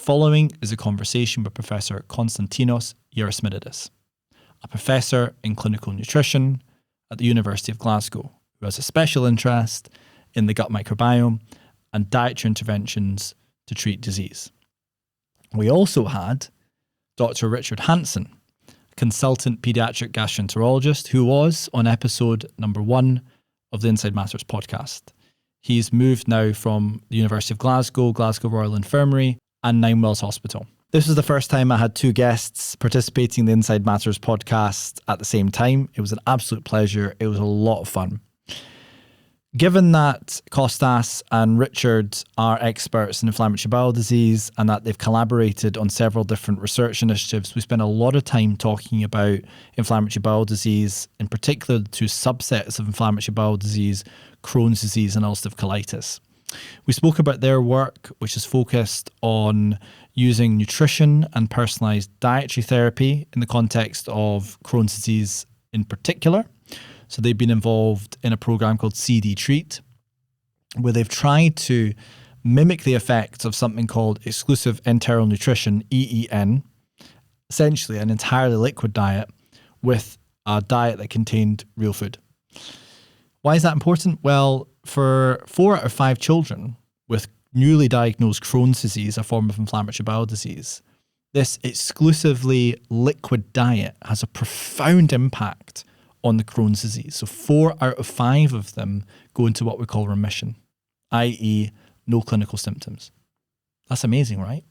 following is a conversation with Professor Konstantinos Yerasmididis, a professor in clinical nutrition at the University of Glasgow, who has a special interest in the gut microbiome and dietary interventions to treat disease. We also had Dr. Richard Hansen, consultant pediatric gastroenterologist, who was on episode number 1 of the Inside Matters podcast. He's moved now from the University of Glasgow, Glasgow Royal Infirmary, and Nine Wells Hospital. This was the first time I had 2 guests participating in the Inside Matters podcast at the same time. It was an absolute pleasure. It was a lot of fun. Given that Kostas and Richard are experts in inflammatory bowel disease and that they've collaborated on several different research initiatives, we spent a lot of time talking about inflammatory bowel disease, in particular the 2 subsets of inflammatory bowel disease, Crohn's disease and ulcerative colitis. We spoke about their work, which is focused on using nutrition and personalised dietary therapy in the context of Crohn's disease in particular. So they've been involved in a program called CD Treat, where they've tried to mimic the effects of something called exclusive enteral nutrition, EEN, essentially an entirely liquid diet with a diet that contained real food. Why is that important? Well, for 4 out of 5 children with newly diagnosed Crohn's disease, a form of inflammatory bowel disease, this exclusively liquid diet has a profound impact on the Crohn's disease. So 4 out of 5 of them go into what we call remission, i.e. no clinical symptoms. That's amazing, right?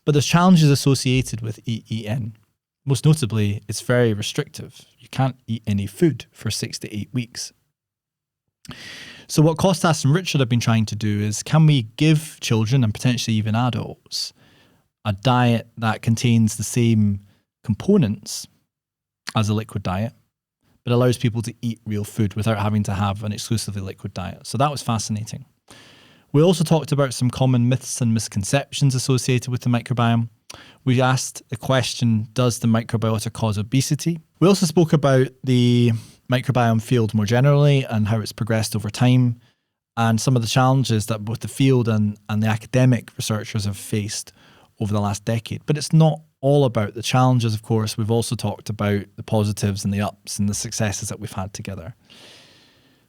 But there's challenges associated with EEN. Most notably, it's very restrictive. You can't eat any food for 6 to 8 weeks. So what Kostas and Richard have been trying to do is, can we give children and potentially even adults a diet that contains the same components as a liquid diet, but allows people to eat real food without having to have an exclusively liquid diet? So that was fascinating. We also talked about some common myths and misconceptions associated with the microbiome. We asked the question, does the microbiota cause obesity? We also spoke about the microbiome field more generally and how it's progressed over time, and some of the challenges that both the field and the academic researchers have faced over the last decade. But it's not all about the challenges, of course. We've also talked about the positives and the ups and the successes that we've had together.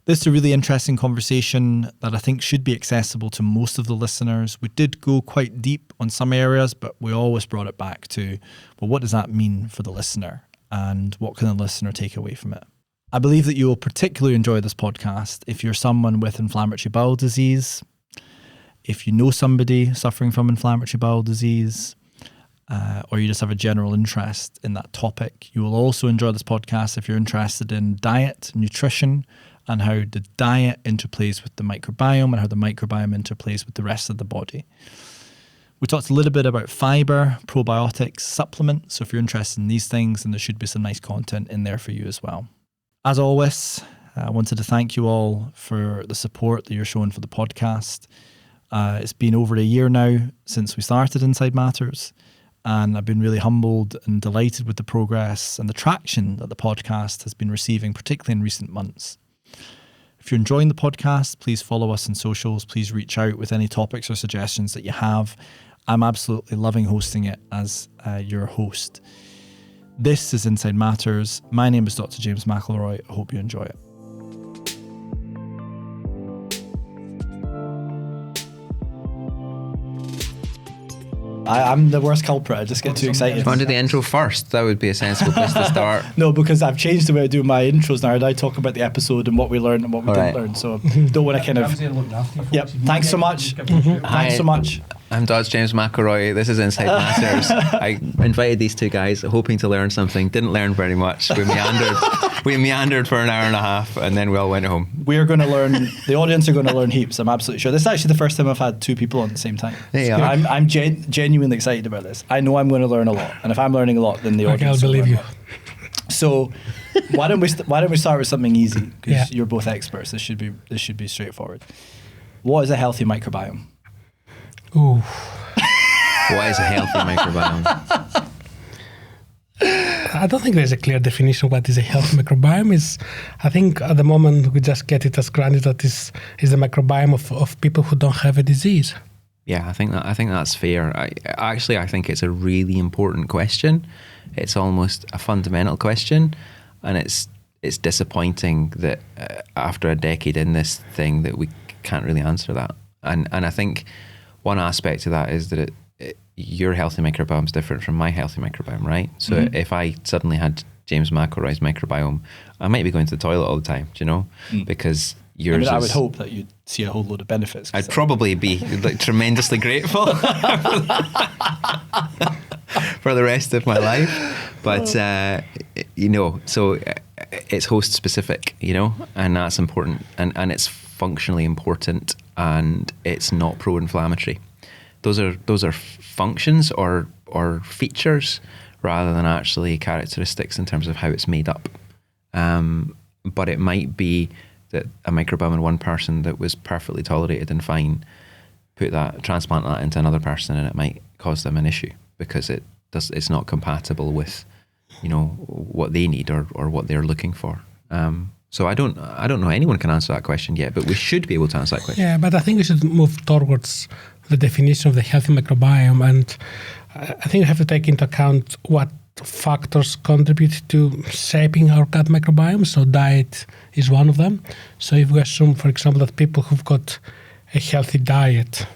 This is a really interesting conversation that I think should be accessible to most of the listeners. We did go quite deep on some areas, but we always brought it back to, well, what does that mean for the listener? And what can the listener take away from it? I believe that you will particularly enjoy this podcast if you're someone with inflammatory bowel disease, if you know somebody suffering from inflammatory bowel disease, or you just have a general interest in that topic. You will also enjoy this podcast if you're interested in diet, nutrition, and how the diet interplays with the microbiome and how the microbiome interplays with the rest of the body. We talked a little bit about fiber, probiotics, supplements. So if you're interested in these things, then there should be some nice content in there for you as well. As always, I wanted to thank you all for the support that you're showing for the podcast. It's been over a year now since we started Inside Matters, and I've been really humbled and delighted with the progress and the traction that the podcast has been receiving, particularly in recent months. If you're enjoying the podcast, please follow us on socials. Please reach out with any topics or suggestions that you have. I'm absolutely loving hosting it as your host. This is Inside Matters. My name is Dr. James McIlroy. I hope you enjoy it. I'm the worst culprit. I just get too excited. Do you want to do the intro first? That would be a sensible place to start. No, because I've changed the way I do my intros now. I talk about the episode and what we learned and what we didn't learn. So don't want to kind of... Yep. Thanks so much. Thanks so much. I'm Dr. James McIlroy. This is Inside Matters. I invited these 2 guys hoping to learn something. Didn't learn very much. We meandered for an hour and a half and then we all went home. We're going to learn, the audience are going to learn heaps. I'm absolutely sure. This is actually the first time I've had 2 people on at the same time. Yeah. I'm genuinely excited about this. I know I'm going to learn a lot. And if I'm learning a lot, then the audience will learn a lot. So why don't we start with something easy? Because you're both experts. This should be straightforward. What is a healthy microbiome? Ooh. What is a healthy microbiome? I don't think there's a clear definition of what is a healthy microbiome. I think at the moment we just get it as granted that is the microbiome of people who don't have a disease. Yeah, I think that's fair. I think it's a really important question. It's almost a fundamental question, and it's disappointing that after a decade in this thing that we can't really answer that. And I think one aspect of that is that your healthy microbiome is different from my healthy microbiome, right? So if I suddenly had James McIlroy's microbiome, I might be going to the toilet all the time, do you know? Because yours I would hope that you'd see a whole load of benefits. I'd probably be like tremendously grateful for the rest of my life. But, so it's host specific, and that's important. And it's functionally important, and it's not pro-inflammatory. Those are functions or features rather than actually characteristics in terms of how it's made up. But it might be that a microbiome in one person that was perfectly tolerated and fine, transplant that into another person, and it might cause them an issue because it's not compatible with, what they need or what they're looking for. So I don't know anyone can answer that question yet, but we should be able to answer that question. Yeah, but I think we should move towards the definition of the healthy microbiome, and I think we have to take into account what factors contribute to shaping our gut microbiome. So diet is one of them. So if we assume, for example, that people who've got a healthy diet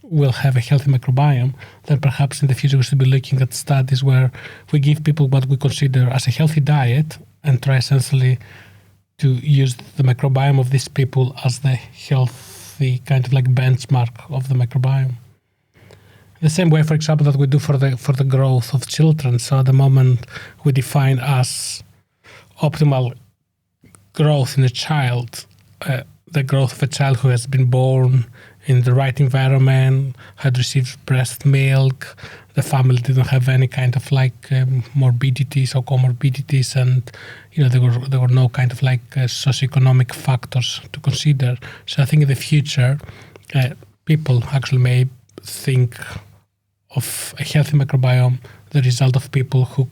will have a healthy microbiome, then perhaps in the future we should be looking at studies where we give people what we consider as a healthy diet and try essentially to use the microbiome of these people as the healthy kind of like benchmark of the microbiome. The same way, for example, that we do for the growth of children. So at the moment, we define as optimal growth in a child, the growth of a child who has been born in the right environment, had received breast milk, the family didn't have any kind of morbidities or comorbidities, and there were no kind of socioeconomic factors to consider. So I think in the future, people actually may think of a healthy microbiome the result of people who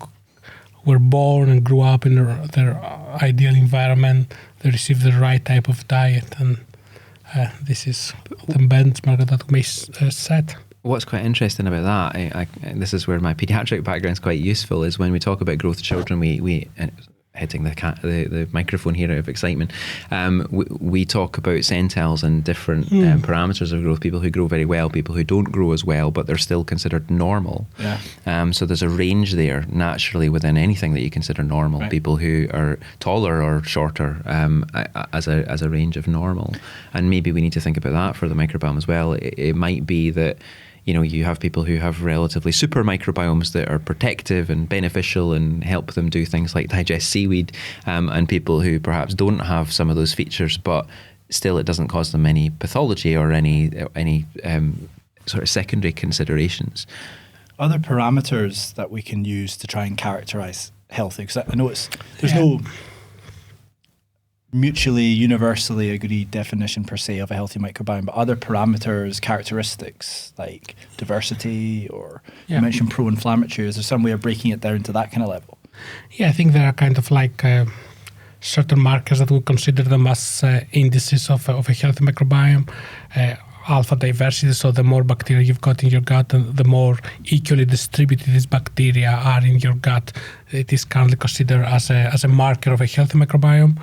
were born and grew up in their ideal environment, they received the right type of diet, and this is the benchmark that we may set. What's quite interesting about that, this is where my pediatric background is quite useful, is when we talk about growth of children, we hitting the microphone here out of excitement, we talk about centiles and different parameters of growth, people who grow very well, people who don't grow as well, but they're still considered normal. Yeah. So there's a range there naturally within anything that you consider normal, right. People who are taller or shorter as a range of normal. And maybe we need to think about that for the microbiome as well. It might be that you have people who have relatively super microbiomes that are protective and beneficial and help them do things like digest seaweed, and people who perhaps don't have some of those features, but still it doesn't cause them any pathology or any sort of secondary considerations. Other parameters that we can use to try and characterize healthy, because I know there's no mutually universally agreed definition per se of a healthy microbiome, but other parameters, characteristics like diversity, or you mentioned pro-inflammatory, is there some way of breaking it down to that kind of level? Yeah, I think there are kind of certain markers that we consider them as indices of a healthy microbiome. Alpha diversity, so the more bacteria you've got in your gut, and the more equally distributed these bacteria are in your gut, it is currently considered as a marker of a healthy microbiome,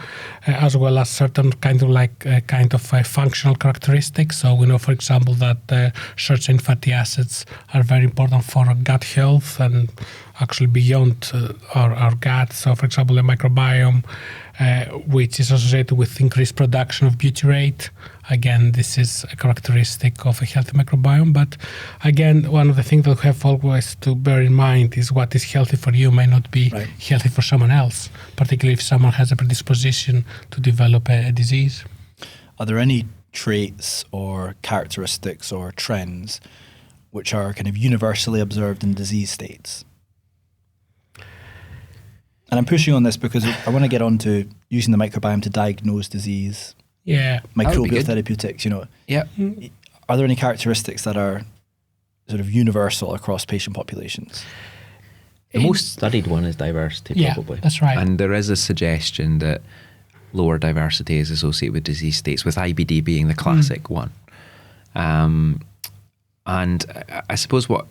as well as certain kind of functional characteristics. So we know, for example, that short-chain fatty acids are very important for gut health and actually beyond our gut. So, for example, a microbiome which is associated with increased production of butyrate. Again, this is a characteristic of a healthy microbiome. But again, one of the things that we have always to bear in mind is what is healthy for you may not be healthy for someone else, particularly if someone has a predisposition to develop a disease. Are there any traits or characteristics or trends which are kind of universally observed in disease states? And I'm pushing on this because I want to get on to using the microbiome to diagnose disease. Yeah. Microbial therapeutics, Yeah. Are there any characteristics that are sort of universal across patient populations? The most studied one is diversity, probably. Yeah, that's right. And there is a suggestion that lower diversity is associated with disease states, with IBD being the classic one. And I suppose what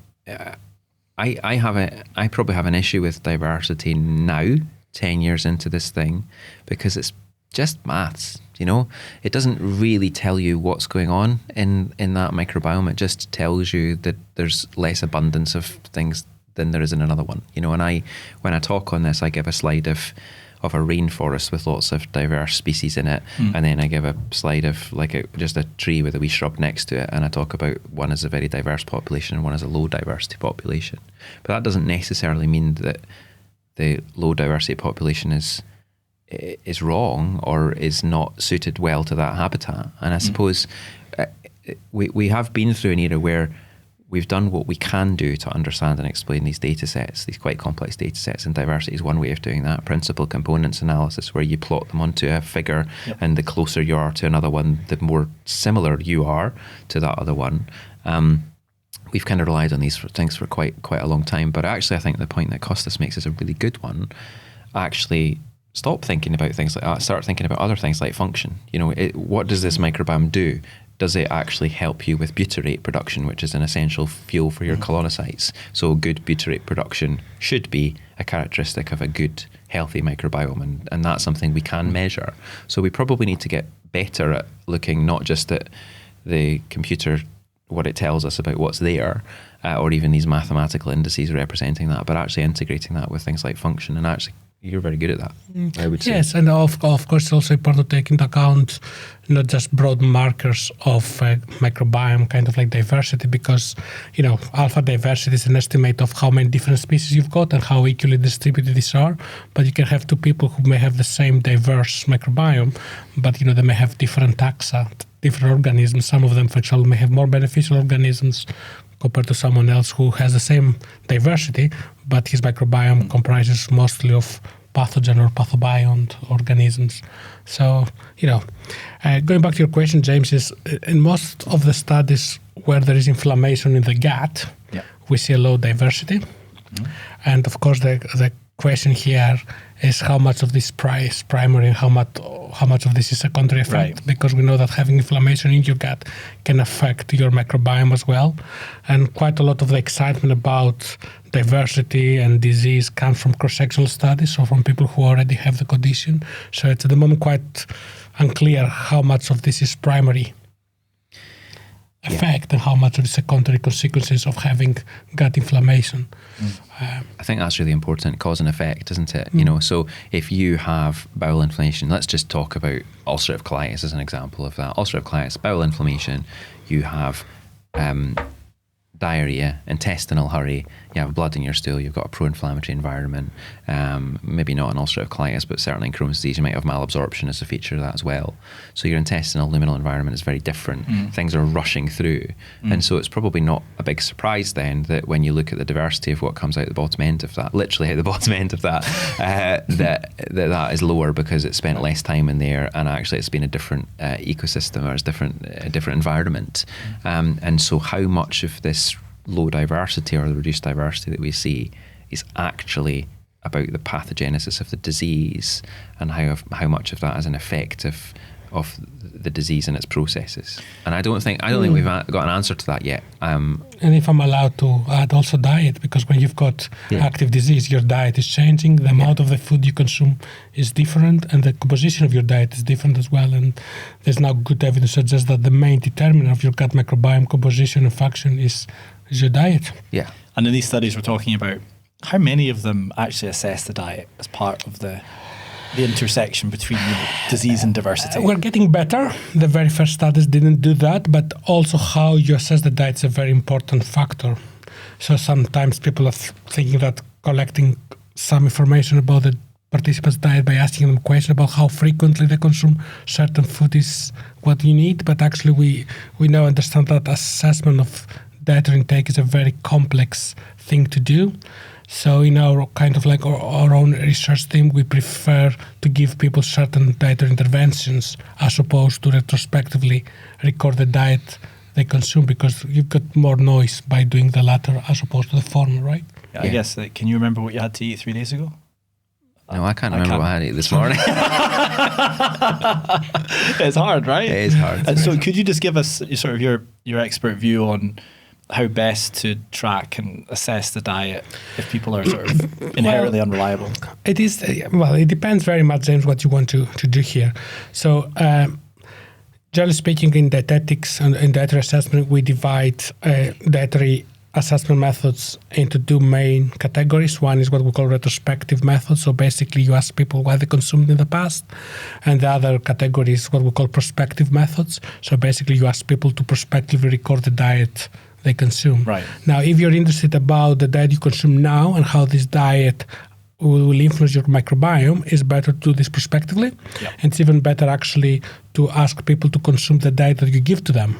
I probably have an issue with diversity now, 10 years into this thing, because it's just maths. It doesn't really tell you what's going on in that microbiome. It just tells you that there's less abundance of things than there is in another one. And when I talk on this, I give a slide of a rainforest with lots of diverse species in it, and then I give a slide of just a tree with a wee shrub next to it, and I talk about one is a very diverse population and one is a low diversity population. But that doesn't necessarily mean that the low diversity population is wrong or is not suited well to that habitat. And I suppose we have been through an era where we've done what we can do to understand and explain these data sets, these quite complex data sets, and diversity is one way of doing that. Principal components analysis, where you plot them onto a figure, and the closer you are to another one, the more similar you are to that other one. We've kind of relied on these things for quite a long time, but actually I think the point that Kostas makes is a really good one. Actually, stop thinking about things like that. Start thinking about other things like function. What does this microbiome do? Does it actually help you with butyrate production, which is an essential fuel for your colonocytes? So good butyrate production should be a characteristic of a good, healthy microbiome, and that's something we can measure. So we probably need to get better at looking not just at the computer, what it tells us about what's there, or even these mathematical indices representing that, but actually integrating that with things like function. And actually, you're very good at that, I would say. Yes, and of course, it's also important to take into account not just broad markers of microbiome, kind of like diversity, because, alpha diversity is an estimate of how many different species you've got and how equally distributed these are. But you can have two people who may have the same diverse microbiome, but, they may have different taxa, different organisms. Some of them, for example, may have more beneficial organisms compared to someone else who has the same diversity, but his microbiome comprises mostly of pathogen or pathobiont organisms. So, going back to your question, James, is in most of the studies where there is inflammation in the gut, we see a low diversity. And of course, the question here is how much of this is primary and how much of this is secondary effect, because we know that having inflammation in your gut can affect your microbiome as well. And quite a lot of the excitement about diversity and disease comes from cross-sectional studies, or from people who already have the condition. So it's at the moment quite unclear how much of this is primary effect and how much of the secondary consequences of having gut inflammation. I think that's really important, cause and effect, isn't it? So if you have bowel inflammation, let's just talk about ulcerative colitis as an example of that. Ulcerative colitis, bowel inflammation, you have diarrhea, intestinal hurry, you have blood in your stool, you've got a pro-inflammatory environment, maybe not an ulcerative colitis, but certainly in Crohn's disease you might have malabsorption as a feature of that as well. So your intestinal luminal environment is very different. Things are rushing through. And so it's probably not a big surprise then that when you look at the diversity of what comes out the bottom end of that, literally out the bottom end of that, that is lower because it spent less time in there, and actually it's been a different ecosystem, or it's a different environment. And so how much of this low diversity or the reduced diversity that we see is actually about the pathogenesis of the disease, and how much of that is an effect of the disease and its processes. And I don't think we've got an answer to that yet. And if I'm allowed to add also diet, because when you've got active disease, your diet is changing, the amount of the food you consume is different, and the composition of your diet is different as well. And there's now good evidence to suggest that the main determinant of your gut microbiome composition and function is your diet. Yeah. And in these studies we're talking about, how many of them actually assess the diet as part of the intersection between disease and diversity? We're getting better. The very first studies didn't do that, but also how you assess the diet is a very important factor. So sometimes people are thinking that collecting some information about the participants' diet by asking them a question about how frequently they consume certain food is what you need, but actually we now understand that assessment of dietary intake is a very complex thing to do. So in our kind of like our own research team, we prefer to give people certain dietary interventions as opposed to retrospectively record the diet they consume, because you've got more noise by doing the latter as opposed to the former, right? Yeah, I guess, can you remember what you had to eat 3 days ago? No, I can't remember what I had to eat this morning. It's hard, right? It is hard. And so could you just give us sort of your expert view on how best to track and assess the diet if people are sort of inherently unreliable? It is, it depends very much, James, what you want to do here. So, generally speaking, in dietetics and in dietary assessment, we divide dietary assessment methods into two main categories. One is what we call retrospective methods. So basically you ask people what they consumed in the past. And the other category is what we call prospective methods. So basically you ask people to prospectively record the diet they consume. Right. Now, if you're interested about the diet you consume now and how this diet will influence your microbiome, it's better to do this prospectively. Yep. And it's even better actually to ask people to consume the diet that you give to them.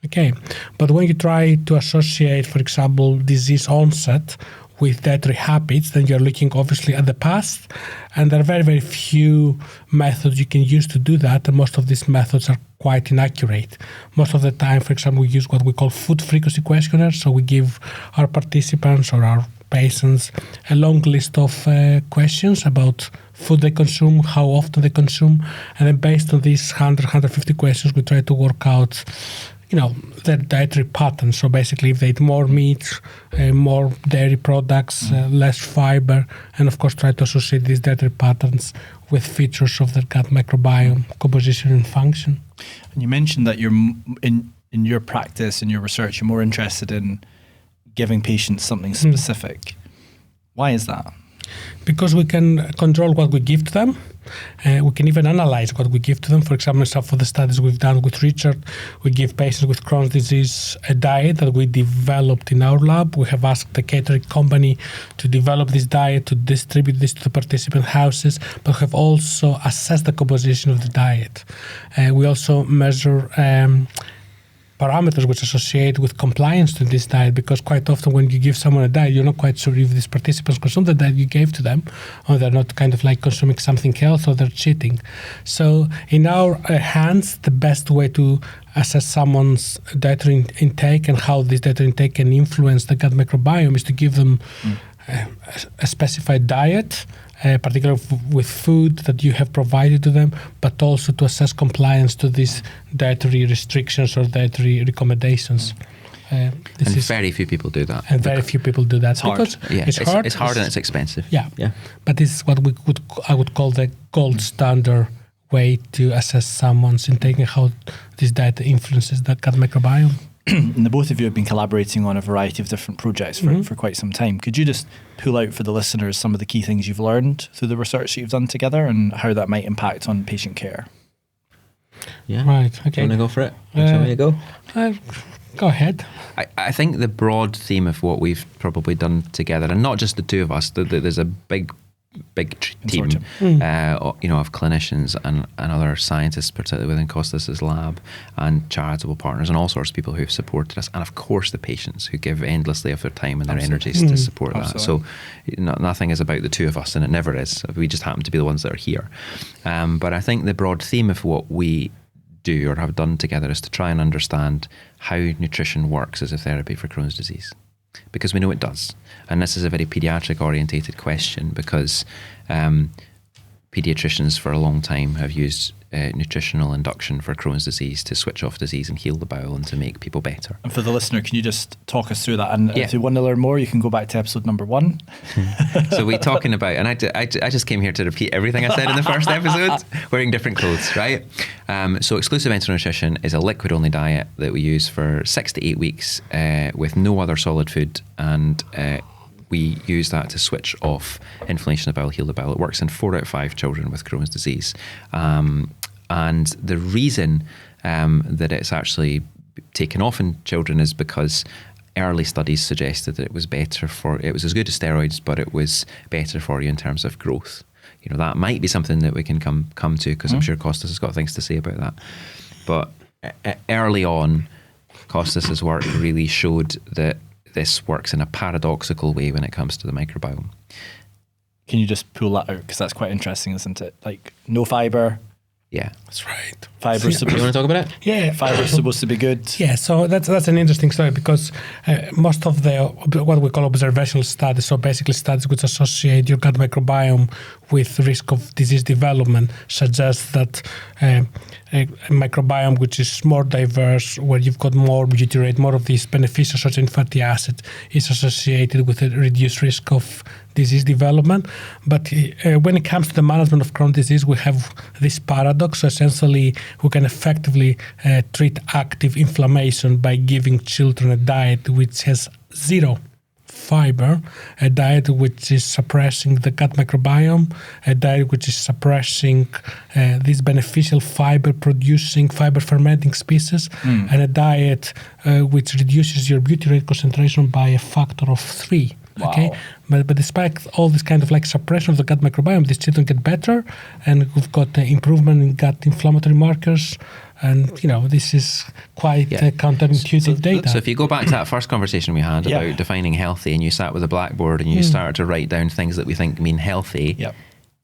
Okay, but when you try to associate, for example, disease onset with dietary habits, then you're looking obviously at the past, and there are very, very few methods you can use to do that, and most of these methods are quite inaccurate. Most of the time, for example, we use what we call food frequency questionnaires, so we give our participants or our patients a long list of questions about food they consume, how often they consume, and then based on these 150 questions, we try to work out their dietary patterns. So basically, if they eat more meat, more dairy products, less fiber, and of course try to associate these dietary patterns with features of their gut microbiome composition and function. And you mentioned that you're in your practice, in your research, you're more interested in giving patients something specific. Why is that? Because we can control what we give to them. We can even analyze what we give to them. For example, some of the studies we've done with Richard, we give patients with Crohn's disease a diet that we developed in our lab. We have asked the catering company to develop this diet, to distribute this to the participant houses, but have also assessed the composition of the diet. We also measure parameters which associate with compliance to this diet, because quite often when you give someone a diet, you're not quite sure if these participants consume the diet you gave to them, or they're not kind of like consuming something else, or they're cheating. So in our hands, the best way to assess someone's dietary intake and how this dietary intake can influence the gut microbiome is to give them a specified diet, particularly with food that you have provided to them, but also to assess compliance to these dietary restrictions or dietary recommendations. Very few people do that. And very few people do that. It's hard. It's hard and it's expensive. Yeah. But this is what I would call the gold standard way to assess someone's intake and how this diet influences the gut microbiome. And the both of you have been collaborating on a variety of different projects for quite some time. Could you just pull out for the listeners some of the key things you've learned through the research that you've done together and how that might impact on patient care? Yeah. Right. Okay. Do you want to go for it? Do you want me to go? Go ahead. I think the broad theme of what we've probably done together, and not just the two of us, there's a big team, of clinicians and other scientists, particularly within Kostas' lab, and charitable partners, and all sorts of people who've supported us, and of course the patients who give endlessly of their time and their energies to support that. So nothing is about the two of us, and it never is. We just happen to be the ones that are here. But I think the broad theme of what we do or have done together is to try and understand how nutrition works as a therapy for Crohn's disease. Because we know it does. And this is a very pediatric orientated question, because pediatricians for a long time have used nutritional induction for Crohn's disease to switch off disease and heal the bowel and to make people better. And for the listener, can you just talk us through that? And if you want to learn more, you can go back to episode number 1. So we're talking about, and I just came here to repeat everything I said in the first episode, wearing different clothes, right? So exclusive enteral nutrition is a liquid-only diet that we use for 6 to 8 weeks with no other solid food, and we use that to switch off inflammation of the bowel, heal the bowel. It works in 4 out of 5 children with Crohn's disease. And the reason that it's actually taken off in children is because early studies suggested that it was as good as steroids, but it was better for you in terms of growth. That might be something that we can come to, because I'm sure Kostas has got things to say about that. But early on, Kostas' work really showed that this works in a paradoxical way when it comes to the microbiome. Can you just pull that out? Because that's quite interesting, isn't it? Like, no fiber. Yeah. That's right. Fiber's supposed You want to talk about it? Yeah. Fiber's supposed to be good. Yeah, so that's an interesting story, because most of the what we call observational studies, so basically studies which associate your gut microbiome with risk of disease development, suggest that a microbiome which is more diverse, where you've got more butyrate, more of these beneficial short chain fatty acid, is associated with a reduced risk of disease development. But when it comes to the management of Crohn's disease, we have this paradox. So essentially, we can effectively treat active inflammation by giving children a diet which has zero fiber, a diet which is suppressing the gut microbiome, a diet which is suppressing these beneficial fiber-producing, fiber-fermenting species, and a diet which reduces your butyrate concentration by a factor of 3. Wow. Okay, but despite all this kind of like suppression of the gut microbiome, these children get better, and we've got improvement in gut inflammatory markers. And, this is quite counterintuitive data. So if you go back to that first conversation we had about defining healthy, and you sat with a blackboard and you started to write down things that we think mean healthy,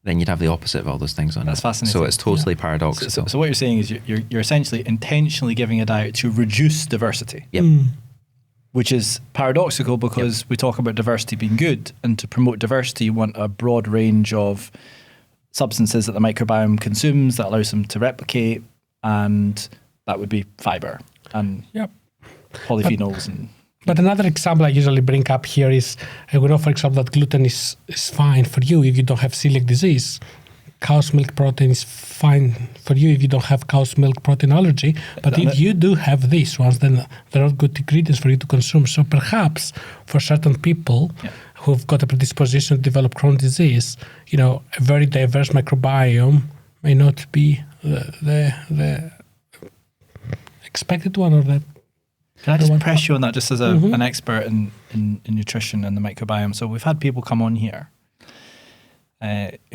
then you'd have the opposite of all those things on it. That's fascinating. So it's totally paradoxical. So what you're saying is you're essentially intentionally giving a diet to reduce diversity. Yep. Which is paradoxical because we talk about diversity being good, and to promote diversity, you want a broad range of substances that the microbiome consumes that allows them to replicate, and that would be fiber and polyphenols. But another example I usually bring up here is, we know, for example, that gluten is fine for you if you don't have celiac disease. Cow's milk protein is fine for you if you don't have cow's milk protein allergy. But if you do have these ones, then they're not good ingredients for you to consume. So perhaps for certain people who've got a predisposition to develop Crohn's disease, a very diverse microbiome may not be the expected one, or the. Can I just press you on that, just as an expert in nutrition and the microbiome? So we've had people come on here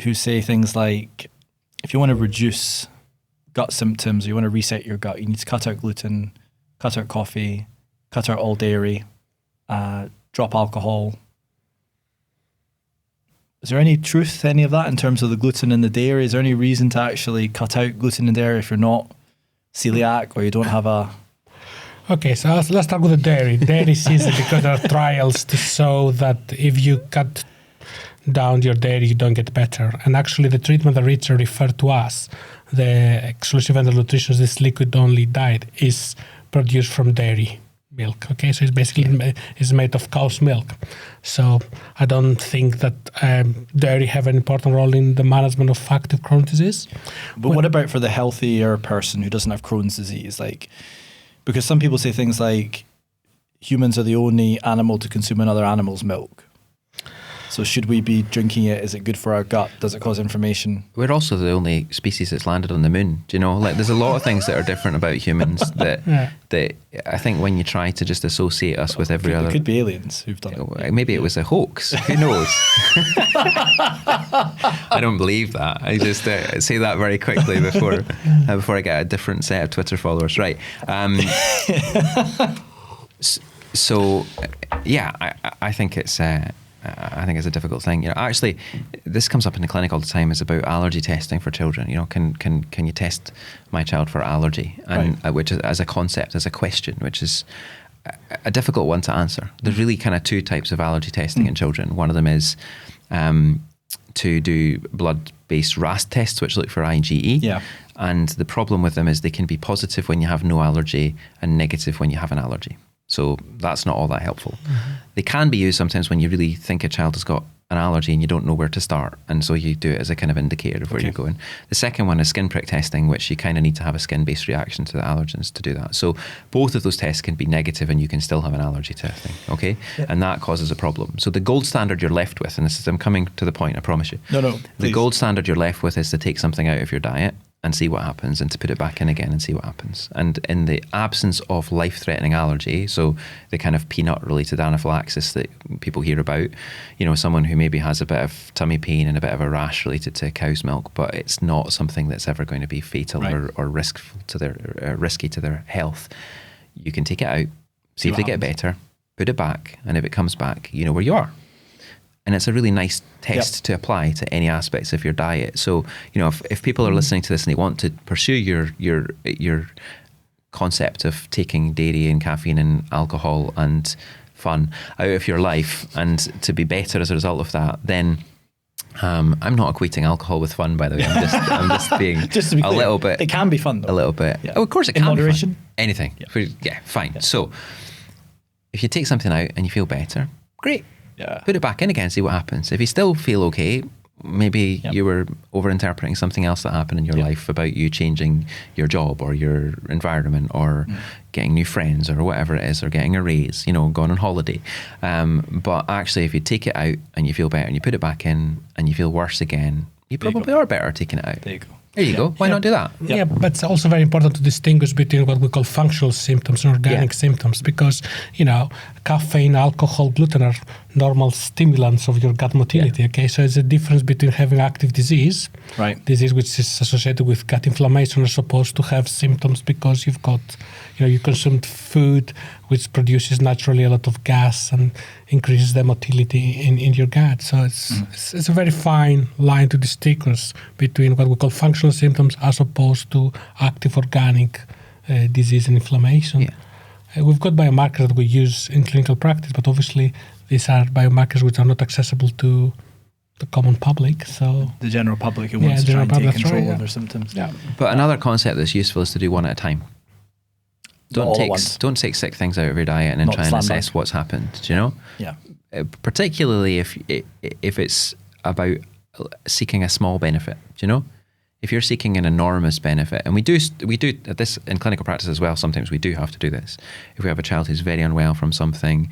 who say things like, if you want to reduce gut symptoms, or you want to reset your gut, you need to cut out gluten, cut out coffee, cut out all dairy, drop alcohol. Is there any truth to any of that in terms of the gluten and the dairy? Is there any reason to actually cut out gluten and dairy if you're not celiac or you don't have a... Okay, so let's start with the dairy. Dairy is easy because there are trials to show that if you cut down your dairy, you don't get better. And actually, the treatment that Richard referred to us, the exclusive endocrine nutrition, this liquid-only diet, is produced from dairy milk. Okay, so it's basically is made of cow's milk. So I don't think that dairy have an important role in the management of active Crohn's disease. But what about for the healthier person who doesn't have Crohn's disease? Because some people say things like humans are the only animal to consume another animal's milk. So should we be drinking it? Is it good for our gut? Does it cause inflammation? We're also the only species that's landed on the moon. Do you know? There's a lot of things that are different about humans that I think when you try to just associate us with every other... It could be aliens who've done it. Maybe it was a hoax. Who knows? I don't believe that. I just say that very quickly before I get a different set of Twitter followers. Right. I think it's... I think it's a difficult thing. Actually, this comes up in the clinic all the time. Is about allergy testing for children. Can you test my child for allergy? And which is as a concept, as a question, which is a difficult one to answer. There's really kind of two types of allergy testing in children. One of them is to do blood-based RAS tests, which look for IgE. Yeah. And the problem with them is they can be positive when you have no allergy and negative when you have an allergy. So that's not all that helpful. They can be used sometimes when you really think a child has got an allergy and you don't know where to start. And so you do it as a kind of indicator of where you're going. The second one is skin prick testing, which you kind of need to have a skin-based reaction to the allergens to do that. So both of those tests can be negative and you can still have an allergy testing, okay? Yeah. And that causes a problem. So the gold standard you're left with, and I'm coming to the point, I promise you. No, the gold standard you're left with is to take something out of your diet and see what happens, and to put it back in again and see what happens. And in the absence of life-threatening allergy, so the kind of peanut-related anaphylaxis that people hear about, someone who maybe has a bit of tummy pain and a bit of a rash related to cow's milk, but it's not something that's ever going to be fatal or risky to their health, you can take it out, see if they get better, put it back, and if it comes back, you know where you are. And it's a really nice test to apply to any aspects of your diet. So, if people are listening to this and they want to pursue your concept of taking dairy and caffeine and alcohol and fun out of your life and to be better as a result of that, then I'm not equating alcohol with fun, by the way. I'm just being Just to be a clear, little bit. it can be fun though. A little bit. Yeah. Oh, of course it In can moderation? be fun. Anything. Yeah. Fine. Yeah. So if you take something out and you feel better, great. Yeah. Put it back in again, see what happens. If you still feel okay, maybe Yep. you were over-interpreting something else that happened in your Yep. life about you changing your job or your environment or getting new friends or whatever it is, or getting a raise, going on holiday. But actually, if you take it out and you feel better and you put it back in and you feel worse again, you There you probably go. are better taking it out. There you go. There you go. Why not do that? Yeah. Yeah, but it's also very important to distinguish between what we call functional symptoms and organic symptoms, because, caffeine, alcohol, gluten are normal stimulants of your gut motility, okay? So it's a difference between having active disease, Right. disease which is associated with gut inflammation, as opposed to have symptoms because you've got, you consumed food which produces naturally a lot of gas and increases the motility in your gut. So it's a very fine line to distinguish between what we call functional symptoms as opposed to active organic disease and inflammation. Yeah. We've got biomarkers that we use in clinical practice, but obviously these are biomarkers which are not accessible to the common public. So The general public who wants to try general and take public, that's control right, of yeah. their symptoms. yeah, But another concept that's useful is to do one at a time. Not all at once. Don't take sick things out of your diet and then Not try and slam assess dunk. what's happened. Do you know? Yeah. Particularly if it's about seeking a small benefit. Do you know? If you're seeking an enormous benefit, and we do this in clinical practice as well. Sometimes we do have to do this. If we have a child who's very unwell from something,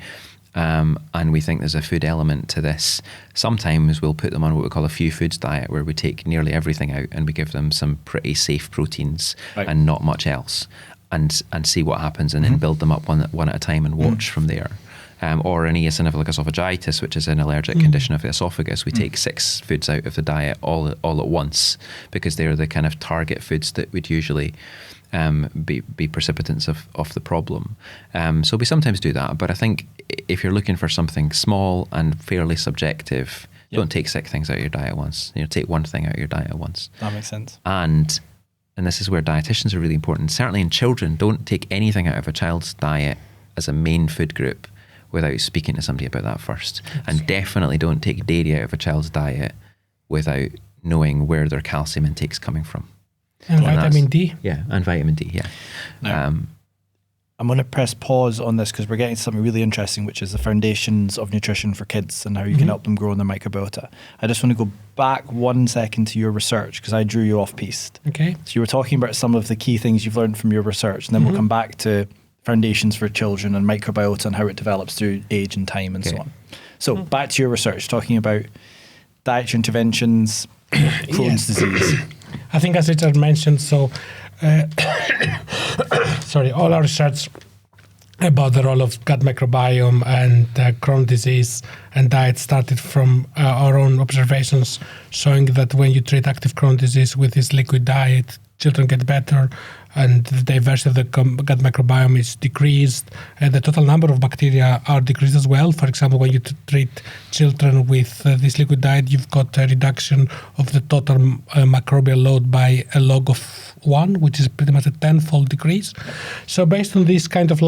and we think there's a food element to this, sometimes we'll put them on what we call a few foods diet, where we take nearly everything out and we give them some pretty safe proteins Right. and not much else, and see what happens, and then build them up one at a time and watch from there. Or an eosinophilic esophagitis, which is an allergic condition of the esophagus. We take 6 foods out of the diet all at once, because they're the kind of target foods that would usually be precipitants of the problem. So we sometimes do that. But I think if you're looking for something small and fairly subjective, don't take 6 things out of your diet at once. Take one thing out of your diet at once. That makes sense. And this is where dietitians are really important. Certainly in children, don't take anything out of a child's diet as a main food group without speaking to somebody about that first. And definitely don't take dairy out of a child's diet without knowing where their calcium intake's coming from. and And vitamin that's- D. Yeah, and vitamin D, yeah. Now, I'm going to press pause on this because we're getting to something really interesting, which is the foundations of nutrition for kids and how you can help them grow in their microbiota. I just want to go back 1 second to your research, because I drew you off piste. Okay. So you were talking about some of the key things you've learned from your research, and then we'll come back to foundations for children and microbiota and how it develops through age and time and so Okay. on. So back to your research, talking about dietary interventions, Crohn's disease. I think, as Richard mentioned, so all our research about the role of gut microbiome and Crohn disease and diet started from our own observations, showing that when you treat active Crohn disease with this liquid diet, children get better, and the diversity of the gut microbiome is decreased, and the total number of bacteria are decreased as well. For example, when you treat children with this liquid diet, you've got a reduction of the total microbial load by a log of 1, which is pretty much a 10-fold decrease. So based on this kind of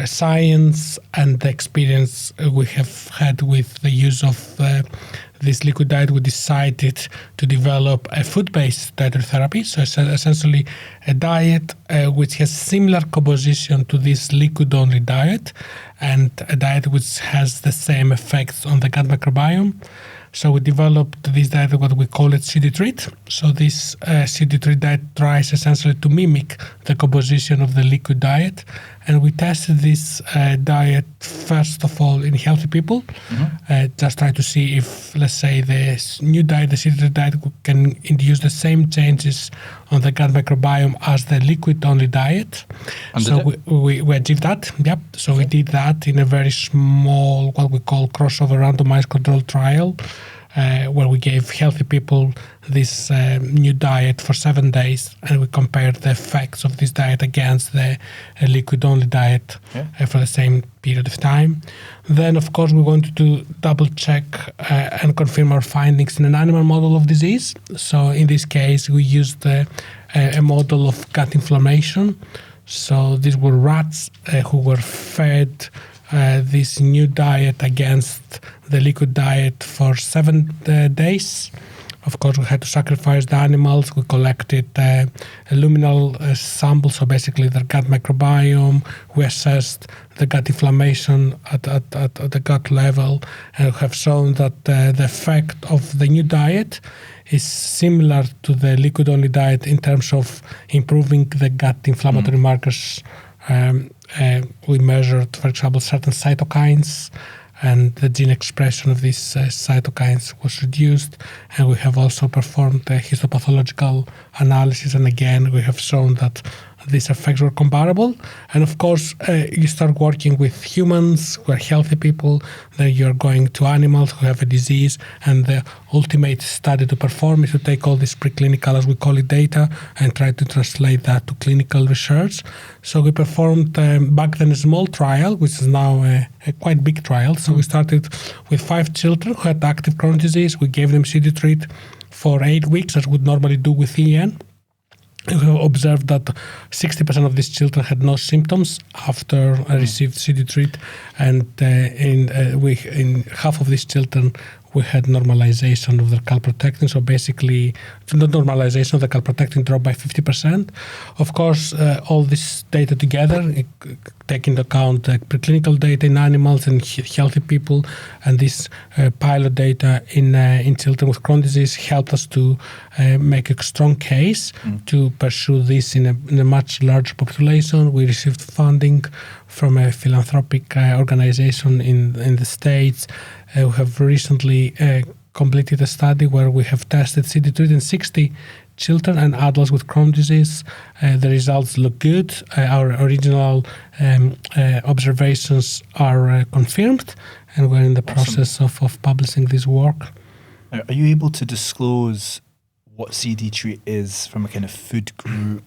science and the experience we have had with the use of this liquid diet, we decided to develop a food-based dietary therapy. So it's essentially a diet which has similar composition to this liquid-only diet, and a diet which has the same effects on the gut microbiome. So we developed this diet, what we call it CD Treat. So this CD Treat diet tries essentially to mimic the composition of the liquid diet. And we tested this diet, first of all, in healthy people. Just try to see if, let's say, the new diet, the CD Treat diet, can induce the same changes on the gut microbiome as the liquid-only diet. And So did we achieved that, yep. So we did that in a very small, what we call crossover randomized controlled trial, where we gave healthy people this new diet for 7 days, and we compared the effects of this diet against the liquid-only diet for the same period of time. Then, of course, we wanted to double-check and confirm our findings in an animal model of disease. So in this case, we used a model of gut inflammation. So these were rats who were fed this new diet against the liquid diet for 7 days. Of course, we had to sacrifice the animals. We collected luminal samples, so basically their gut microbiome. We assessed the gut inflammation at the gut level, and have shown that the effect of the new diet is similar to the liquid-only diet in terms of improving the gut inflammatory markers. We measured, for example, certain cytokines, and the gene expression of these cytokines was reduced. And we have also performed a histopathological analysis, and again, we have shown that these effects were comparable. And of course, you start working with humans who are healthy people, then you're going to animals who have a disease, and the ultimate study to perform is to take all this preclinical, as we call it, data and try to translate that to clinical research. So we performed back then a small trial, which is now a quite big trial. So we started with 5 children who had active Crohn disease. We gave them CD treat for 8 weeks, as we would normally do with EN. We have observed that 60% of these children had no symptoms after received CD treat, and in half of these children we had normalization of the calprotectin. So basically, the normalization of the calprotectin dropped by 50%. Of course, all this data together, take into account preclinical data in animals and healthy people, and this pilot data in children with Crohn disease helped us to make a strong case to pursue this in a much larger population. We received funding from a philanthropic organization in the States. We have recently completed a study where we have tested CD treat in 60 children and adults with Crohn disease. The results look good. Our original observations are confirmed, and we're in the process of publishing this work. Are you able to disclose what CD treat is from a kind of food group?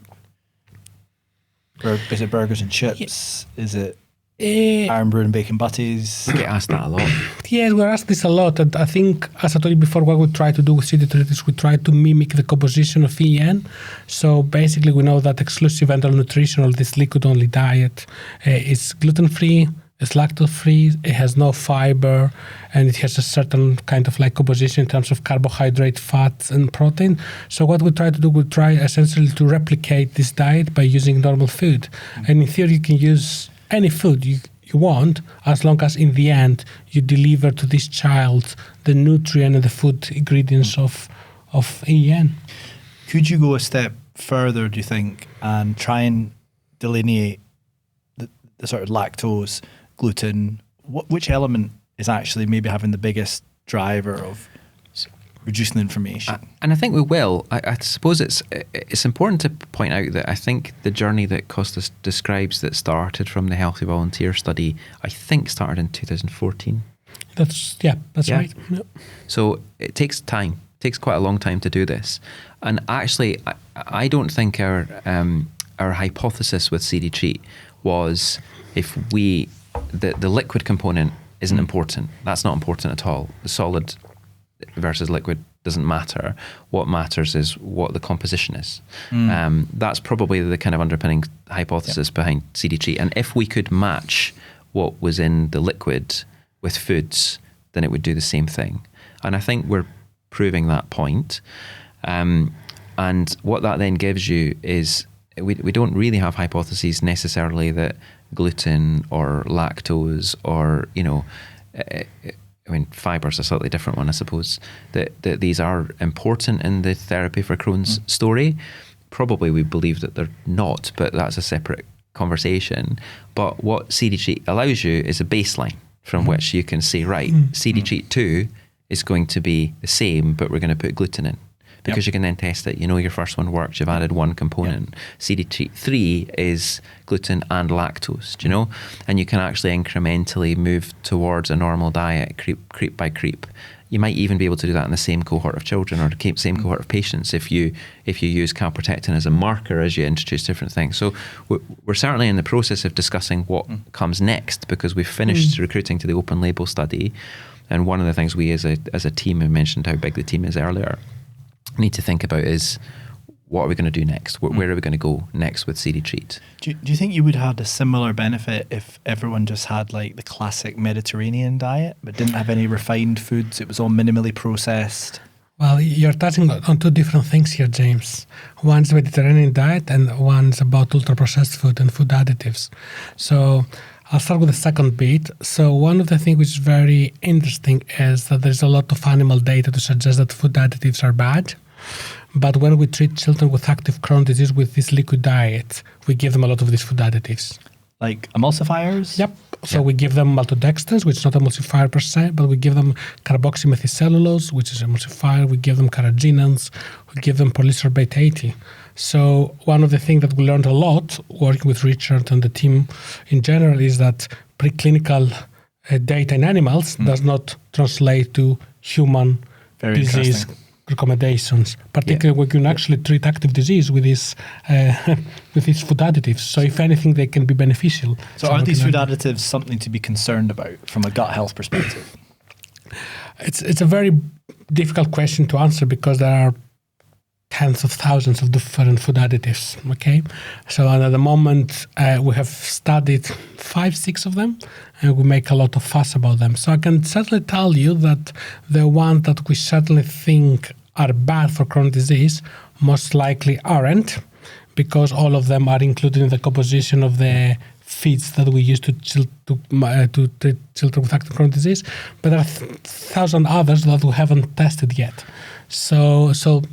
Is it burgers and chips? Yeah. Is it iron brew and bacon butties? I get asked that a lot. Yes, we're asked this a lot. And I think, as I told you before, what we try to do with CD treat is we try to mimic the composition of EN. So basically, we know that exclusive enteral nutrition, or this liquid-only diet, is gluten-free, it's lactose-free, it has no fiber, and it has a certain kind of like composition in terms of carbohydrate, fats, and protein. So what we try to do, we try essentially to replicate this diet by using normal food. And in theory, you can use any food you want, as long as in the end you deliver to this child the nutrient and the food ingredients of EN. Could you go a step further, do you think, and try and delineate the sort of lactose, gluten, which element is actually maybe having the biggest driver of reducing inflammation? And I think we will. I suppose it's important to point out that I think the journey that Kostas describes that started from the healthy volunteer study, I think started in 2014. That's right. Yep. So it takes time. It takes quite a long time to do this. And actually, I don't think our hypothesis with CD treat was if the liquid component isn't important. That's not important at all. The solid versus liquid doesn't matter. What matters is what the composition is. That's probably the kind of underpinning hypothesis behind CD treat. And if we could match what was in the liquid with foods, then it would do the same thing. And I think we're proving that point. And what that then gives you is we don't really have hypotheses necessarily that gluten or lactose or, fiber's a slightly different one, I suppose, that these are important in the therapy for Crohn's story. Probably we believe that they're not, but that's a separate conversation. But what CD treat allows you is a baseline from which you can say, right, CD treat 2 is going to be the same, but we're going to put gluten in. Because you can then test it. Your first one works, you've added one component. CD treat 3 is gluten and lactose, do you know? And you can actually incrementally move towards a normal diet, creep by creep. You might even be able to do that in the same cohort of children or the same cohort of patients if you use calprotectin as a marker as you introduce different things. So we're certainly in the process of discussing what comes next, because we've finished recruiting to the open label study. And one of the things we as a team, I mentioned how big the team is earlier, need to think about is what are we going to do next? Where are we going to go next with CD treat? Do you think you would have had a similar benefit if everyone just had like the classic Mediterranean diet, but didn't have any refined foods? It was all minimally processed. Well, you're touching on two different things here, James. One's Mediterranean diet and one's about ultra-processed food and food additives. So I'll start with the second bit. So one of the things which is very interesting is that there's a lot of animal data to suggest that food additives are bad. But when we treat children with active Crohn disease with this liquid diet, we give them a lot of these food additives. Like emulsifiers? Yep. So we give them maltodextrins, which is not emulsifier per se, but we give them carboxymethylcellulose, which is emulsifier. We give them carrageenans. We give them polysorbate 80. So one of the things that we learned a lot working with Richard and the team in general is that preclinical data in animals does not translate to human Very disease recommendations, particularly when you can actually treat active disease with these food additives. So if anything, they can be beneficial. So are these food additives something to be concerned about from a gut health perspective? It's a very difficult question to answer because there are tens of thousands of different food additives, okay? So at the moment, we have studied 5-6 of them, and we make a lot of fuss about them. So I can certainly tell you that the ones that we certainly think are bad for Crohn's disease most likely aren't, because all of them are included in the composition of the feeds that we use to treat children with active Crohn's disease. But there are 1,000 others that we haven't tested yet. So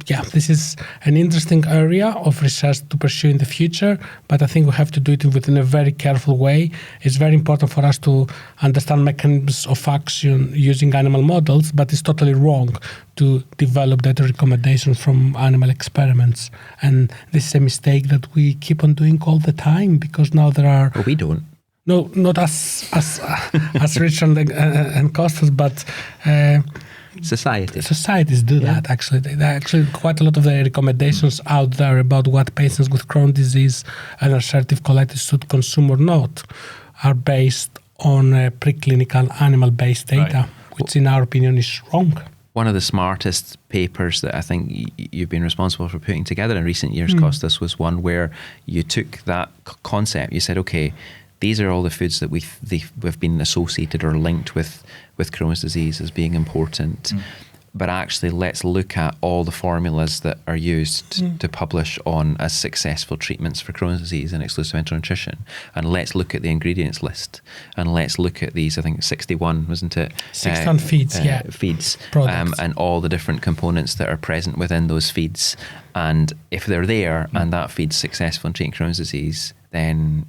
yeah, this is an interesting area of research to pursue in the future, but I think we have to do it within a very careful way. It's very important for us to understand mechanisms of action using animal models, but it's totally wrong to develop data recommendations from animal experiments. And this is a mistake that we keep on doing all the time because now there are... Well, we don't. No, not as Richard and Costas, but... Societies do that, actually. There are actually quite a lot of the recommendations out there about what patients with Crohn's disease and ulcerative colitis should consume or not are based on preclinical animal-based data, which in our opinion is wrong. One of the smartest papers that I think you've been responsible for putting together in recent years, Costas, was one where you took that concept, you said, okay, these are all the foods that we've been associated or linked with Crohn's disease as being important. But actually, let's look at all the formulas that are used to publish on as successful treatments for Crohn's disease and exclusive enteral nutrition. And let's look at the ingredients list. And let's look at these, I think 61, wasn't it? 61 feeds, Feeds. Products. And all the different components that are present within those feeds. And if they're there and that feed's successful in treating Crohn's disease, then...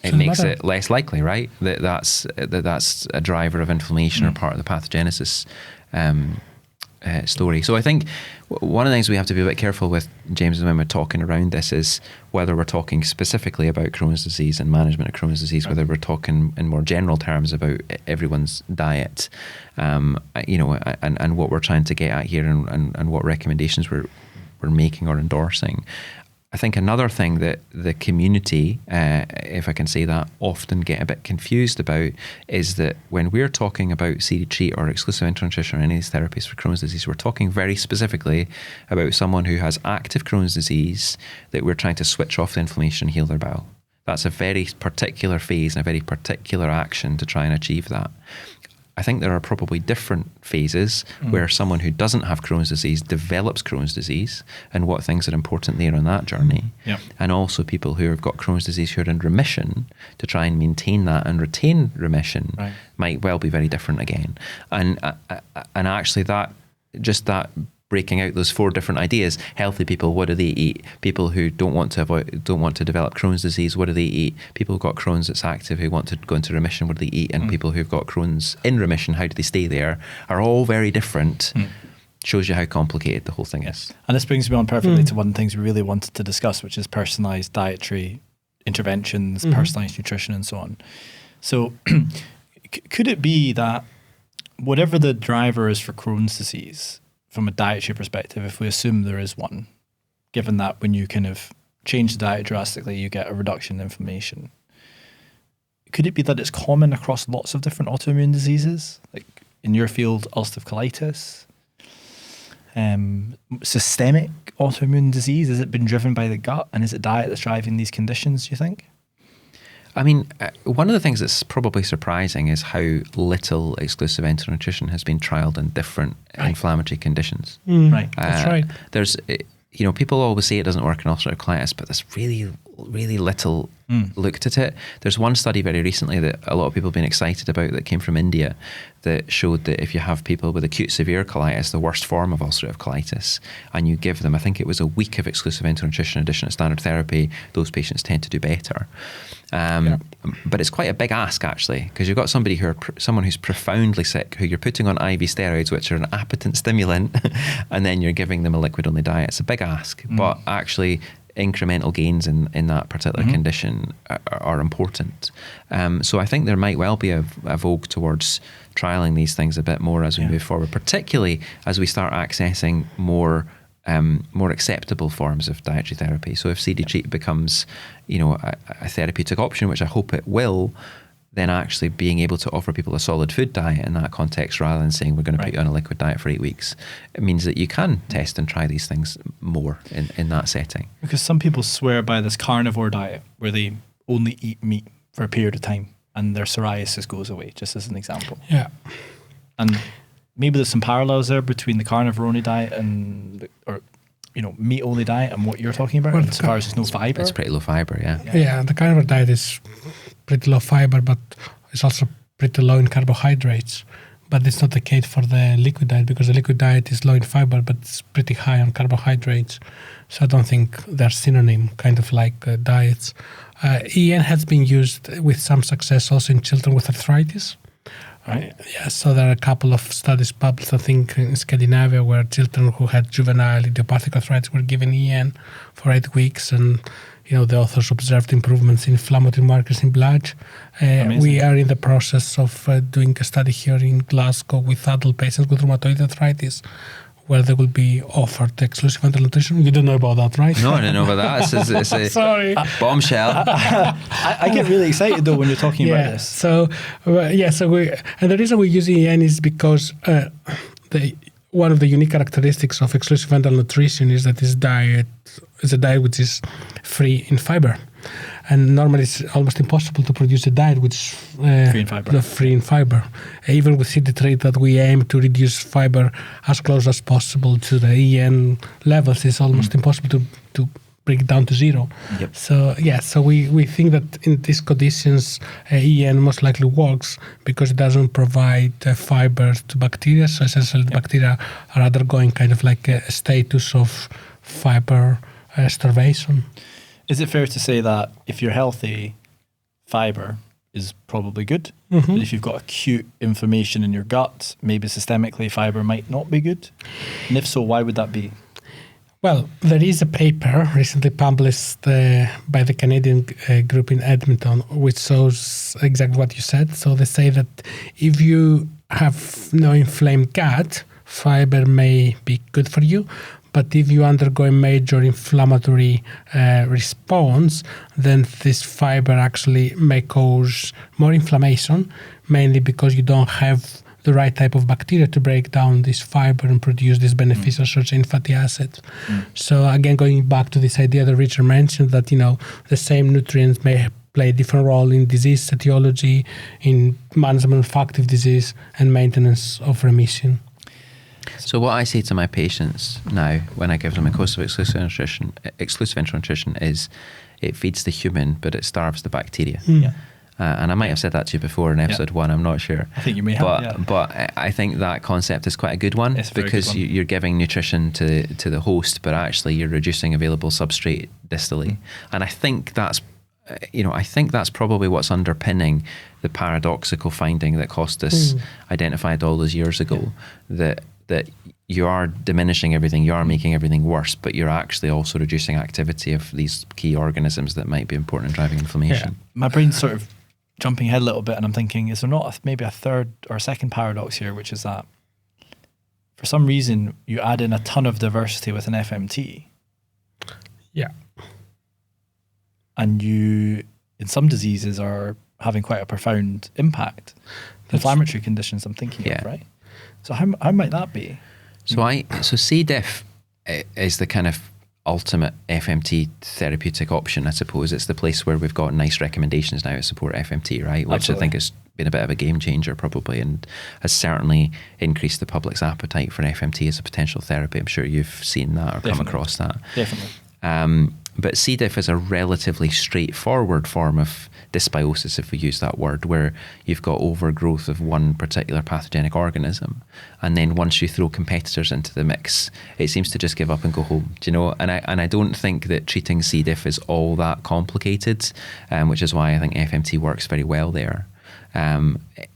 It makes it less likely, right? That's a driver of inflammation or part of the pathogenesis story. So I think one of the things we have to be a bit careful with, James, when we're talking around this is whether we're talking specifically about Crohn's disease and management of Crohn's disease, whether we're talking in more general terms about everyone's diet, and what we're trying to get at here and what recommendations we're making or endorsing. I think another thing that the community, if I can say that, often get a bit confused about is that when we're talking about CD treat or exclusive enteral nutrition or any of these therapies for Crohn's disease, we're talking very specifically about someone who has active Crohn's disease that we're trying to switch off the inflammation and heal their bowel. That's a very particular phase and a very particular action to try and achieve that. I think there are probably different phases where someone who doesn't have Crohn's disease develops Crohn's disease and what things are important there on that journey. And also people who have got Crohn's disease who are in remission to try and maintain that and retain remission might well be very different again. And actually that breaking out those 4 different ideas, healthy people, what do they eat? People who don't want to develop Crohn's disease, what do they eat? People who've got Crohn's that's active who want to go into remission, what do they eat? And people who've got Crohn's in remission, how do they stay there? Are all very different. Shows you how complicated the whole thing is. And this brings me on perfectly to one of the things we really wanted to discuss, which is personalised dietary interventions, personalised nutrition and so on. So could it be that whatever the driver is for Crohn's disease, from a dietary perspective, if we assume there is one, given that when you kind of change the diet drastically, you get a reduction in inflammation, could it be that it's common across lots of different autoimmune diseases? Like in your field, ulcerative colitis, systemic autoimmune disease? Has it been driven by the gut, and is it diet that's driving these conditions, do you think? I mean, one of the things that's probably surprising is how little exclusive enteral nutrition has been trialed in different inflammatory conditions. Right. That's right. There's, people always say it doesn't work in ulcerative colitis, but there's really, really little looked at it. There's one study very recently that a lot of people have been excited about that came from India that showed that if you have people with acute severe colitis, the worst form of ulcerative colitis, and you give them, I think it was a week of exclusive enteral nutrition in addition to standard therapy, those patients tend to do better. But it's quite a big ask, actually, because you've got someone who's profoundly sick, who you're putting on IV steroids, which are an appetent stimulant, and then you're giving them a liquid-only diet. It's a big ask, but actually incremental gains in that particular condition are important. So I think there might well be a vogue towards trialing these things a bit more as we move forward, particularly as we start accessing more acceptable forms of dietary therapy. So if CD-treat becomes, a therapeutic option, which I hope it will, then actually being able to offer people a solid food diet in that context rather than saying we're going to put you on a liquid diet for 8 weeks, it means that you can test and try these things more in that setting. Because some people swear by this carnivore diet where they only eat meat for a period of time and their psoriasis goes away, just as an example. Yeah. And maybe there's some parallels there between the carnivore-only diet and meat-only diet and what you're talking about, as far as there's no fibre. It's pretty low fibre, yeah. Yeah, the carnivore diet is pretty low fiber, but it's also pretty low in carbohydrates. But it's not the case for the liquid diet, because the liquid diet is low in fiber, but it's pretty high on carbohydrates. So I don't think they're synonym, kind of like diets. EN has been used with some success also in children with arthritis. Right. Yeah, so there are a couple of studies published, I think, in Scandinavia, where children who had juvenile idiopathic arthritis were given EN for 8 weeks, and the authors observed improvements in inflammatory markers in blood. We are in the process of doing a study here in Glasgow with adult patients with rheumatoid arthritis, where they will be offered exclusive enteral nutrition. You don't know about that, right? No, I don't know about that. It's a Sorry. bombshell. I get really excited though when you're talking about this. So the reason we use EN is because one of the unique characteristics of exclusive enteral nutrition is that this diet is a diet which is free in fiber. And normally it's almost impossible to produce a diet which is free in fiber. Even with CD-treat, that we aim to reduce fiber as close as possible to the EN levels, it's almost impossible to bring it down to zero. Yep. So we think that in these conditions, EN most likely works because it doesn't provide fiber to bacteria. So essentially, the bacteria are undergoing kind of like a status of fiber starvation. Is it fair to say that if you're healthy, fibre is probably good? But if you've got acute inflammation in your gut, maybe systemically fibre might not be good? And if so, why would that be? Well, there is a paper recently published by the Canadian group in Edmonton, which shows exactly what you said. So they say that if you have no inflamed gut, fibre may be good for you. But if you undergo a major inflammatory response, then this fiber actually may cause more inflammation, mainly because you don't have the right type of bacteria to break down this fiber and produce this beneficial short-chain fatty acids. So again, going back to this idea that Richard mentioned, that the same nutrients may play a different role in disease etiology, in management of active disease, and maintenance of remission. So what I say to my patients now when I give them a course of exclusive enteral nutrition is it feeds the human, but it starves the bacteria. And I might have said that to you before in episode 1, I'm not sure. I think you may have, But I think that concept is quite a good one, because you're giving nutrition to the host, but actually you're reducing available substrate distally. And I think that's probably what's underpinning the paradoxical finding that Kostas identified all those years ago, that you are diminishing everything, you are making everything worse, but you're actually also reducing activity of these key organisms that might be important in driving inflammation. Yeah. My brain's sort of jumping ahead a little bit, and I'm thinking, is there not maybe a third or a second paradox here, which is that for some reason you add in a ton of diversity with an FMT. Yeah. And you, in some diseases, are having quite a profound impact. Inflammatory conditions I'm thinking of, right? So how might that be? So C. diff is the kind of ultimate FMT therapeutic option, I suppose. It's the place where we've got nice recommendations now to support FMT, right? Which Absolutely. I think has been a bit of a game changer probably, and has certainly increased the public's appetite for FMT as a potential therapy. I'm sure you've seen that or come across that. Definitely. But C. diff is a relatively straightforward form of dysbiosis, if we use that word, where you've got overgrowth of one particular pathogenic organism, and then once you throw competitors into the mix, it seems to just give up and go home. Do you know? And I don't think that treating C. diff is all that complicated, which is why I think FMT works very well there.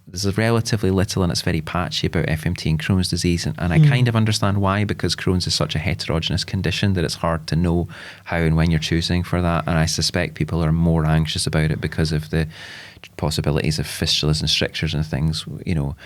There's relatively little, and it's very patchy about FMT and Crohn's disease, and I kind of understand why, because Crohn's is such a heterogeneous condition that it's hard to know how and when you're choosing for that, and I suspect people are more anxious about it because of the possibilities of fistulas and strictures and things, you know,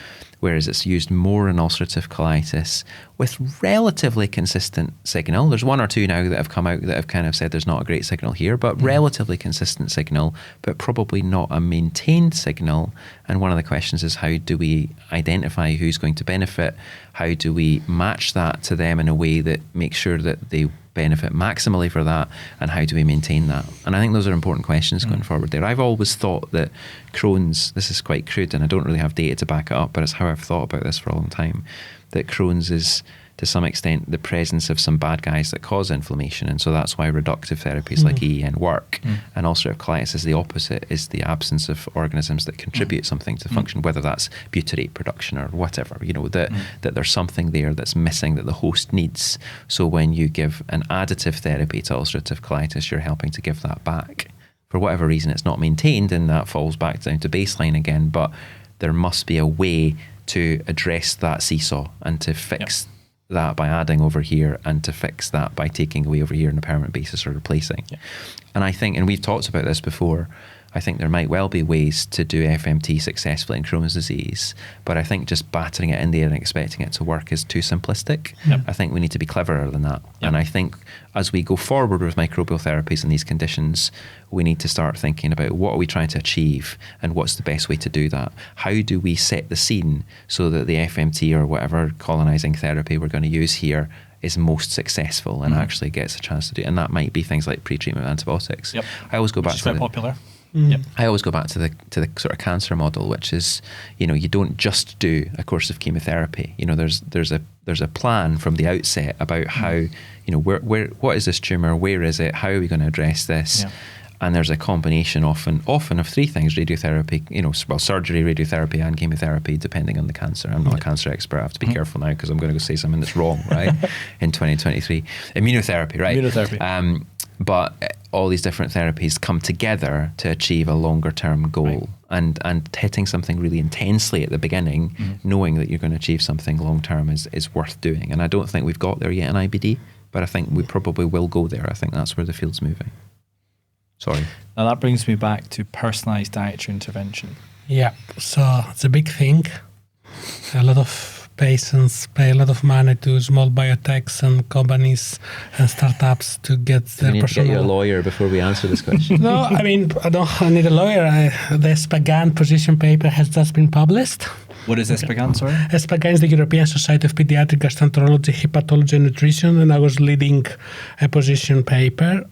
whereas it's used more in ulcerative colitis with relatively consistent signal. There's one or two now that have come out that have kind of said there's not a great signal here, but relatively consistent signal, but probably not a maintained signal. And one of the questions is, how do we identify who's going to benefit? How do we match that to them in a way that makes sure that they benefit maximally for that, and how do we maintain that? And I think those are important questions going forward there. I've always thought that Crohn's, this is quite crude and I don't really have data to back it up, but it's how I've thought about this for a long time, that Crohn's is to some extent the presence of some bad guys that cause inflammation, and so that's why reductive therapies like EEN work. And ulcerative colitis is the opposite, is the absence of organisms that contribute something to function, whether that's butyrate production or whatever, you know, that there's something there that's missing that the host needs. So when you give an additive therapy to ulcerative colitis, you're helping to give that back. For whatever reason, it's not maintained, and that falls back down to baseline again, but there must be a way to address that seesaw and to fix that by adding over here, and to fix that by taking away over here on a permanent basis or replacing. And I think, and we've talked about this before, I think there might well be ways to do FMT successfully in Crohn's disease, but I think just battering it in there and expecting it to work is too simplistic. I think we need to be cleverer than that. And I think as we go forward with microbial therapies in these conditions, we need to start thinking about what are we trying to achieve and what's the best way to do that. How do we set the scene so that the FMT or whatever colonizing therapy we're going to use here is most successful and actually gets a chance to do it? And that might be things like pre-treatment antibiotics. I always go back to quite popular. I always go back to the sort of cancer model, which is, you know, you don't just do a course of chemotherapy. You know, there's a plan from the outset about how, you know, where what is this tumor, where is it, how are we going to address this? And there's a combination often of three things: radiotherapy, you know, well, surgery, radiotherapy, and chemotherapy, depending on the cancer. I'm not a cancer expert. I have to be careful now because I'm going to go say something that's wrong, right? In 2023, immunotherapy, right? Immunotherapy. But all these different therapies come together to achieve a longer term goal, and hitting something really intensely at the beginning, knowing that you're going to achieve something long term is worth doing. And I don't think we've got there yet in IBD, but I think we probably will go there. I think that's where the field's moving. Sorry. Now that brings me back to personalised dietary intervention. Yeah, so it's a big thing. A lot of patients pay a lot of money to small biotechs and companies and startups to get their need personal... to get you a lawyer before we answer this question. No, I mean, I don't need a lawyer. The Spagan position paper has just been published. What is Spagan, sorry? Spagan is the European Society of Pediatric Gastroenterology, Hepatology and Nutrition, and I was leading a position paper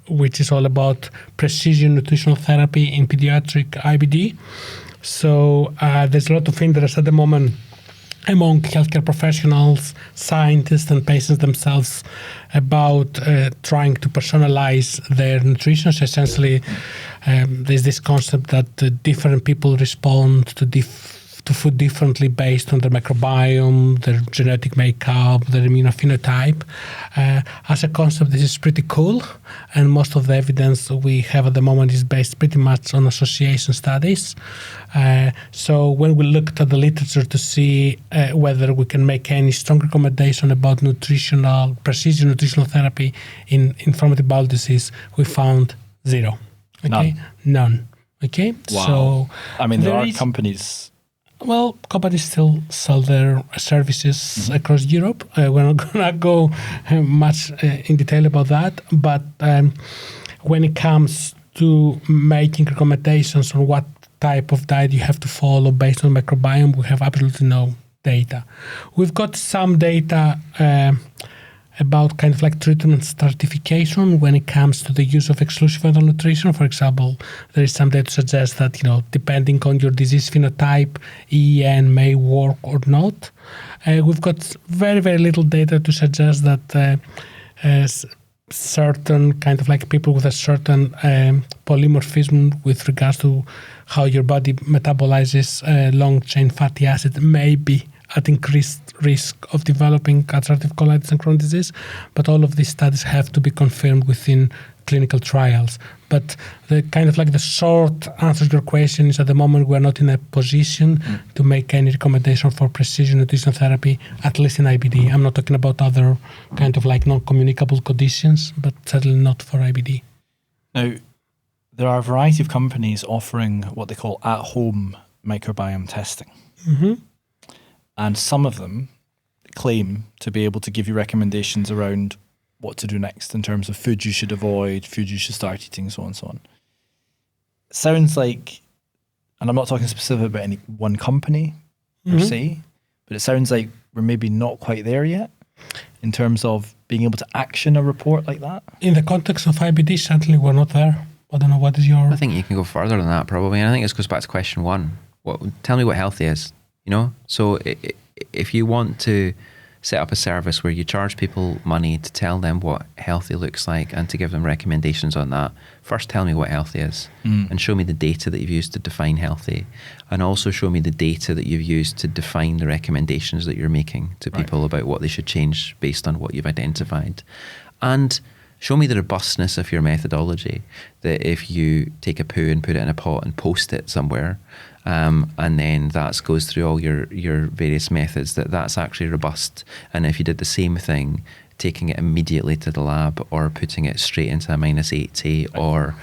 which is all about precision nutritional therapy in pediatric IBD. So there's a lot of interest at the moment among healthcare professionals, scientists, and patients themselves about trying to personalize their nutrition. So essentially, there's this concept that different people respond to food differently based on their microbiome, their genetic makeup, their immunophenotype. As a concept, this is pretty cool, and most of the evidence we have at the moment is based pretty much on association studies. So when we looked at the literature to see whether we can make any strong recommendation about precision nutritional therapy in inflammatory bowel disease, we found zero. Okay, none. Okay, wow. So I mean, there are companies. Well, companies still sell their services across Europe. We're not going to go much in detail about that. But when it comes to making recommendations on what type of diet you have to follow based on microbiome, we have absolutely no data. We've got some data about kind of like treatment stratification when it comes to the use of exclusive enteral nutrition. For example, there is some data to suggest that, depending on your disease phenotype, EEN may work or not. We've got very, very little data to suggest that certain kind of like people with a certain polymorphism with regards to how your body metabolizes long-chain fatty acid may be at increased risk of developing ulcerative colitis and Crohn's disease, but all of these studies have to be confirmed within clinical trials. But the kind of like the short answer to your question is at the moment we're not in a position to make any recommendation for precision nutrition therapy, at least in IBD. I'm not talking about other kind of like non-communicable conditions, but certainly not for IBD. Now, there are a variety of companies offering what they call at-home microbiome testing. Mm-hmm. And some of them claim to be able to give you recommendations around what to do next in terms of food you should avoid, food you should start eating, so on and so on. It sounds like, and I'm not talking specifically about any one company per se, but it sounds like we're maybe not quite there yet in terms of being able to action a report like that. In the context of IBD, certainly we're not there. I don't know, what is your... I think you can go further than that probably, and I think this goes back to question one. Tell me what healthy is. So if you want to set up a service where you charge people money to tell them what healthy looks like and to give them recommendations on that, first tell me what healthy is and show me the data that you've used to define healthy, and also show me the data that you've used to define the recommendations that you're making to people about what they should change based on what you've identified. And show me the robustness of your methodology, that if you take a poo and put it in a pot and post it somewhere, and then that goes through all your various methods, that's actually robust. And if you did the same thing, taking it immediately to the lab or putting it straight into a -80 or,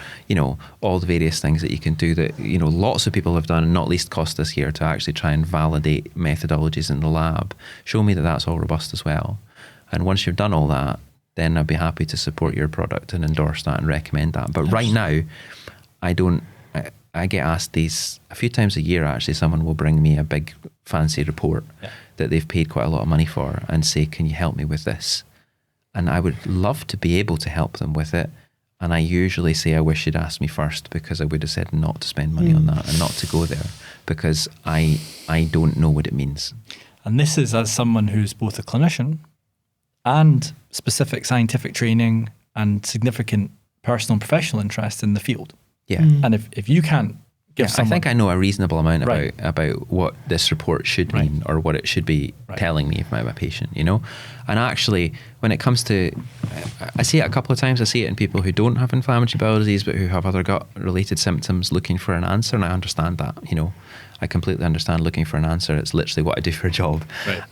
all the various things that you can do that, lots of people have done, and not least cost us here, to actually try and validate methodologies in the lab. Show me that that's all robust as well. And once you've done all that, then I'd be happy to support your product and endorse that and recommend that. But right now, I get asked these a few times a year, actually. Someone will bring me a big fancy report that they've paid quite a lot of money for and say, can you help me with this? And I would love to be able to help them with it. And I usually say, I wish you'd asked me first, because I would have said not to spend money on that and not to go there, because I don't know what it means. And this is as someone who's both a clinician and specific scientific training and significant personal and professional interest in the field. Yeah. And if you can't give someone... I think I know a reasonable amount about what this report should mean or what it should be telling me if I'm a patient, And actually, when it comes to... I see it a couple of times. I see it in people who don't have inflammatory bowel disease but who have other gut-related symptoms looking for an answer, and I understand that, I completely understand looking for an answer. It's literally what I do for a job. Right.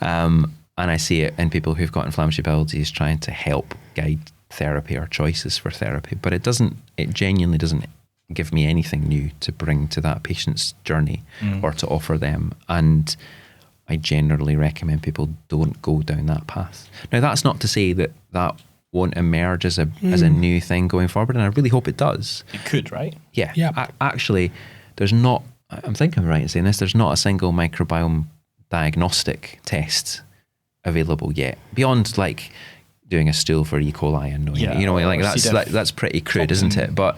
And I see it in people who've got inflammatory bowel disease trying to help guide therapy or choices for therapy. But it genuinely doesn't give me anything new to bring to that patient's journey or to offer them. And I generally recommend people don't go down that path. Now, that's not to say that won't emerge as a new thing going forward, and I really hope it does. It could, right? Yeah. Actually, there's not, I'm thinking I'm right in saying this, there's not a single microbiome diagnostic test available yet, beyond like doing a stool for E. coli and knowing that's pretty crude, isn't it? But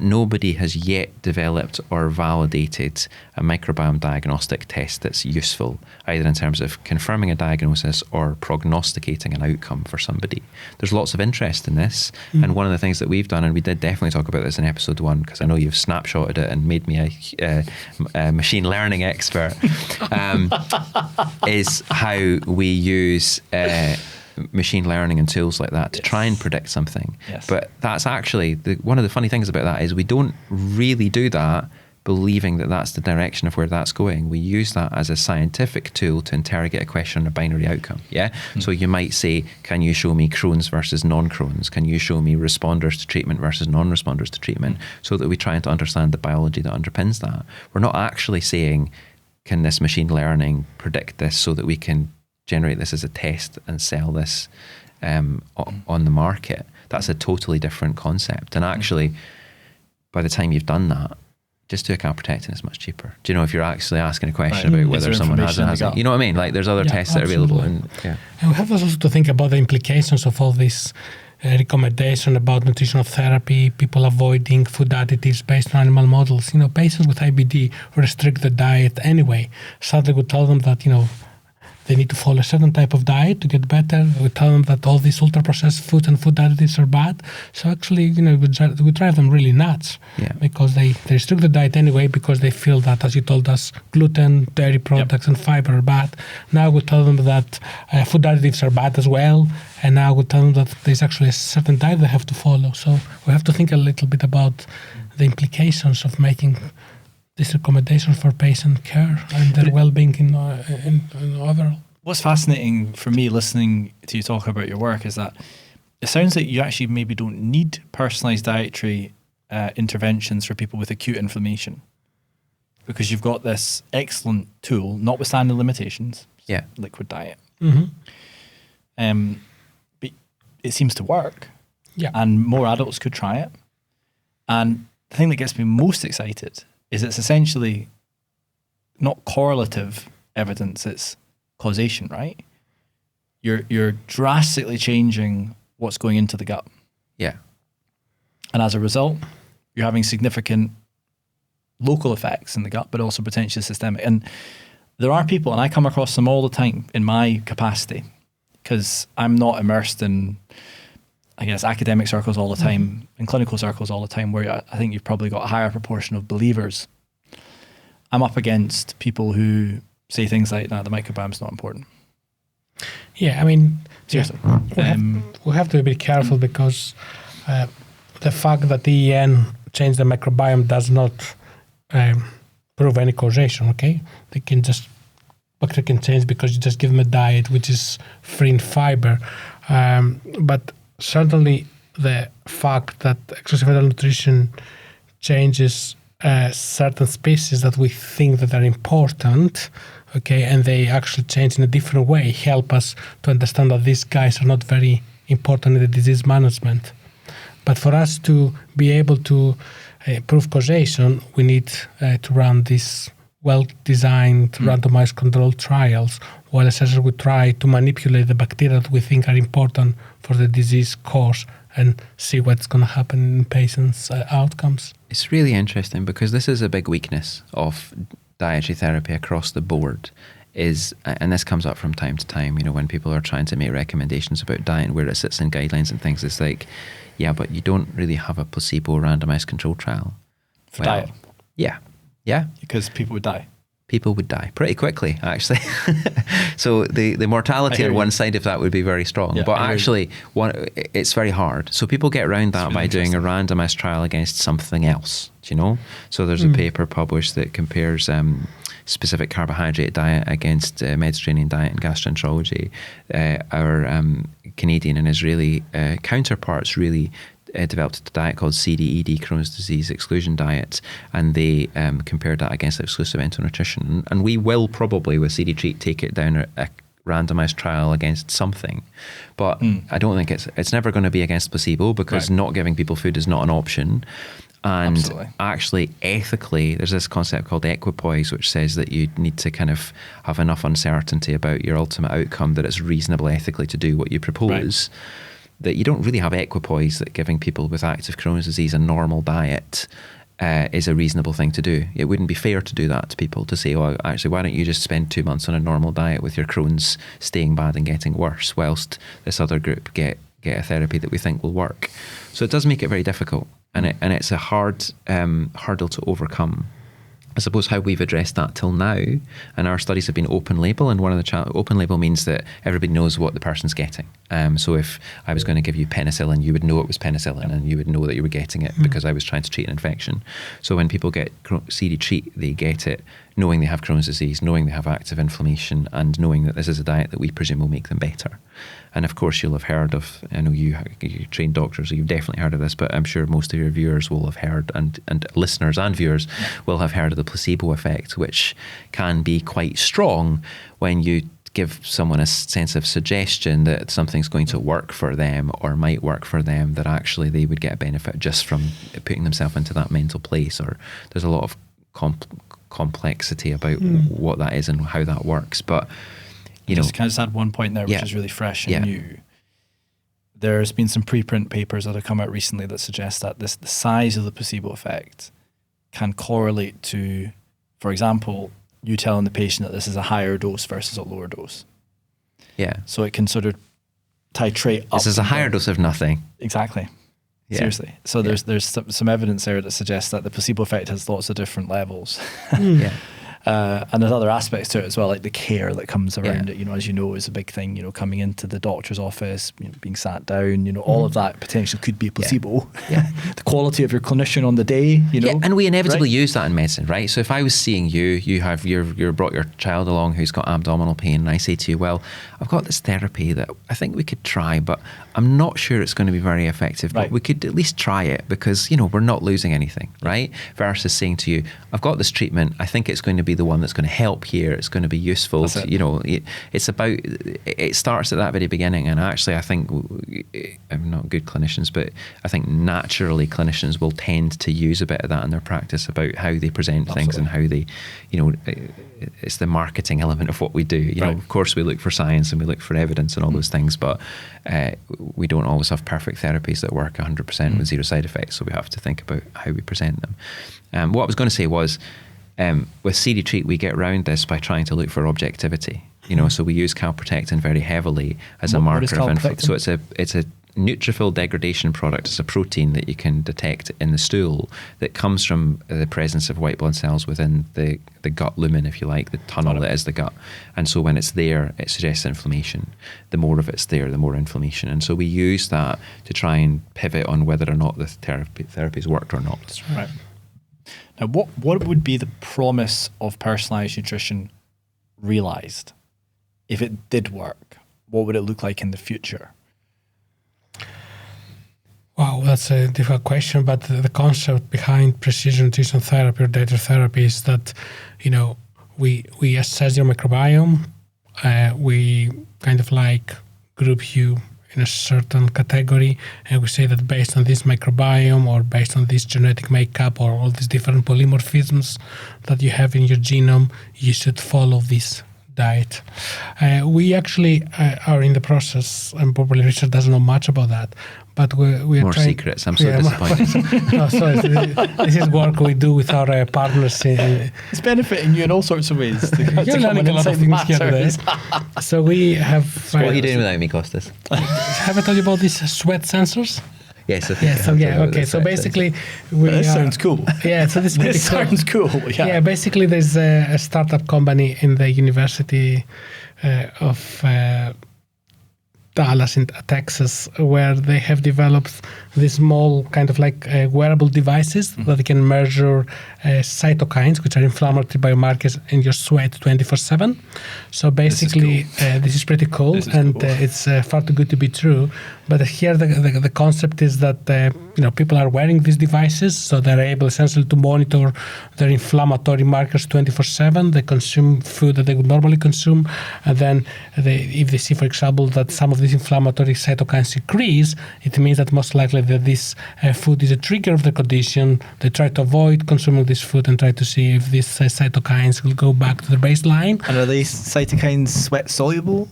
nobody has yet developed or validated a microbiome diagnostic test that's useful, either in terms of confirming a diagnosis or prognosticating an outcome for somebody. There's lots of interest in this, and one of the things that we've done, and we did definitely talk about this in episode 1, because I know you've snapshotted it and made me a machine learning expert, is how we use machine learning and tools like that to try and predict something. Yes. But that's actually one of the funny things about that is we don't really do that believing that that's the direction of where that's going. We use that as a scientific tool to interrogate a question on a binary outcome. Yeah. So you might say, can you show me Crohn's versus non-Crohn's? Can you show me responders to treatment versus non-responders to treatment? So that we try to understand the biology that underpins that. We're not actually saying, can this machine learning predict this so that we can generate this as a test and sell this on the market. That's a totally different concept. And actually, by the time you've done that, just do a calprotectin, it's much cheaper. Do you know, if you're actually asking a question Right. about whether someone has or hasn't, you know what I mean? Like there's other tests that are available. And we have also to think about the implications of all this recommendation about nutritional therapy, people avoiding food additives based on animal models. You know, patients with IBD restrict the diet anyway. Suddenly we tell them that, you know, they need to follow a certain type of diet to get better. We tell them that all these ultra-processed foods and food additives are bad. So actually, you know, we drive them really nuts because they restrict the diet anyway because they feel that, as you told us, gluten, dairy products, and fiber are bad. Now we tell them that food additives are bad as well. And now we tell them that there's actually a certain diet they have to follow. So we have to think a little bit about the implications of making this recommendation for patient care and their well-being in overall. What's fascinating for me listening to you talk about your work is that it sounds like you actually maybe don't need personalized dietary interventions for people with acute inflammation, because you've got this excellent tool, notwithstanding limitations, liquid diet. But it seems to work, and more adults could try it. And the thing that gets me most excited is it's essentially not correlative evidence, it's causation, right? You're drastically changing what's going into the gut. Yeah. And as a result, you're having significant local effects in the gut, but also potentially systemic. And there are people, and I come across them all the time in my capacity, because I'm not immersed in, I guess, academic circles all the time, in clinical circles all the time, where I think you've probably got a higher proportion of believers. I'm up against people who say things like, no, the microbiome's not important. Yeah, I mean, seriously. We have to be careful because the fact that EN changed the microbiome does not prove any causation, okay? Bacteria can change because you just give them a diet which is free in fiber. But certainly the fact that extracerebral nutrition changes certain species that we think that are important, okay, and they actually change in a different way, help us to understand that these guys are not very important in the disease management. But for us to be able to prove causation, we need to run these well-designed randomized controlled trials, while essentially we try to manipulate the bacteria that we think are important for the disease course and see what's going to happen in patients' outcomes. It's really interesting because this is a big weakness of dietary therapy across the board, and this comes up from time to time, you know, when people are trying to make recommendations about diet and where it sits in guidelines and things. It's like, yeah, but you don't really have a placebo randomized control trial. For diet? Yeah. Because people would die. People would die pretty quickly, actually. So the mortality on one side of that would be very strong. Yeah, but actually, it's very hard. So people get around that by doing a randomized trial against something else, do you know? So there's a paper published that compares specific carbohydrate diet against Mediterranean diet and gastroenterology. Our Canadian and Israeli counterparts really developed a diet called CDED, Crohn's disease exclusion diet, and they compared that against exclusive enteral nutrition. And we will probably, with CD Treat, take it down a randomized trial against something. But I don't think it's never going to be against placebo, because not giving people food is not an option. And actually, ethically, there's this concept called equipoise, which says that you need to kind of have enough uncertainty about your ultimate outcome that it's reasonable ethically to do what you propose. That you don't really have equipoise that giving people with active Crohn's disease a normal diet is a reasonable thing to do. It wouldn't be fair to do that to people, to say, oh, actually, why don't you just spend 2 months on a normal diet with your Crohn's staying bad and getting worse, whilst this other group get a therapy that we think will work. So it does make it very difficult, and it's a hard hurdle to overcome. I suppose how we've addressed that till now, and our studies have been open label, and one of the open label means that everybody knows what the person's getting. So if I was going to give you penicillin, you would know it was penicillin, and you would know that you were getting it because I was trying to treat an infection. So when people get CD Treat, they get it knowing they have Crohn's disease, knowing they have active inflammation, and knowing that this is a diet that we presume will make them better. And of course, you'll have heard of, I know you trained doctors, so you've definitely heard of this, but I'm sure most of your viewers will have heard, and listeners and viewers will have heard of the placebo effect, which can be quite strong when you give someone a sense of suggestion that something's going to work for them or might work for them, that actually they would get a benefit just from putting themselves into that mental place. Or there's a lot of complexity about what that is and how that works. But, you know... Can I just add one point there, which is really fresh and new? There's been some preprint papers that have come out recently that suggest that the size of the placebo effect can correlate to, for example, you telling the patient that this is a higher dose versus a lower dose. Yeah. So it can sort of titrate up. This is a higher dose of nothing. Exactly. Yeah. Seriously. So there's some evidence there that suggests that the placebo effect has lots of different levels. Yeah. And there's other aspects to it as well, like the care that comes around it, you know, as you know, is a big thing, you know, coming into the doctor's office, you know, being sat down, you know, all of that potentially could be a placebo. Yeah. The quality of your clinician on the day, you know. Yeah, and we inevitably use that in medicine, right? So if I was seeing you have you brought your child along who's got abdominal pain, and I say to you, well, I've got this therapy that I think we could try, but I'm not sure it's going to be very effective, but we could at least try it because, you know, we're not losing anything, right? Versus saying to you, I've got this treatment, I think it's going to be the one that's going to help here, it's going to be useful, you know, it starts at that very beginning. And actually I think, I'm not good clinicians, but I think naturally clinicians will tend to use a bit of that in their practice about how they present things and how they, you know, it's the marketing element of what we do. You know, of course we look for science and we look for evidence and all those things, but we don't always have perfect therapies that work 100% with zero side effects. So we have to think about how we present them. What I was going to say was, with CD Treat, we get around this by trying to look for objectivity. You know, so we use calprotectin very heavily as a marker of inflammation. So it's a neutrophil degradation product. It's a protein that you can detect in the stool that comes from the presence of white blood cells within the gut lumen, if you like, the tunnel that is the gut. And so when it's there, it suggests inflammation. The more of it's there, the more inflammation. And so we use that to try and pivot on whether or not the therapy's worked or not. That's right. Now, what would be the promise of personalised nutrition realised? If it did work, what would it look like in the future? Wow, that's a difficult question, but the concept behind precision nutrition therapy or dietary therapy is that, you know, we assess your microbiome, we kind of like group you in a certain category, and we say that based on this microbiome or based on this genetic makeup or all these different polymorphisms that you have in your genome, you should follow this diet. We actually are in the process, and probably Richard doesn't know much about that, but we're more trying, secrets. I'm so disappointed. No, sorry, this is work we do with our partners. It's benefiting you in all sorts of ways. You're learning a lot of things here today. So we have... What are you doing without me, Kostas? Have I told you about these sweat sensors? Yes. Okay. So basically, this sounds cool. Yeah. So this sounds cool. Yeah. Yeah. Basically, there's a startup company in the University of Dallas in Texas where they have developed these small kind of like wearable devices that can measure cytokines, which are inflammatory biomarkers in your sweat 24/7. So basically, this is pretty cool, it's far too good to be true. But here the concept is that people are wearing these devices, so they're able essentially to monitor their inflammatory markers 24/7. They consume food that they would normally consume, and then if they see, for example, that some of these inflammatory cytokines increase, it means that most likely that this food is a trigger of the condition. They try to avoid consuming this food and try to see if these cytokines will go back to the baseline. And are these cytokines sweat soluble?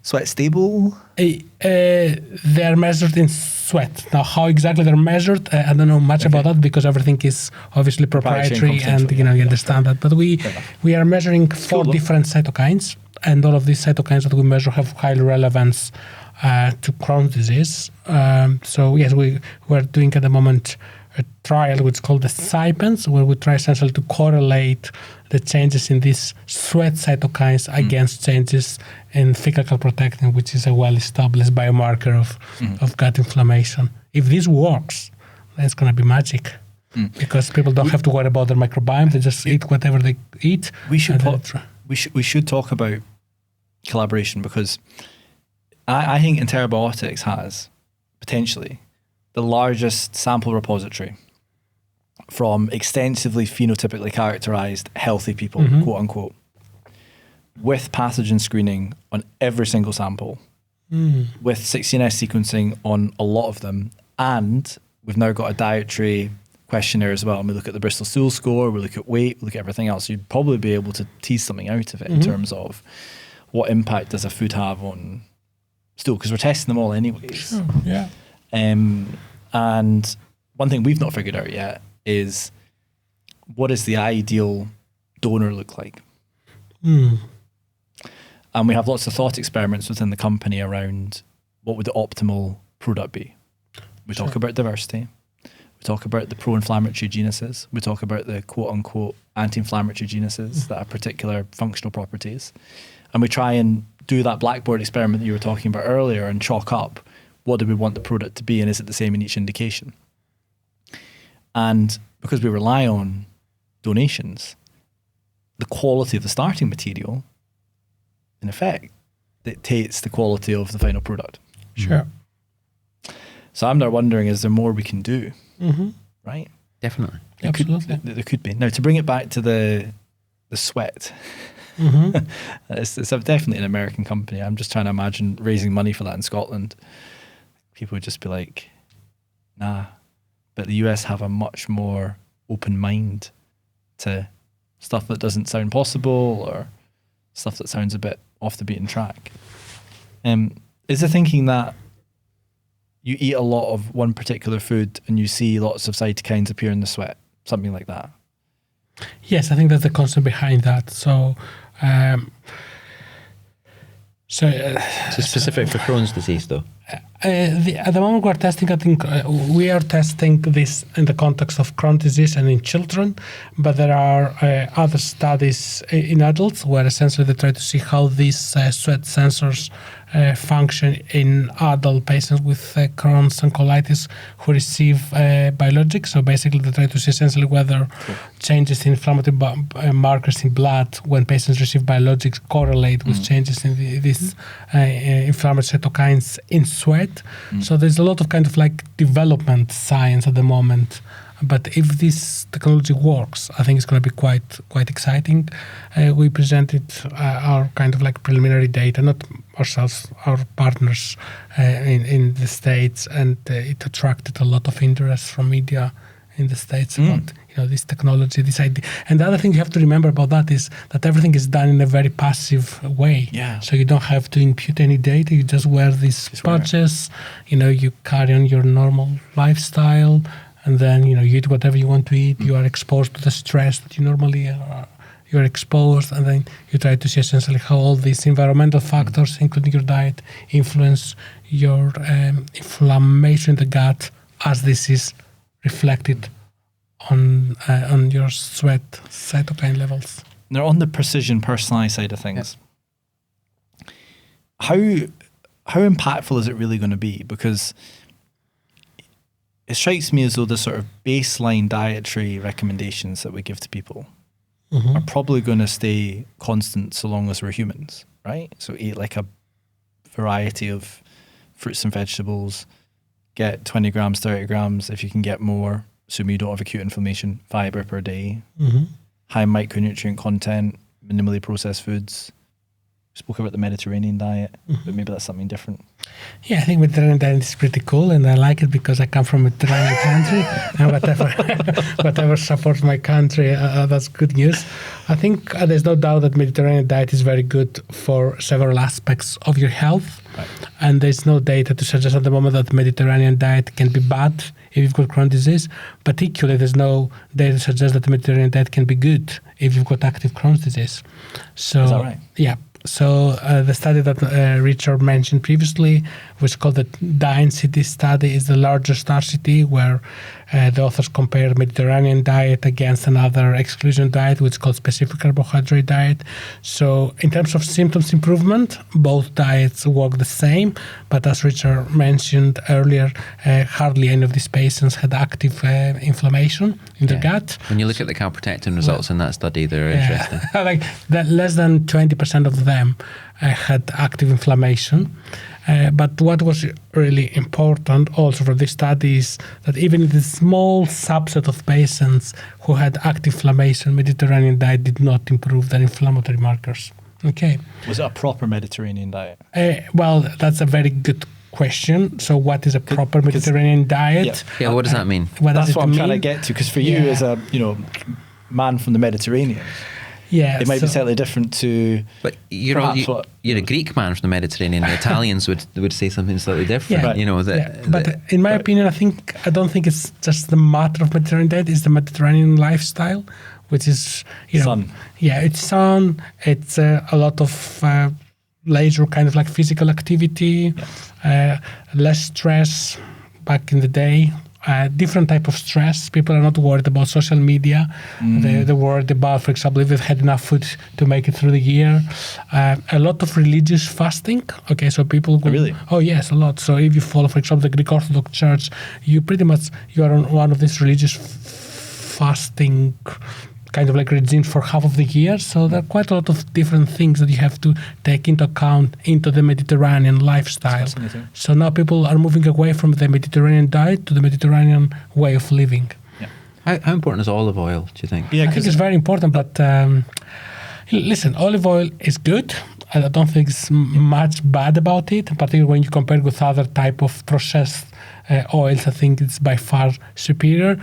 Sweat stable? They're measured in sweat. Now, how exactly they're measured, I don't know much about that because everything is obviously proprietary and you understand that. But we are measuring 4 different cytokines, and all of these cytokines that we measure have high relevance to Crohn's disease. So yes, we're doing at the moment a trial which is called the CYPENS, where we try essentially to correlate the changes in these sweat cytokines against changes in fecal calprotectin, which is a well-established biomarker of gut inflammation. If this works, then it's going to be magic. Because people don't have to worry about their microbiome; they just eat whatever they eat. We should talk about collaboration because I think Enterobiotics has potentially the largest sample repository from extensively phenotypically characterized healthy people, quote unquote, with pathogen screening on every single sample, with 16S sequencing on a lot of them, and we've now got a dietary questionnaire as well. And we look at the Bristol Stool Score, we look at weight, we look at everything else. You'd probably be able to tease something out of it in terms of what impact does a food have on stool, because we're testing them all anyways. Sure, yeah. And one thing we've not figured out yet is, what does the ideal donor look like? And we have lots of thought experiments within the company around what would the optimal product be. We talk about diversity. We talk about the pro-inflammatory genuses. We talk about the quote-unquote anti-inflammatory genuses that have particular functional properties. And we try and do that blackboard experiment that you were talking about earlier and chalk up, what do we want the product to be, and is it the same in each indication? And because we rely on donations, the quality of the starting material, in effect, dictates the quality of the final product. Sure. So I'm now wondering, is there more we can do? Right? Definitely. Absolutely. There could be. Now, to bring it back to the sweat, it's definitely an American company. I'm just trying to imagine raising money for that in Scotland. People would just be like, nah. But the US have a much more open mind to stuff that doesn't sound possible or stuff that sounds a bit off the beaten track. Is the thinking that you eat a lot of one particular food and you see lots of cytokines appear in the sweat, something like that? Yes, I think that's the concept behind that. So, So specific for Crohn's disease, though? At the moment we're testing, I think we are testing this in the context of Crohn's disease and in children, but there are other studies in adults where essentially they try to see how these sweat sensors function in adult patients with Crohn's and colitis who receive biologics. So basically they try to see essentially whether changes in inflammatory markers in blood when patients receive biologics correlate with changes in these inflammatory cytokines in sweat. So there's a lot of kind of like development science at the moment. But if this technology works, I think it's going to be quite exciting. We presented our kind of like preliminary data, not ourselves, our partners in the States, and it attracted a lot of interest from media in the States about this technology, this idea. And the other thing you have to remember about that is that everything is done in a very passive way. Yeah. So you don't have to impute any data. You just wear these patches. You carry on your normal lifestyle. And then, you eat whatever you want to eat. You are exposed to the stress that you normally you're exposed. And then you try to see essentially how all these environmental factors, including your diet, influence your inflammation in the gut as this is reflected on your sweat cytokine levels. Now, on the precision personalized side of things, how impactful is it really going to be? Because it strikes me as though the sort of baseline dietary recommendations that we give to people are probably going to stay constant so long as we're humans, right? So eat like a variety of fruits and vegetables, get 20 grams, 30 grams, if you can get more, assuming you don't have acute inflammation, fiber per day, high micronutrient content, minimally processed foods. Spoke about the Mediterranean diet, but maybe that's something different. Yeah, I think Mediterranean diet is pretty cool, and I like it because I come from a Mediterranean country, and whatever supports my country, that's good news. I think there's no doubt that Mediterranean diet is very good for several aspects of your health, and there's no data to suggest at the moment that Mediterranean diet can be bad if you've got Crohn's disease. Particularly, there's no data to suggest that the Mediterranean diet can be good if you've got active Crohn's disease. So, is that right? Yeah. So the study that Richard mentioned previously, which is called the DINE-CT study, is the largest RCT where the authors compared Mediterranean diet against another exclusion diet, which is called specific carbohydrate diet. So in terms of symptoms improvement, both diets work the same, but as Richard mentioned earlier, hardly any of these patients had active inflammation in the gut. When you look at the calprotectin results in that study, they're interesting. Like less than 20% of them had active inflammation. But what was really important also for this study is that even in the small subset of patients who had active inflammation, Mediterranean diet did not improve their inflammatory markers. Okay. Was it a proper Mediterranean diet? Well, that's a very good question. So what is a proper Mediterranean diet? Yeah, what does that mean? That's what I'm trying to get to, because for you as a man from the Mediterranean, it might be slightly different to. But you're a Greek man from the Mediterranean. The Italians would say something slightly different. But in my opinion, I don't think it's just the matter of Mediterranean diet. It's the Mediterranean lifestyle, which is sun. Yeah, it's sun. It's a lot of leisure, kind of like physical activity, less stress. Back in the day. Different type of stress. People are not worried about social media. They're worried about, for example, if they've had enough food to make it through the year. A lot of religious fasting. Okay, so people go, really? Oh yes, a lot. So if you follow, for example, the Greek Orthodox Church, you are on one of these religious fasting kind of like regime for half of the year. So there are quite a lot of different things that you have to take into account into the Mediterranean lifestyle. So now people are moving away from the Mediterranean diet to the Mediterranean way of living. Yeah. How important is olive oil, do you think? Yeah, I think it's very important, but listen, olive oil is good. I don't think it's much bad about it, particularly when you compare it with other type of processed oils. I think it's by far superior.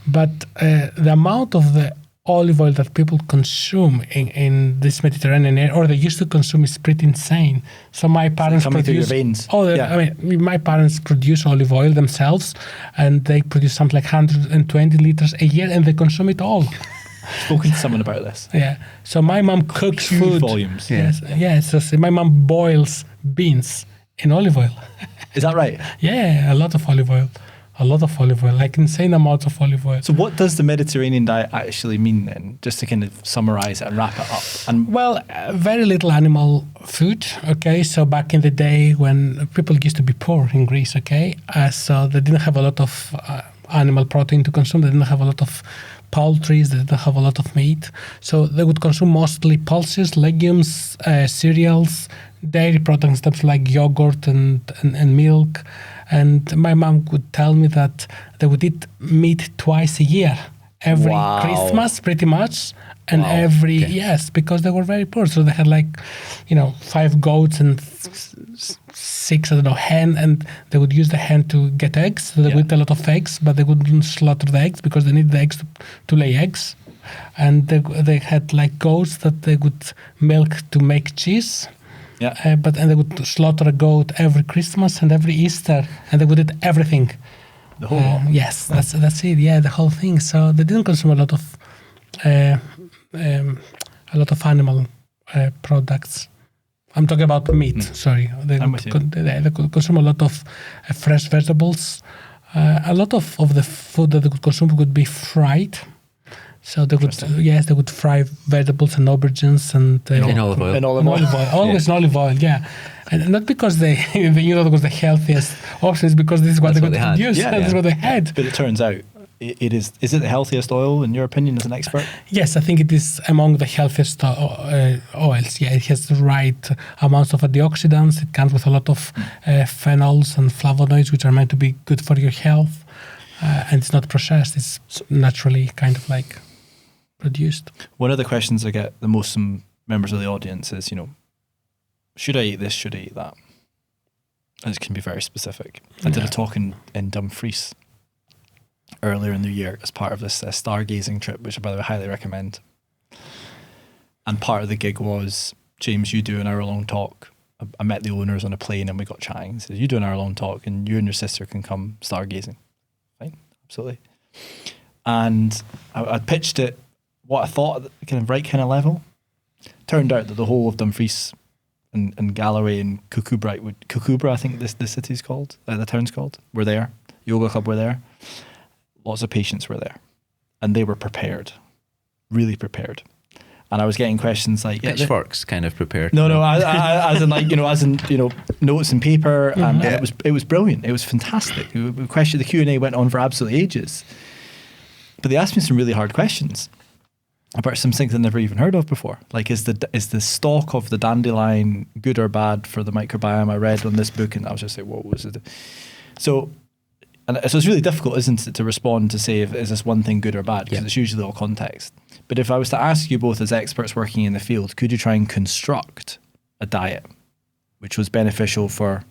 But the amount of the olive oil that people consume in this Mediterranean area, or they used to consume, is pretty insane. So my parents coming through your veins. I mean, my parents produce olive oil themselves, and they produce something like 120 liters a year, and they consume it all. Spoken to someone about this. Yeah. So my mom cooks huge food. Volumes. Yes. So my mom boils beans in olive oil. Is that right? Yeah, a lot of olive oil. Like insane amounts of olive oil. So what does the Mediterranean diet actually mean then? Just to kind of summarize it and wrap it up. Well, very little animal food, okay? So back in the day when people used to be poor in Greece, okay? So they didn't have a lot of animal protein to consume. They didn't have a lot of poultry. They didn't have a lot of meat. So they would consume mostly pulses, legumes, cereals, dairy products, stuff like yogurt and milk. And my mom would tell me that they would eat meat twice a year, every Christmas pretty much, and because they were very poor. So they had 5 goats and 6, hen, and they would use the hen to get eggs. So they would eat a lot of eggs, but they wouldn't slaughter the eggs because they need the eggs to lay eggs. And they had goats that they would milk to make cheese. Yeah. And they would slaughter a goat every Christmas and every Easter, and they would eat everything. The whole lot. Yes, that's it. Yeah, the whole thing. So they didn't consume a lot of animal products. I'm talking about meat. Sorry, they consume a lot of fresh vegetables. A lot of the food that they could consume would be fried. So they would fry vegetables and aubergines and in olive oil. Always in olive oil, and not because they knew that was the healthiest option, it's because this is what they could produce. That's what they had. But it turns out it is. Is it the healthiest oil in your opinion as an expert? Yes, I think it is among the healthiest oils. Yeah, it has the right amounts of antioxidants. It comes with a lot of phenols and flavonoids, which are meant to be good for your health. And it's not processed. It's naturally kind of produced. One of the questions I get the most from members of the audience is, should I eat this? Should I eat that? And it can be very specific. I did a talk in Dumfries earlier in the year as part of this stargazing trip, which I, by the way, highly recommend. And part of the gig was, James, you do an hour-long talk. I met the owners on a plane and we got chatting. He said, you do an hour-long talk and you and your sister can come stargazing. Fine, absolutely. And I pitched it, what I thought at the kind of level. Turned out that the whole of Dumfries and Galloway and Cucubra, I think the city's called, the town's called, were there. Yoga club were there. Lots of patients were there. And they were prepared, really prepared. And I was getting questions like... Pitchforks kind of prepared. No, as in notes and paper. And it was brilliant. It was fantastic. The Q&A went on for absolutely ages. But they asked me some really hard questions about some things I'd never even heard of before. Like, is the stalk of the dandelion good or bad for the microbiome? I read on this book and I was just like, what was it? So it's really difficult, isn't it, to respond to say, is this one thing good or bad? Because it's usually all context. But if I was to ask you both as experts working in the field, could you try and construct a diet which was beneficial for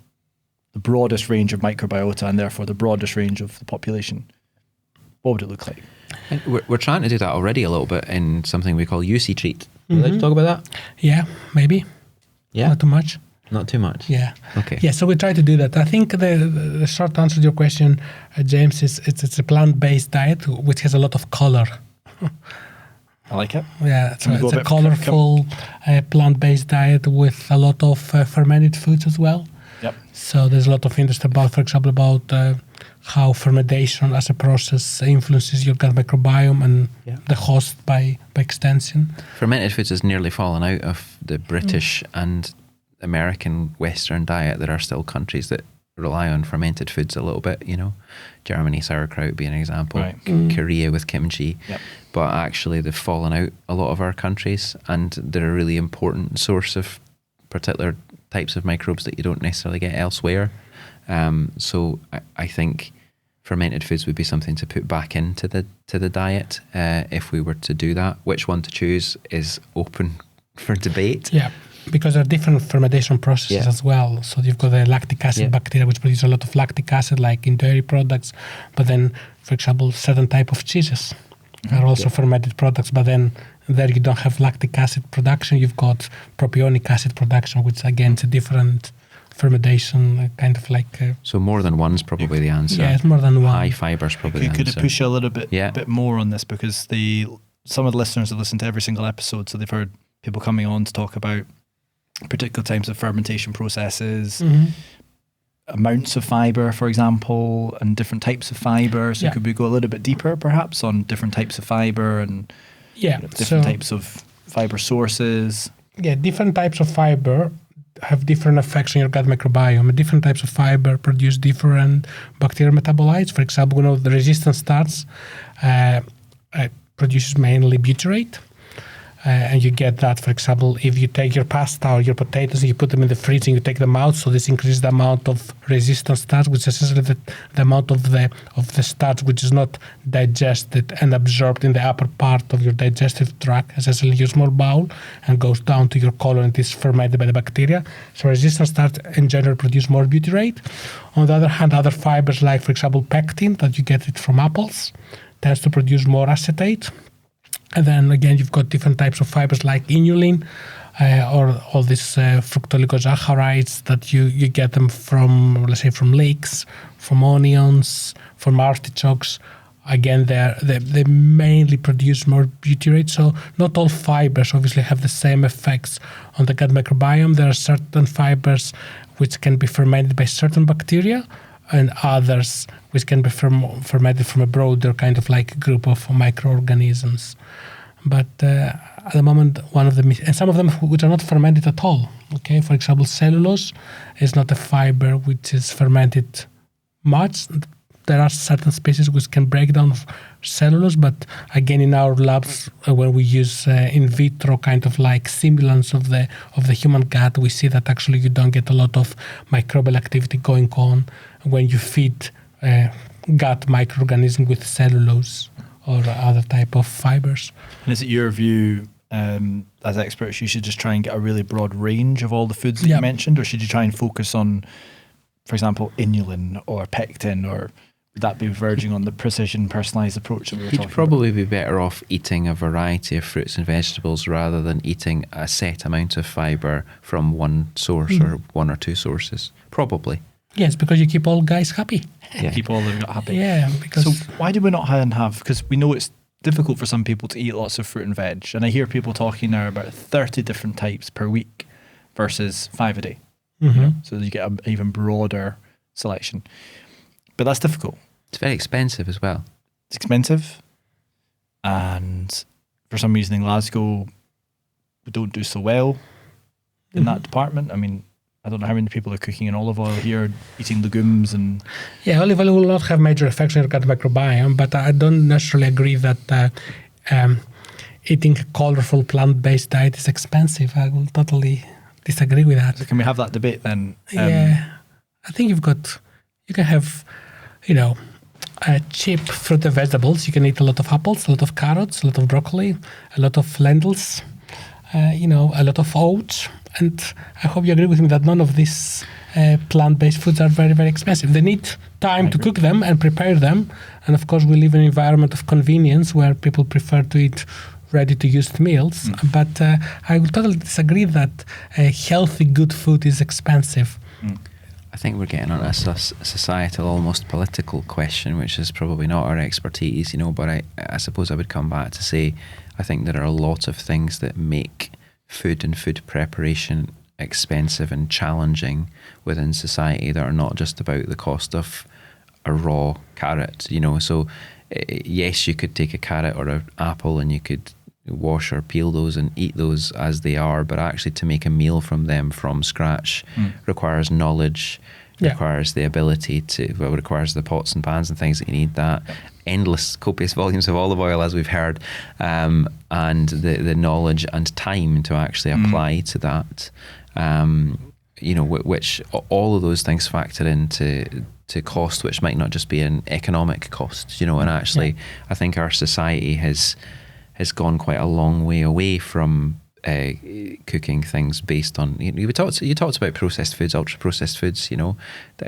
the broadest range of microbiota and therefore the broadest range of the population? What would it look like? And we're trying to do that already a little bit in something we call UC Treat. Would you like to talk about that? Yeah, maybe. Yeah. Not too much. Not too much. Yeah. Okay. Yeah, so we try to do that. I think the short answer to your question, James, is it's a plant-based diet which has a lot of color. I like it. Yeah, so Can we go it's a a bit- colorful plant-based diet with a lot of fermented foods as well. Yep. So there's a lot of interest about, for example, about how fermentation as a process influences your gut microbiome and the host by extension. Fermented foods has nearly fallen out of the British and American Western diet. There are still countries that rely on fermented foods a little bit, you know. Germany, sauerkraut being an example. Right. Korea with kimchi. Yep. But actually they've fallen out a lot of our countries, and they're a really important source of particular types of microbes that you don't necessarily get elsewhere. So I think fermented foods would be something to put back into the diet if we were to do that. Which one to choose is open for debate. Yeah, because there are different fermentation processes as well. So you've got the lactic acid bacteria, which produce a lot of lactic acid, like in dairy products. But then, for example, certain type of cheeses are also fermented products. But then there you don't have lactic acid production. You've got propionic acid production, which again is a different fermentation, kind of like. So more than one's probably the answer. Yeah, it's more than one. High fiber's probably the Could answer. I push you a little bit, Yeah. bit more on this, because some of the listeners have listened to every single episode, so they've heard people coming on to talk about particular types of fermentation processes, amounts of fiber, for example, and different types of fiber. So could we go a little bit deeper, perhaps, on different types of fiber and different types of fiber sources? Yeah, different types of fiber have different effects on your gut microbiome. Different types of fiber produce different bacterial metabolites. For example, the resistant starch produces mainly butyrate. And you get that, for example, if you take your pasta or your potatoes and you put them in the fridge and you take them out, so this increases the amount of resistant starch, which is essentially the amount of the starch which is not digested and absorbed in the upper part of your digestive tract, essentially your small bowel, and goes down to your colon and is fermented by the bacteria. So resistant starch in general produce more butyrate. On the other hand, other fibers like, for example, pectin, that you get it from apples, tends to produce more acetate. And then again, you've got different types of fibers like inulin, or all these fructooligosaccharides that you get them from, let's say, from leeks, from onions, from artichokes. Again, they mainly produce more butyrate. So not all fibers obviously have the same effects on the gut microbiome. There are certain fibers which can be fermented by certain bacteria, and others which can be fermented from a broader kind of like group of microorganisms. But at the moment, and some of them which are not fermented at all. Okay, for example, cellulose is not a fiber which is fermented much. There are certain species which can break down cellulose, but again, in our labs, when we use in vitro kind of like simulants of the human gut, we see that actually you don't get a lot of microbial activity going on when you feed gut microorganisms with cellulose or other type of fibers. And is it your view, as experts, you should just try and get a really broad range of all the foods that you mentioned, or should you try and focus on, for example, inulin or pectin, or would that be verging on the precision personalised approach that we were talking You'd probably be better off eating a variety of fruits and vegetables rather than eating a set amount of fibre from one source or one or two sources. Probably. Yes, because you keep all guys happy. Yeah. Keep all of them happy. Yeah, because... So why do we not have, because we know it's difficult for some people to eat lots of fruit and veg, and I hear people talking now about 30 different types per week versus 5 a day. You know? So you get an even broader selection. But that's difficult. It's very expensive as well. It's expensive, and for some reason in Glasgow we don't do so well in that department. I mean, I don't know how many people are cooking in olive oil here, eating legumes and... Yeah, olive oil will not have major effects on your gut microbiome, but I don't necessarily agree that eating a colorful plant-based diet is expensive. I will totally disagree with that. So can we have that debate then? I think you can have, cheap fruit and vegetables. You can eat a lot of apples, a lot of carrots, a lot of broccoli, a lot of lentils, a lot of oats. And I hope you agree with me that none of these plant-based foods are very, very expensive. They need time to cook them and prepare them. And of course, we live in an environment of convenience where people prefer to eat ready-to-use meals. But I would totally disagree that healthy, good food is expensive. I think we're getting on a societal, almost political question, which is probably not our expertise, but I suppose I would come back to say, I think there are a lot of things that make food and food preparation expensive and challenging within society that are not just about the cost of a raw carrot, So yes, you could take a carrot or an apple and you could wash or peel those and eat those as they are, but actually to make a meal from them from scratch requires knowledge, requires the ability requires the pots and pans and things that you need, that endless copious volumes of olive oil, as we've heard, and the knowledge and time to actually apply to that, which all of those things factor into cost, which might not just be an economic cost, and actually I think our society has gone quite a long way away from cooking things based on, you talked about processed foods, ultra processed foods.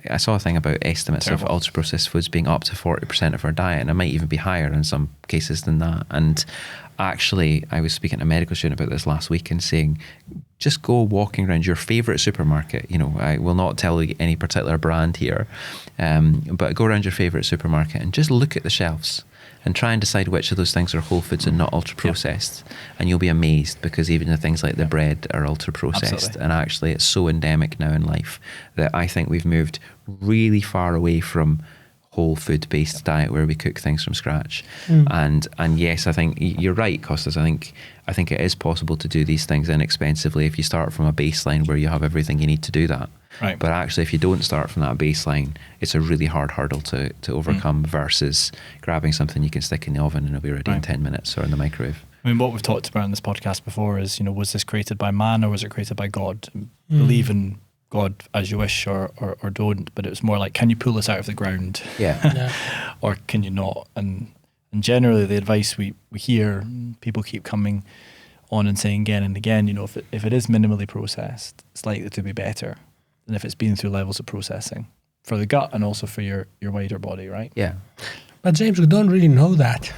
I saw a thing about estimates of ultra processed foods being up to 40% of our diet, and it might even be higher in some cases than that. And actually, I was speaking to a medical student about this last week and saying, just go walking around your favorite supermarket. I will not tell you any particular brand here, but go around your favorite supermarket and just look at the shelves and try and decide which of those things are whole foods and not ultra processed. And you'll be amazed, because even the things like the bread are ultra processed. Absolutely. And actually it's so endemic now in life that I think we've moved really far away from whole food based diet where we cook things from scratch. And yes, I think you're right, Kostas. I think it is possible to do these things inexpensively if you start from a baseline where you have everything you need to do that. Right. But actually, if you don't start from that baseline, it's a really hard hurdle to overcome versus grabbing something you can stick in the oven and it'll be ready in 10 minutes or in the microwave. I mean, what we've talked about in this podcast before is, was this created by man or was it created by God? Believe in God as you wish or don't, but it was more like, can you pull this out of the ground? Yeah. Or can you not? And generally the advice we hear, people keep coming on and saying again and again, if it is minimally processed, it's likely to be better than if it's been through levels of processing for the gut and also for your wider body, right? Yeah. But James, we don't really know that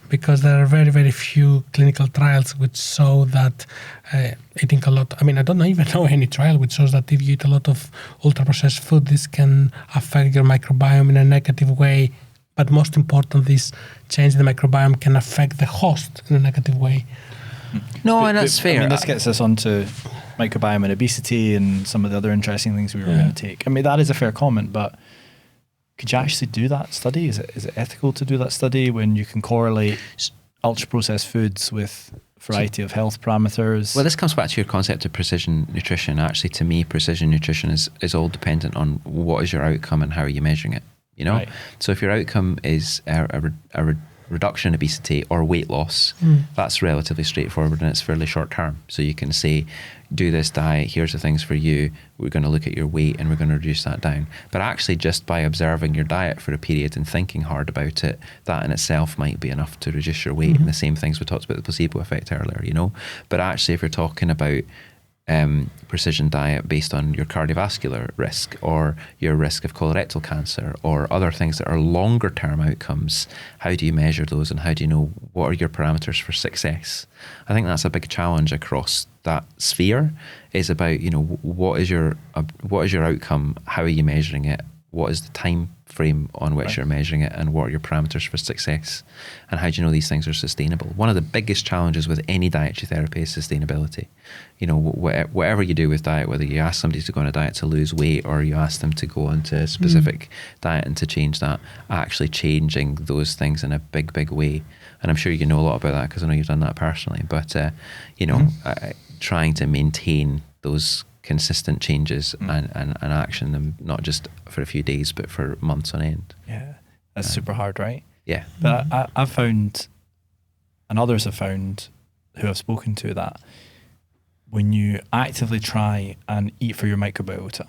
because there are very, very few clinical trials which show that eating a lot, I don't even know any trial which shows that if you eat a lot of ultra-processed food, this can affect your microbiome in a negative way. But most important, this change in the microbiome can affect the host in a negative way. No, and that's fair. This gets us onto microbiome and obesity and some of the other interesting things we were going to take. That is a fair comment, but could you actually do that study? Is it ethical to do that study when you can correlate ultra-processed foods with a variety of health parameters? Well, this comes back to your concept of precision nutrition. Actually, to me, precision nutrition is all dependent on what is your outcome and how are you measuring it. Right. So if your outcome is a reduction in obesity or weight loss, that's relatively straightforward and it's fairly short term. So you can say, do this diet, here's the things for you, we're going to look at your weight and we're going to reduce that down. But actually just by observing your diet for a period and thinking hard about it, that in itself might be enough to reduce your weight. And the same things we talked about the placebo effect earlier, But actually if you're talking about precision diet based on your cardiovascular risk or your risk of colorectal cancer or other things that are longer term outcomes, how do you measure those and how do you know what are your parameters for success? I think that's a big challenge across that sphere, is about what is your outcome, how are you measuring it, what is the time frame on which you're measuring it, and what are your parameters for success, and how do you know these things are sustainable? One of the biggest challenges with any dietary therapy is sustainability. Whatever you do with diet, whether you ask somebody to go on a diet to lose weight or you ask them to go onto a specific diet and to change that, actually changing those things in a big, big way. And I'm sure you know a lot about that because I know you've done that personally. But, trying to maintain those consistent changes and action them, not just for a few days, but for months on end. Yeah, that's super hard, right? Yeah. But I've found, and others have found who I've spoken to, that when you actively try and eat for your microbiota,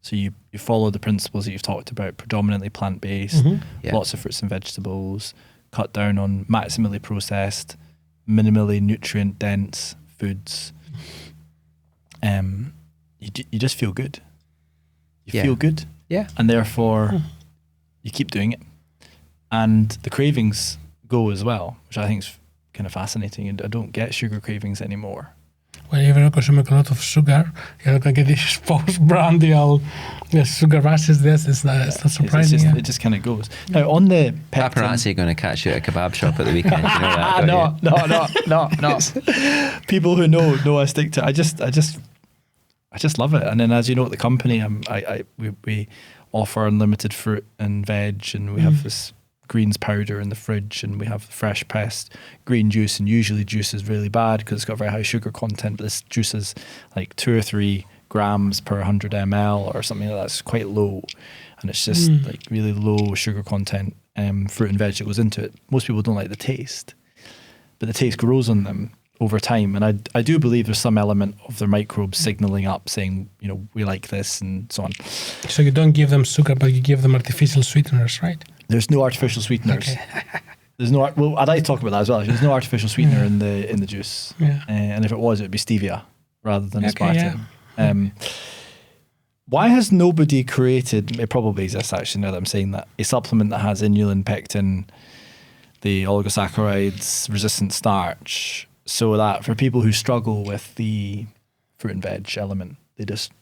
So you follow the principles that you've talked about, predominantly plant-based, Yeah. lots of fruits and vegetables, cut down on maximally processed, minimally nutrient-dense foods. You just feel good. You feel good. Yeah. And therefore, you keep doing it. And the cravings go as well, which I think is kind of fascinating. And I don't get sugar cravings anymore. Well, if you're consuming a lot of sugar, you're not going to get this post-brandial sugar rushes. It's not surprising. It just kind of goes. Now, on the pectin... Paparazzi are going to catch you at a kebab shop at the weekend. You know that, No. People who know I stick to. I just love it. And then, as you know, at the company, we offer unlimited fruit and veg, and we have this greens powder in the fridge, and we have fresh pressed green juice, and usually juice is really bad because it's got very high sugar content, but this juice is like 2 or 3 grams per 100 ml or something like that. It's quite low, and it's just like really low sugar content fruit and veg that goes into it. Most people don't like the taste, but the taste grows on them over time, and I do believe there's some element of their microbes signaling up saying, we like this and so on. So you don't give them sugar, but you give them artificial sweeteners, right? There's no artificial sweeteners. Okay. There's no. Well, I'd like to talk about that as well. There's no artificial sweetener in the juice. Yeah. And if it was, it would be stevia rather than aspartame. Yeah. Why has nobody created? It probably exists actually. Now that I'm saying that, a supplement that has inulin, pectin, the oligosaccharides, resistant starch, so that for people who struggle with the fruit and veg element, they just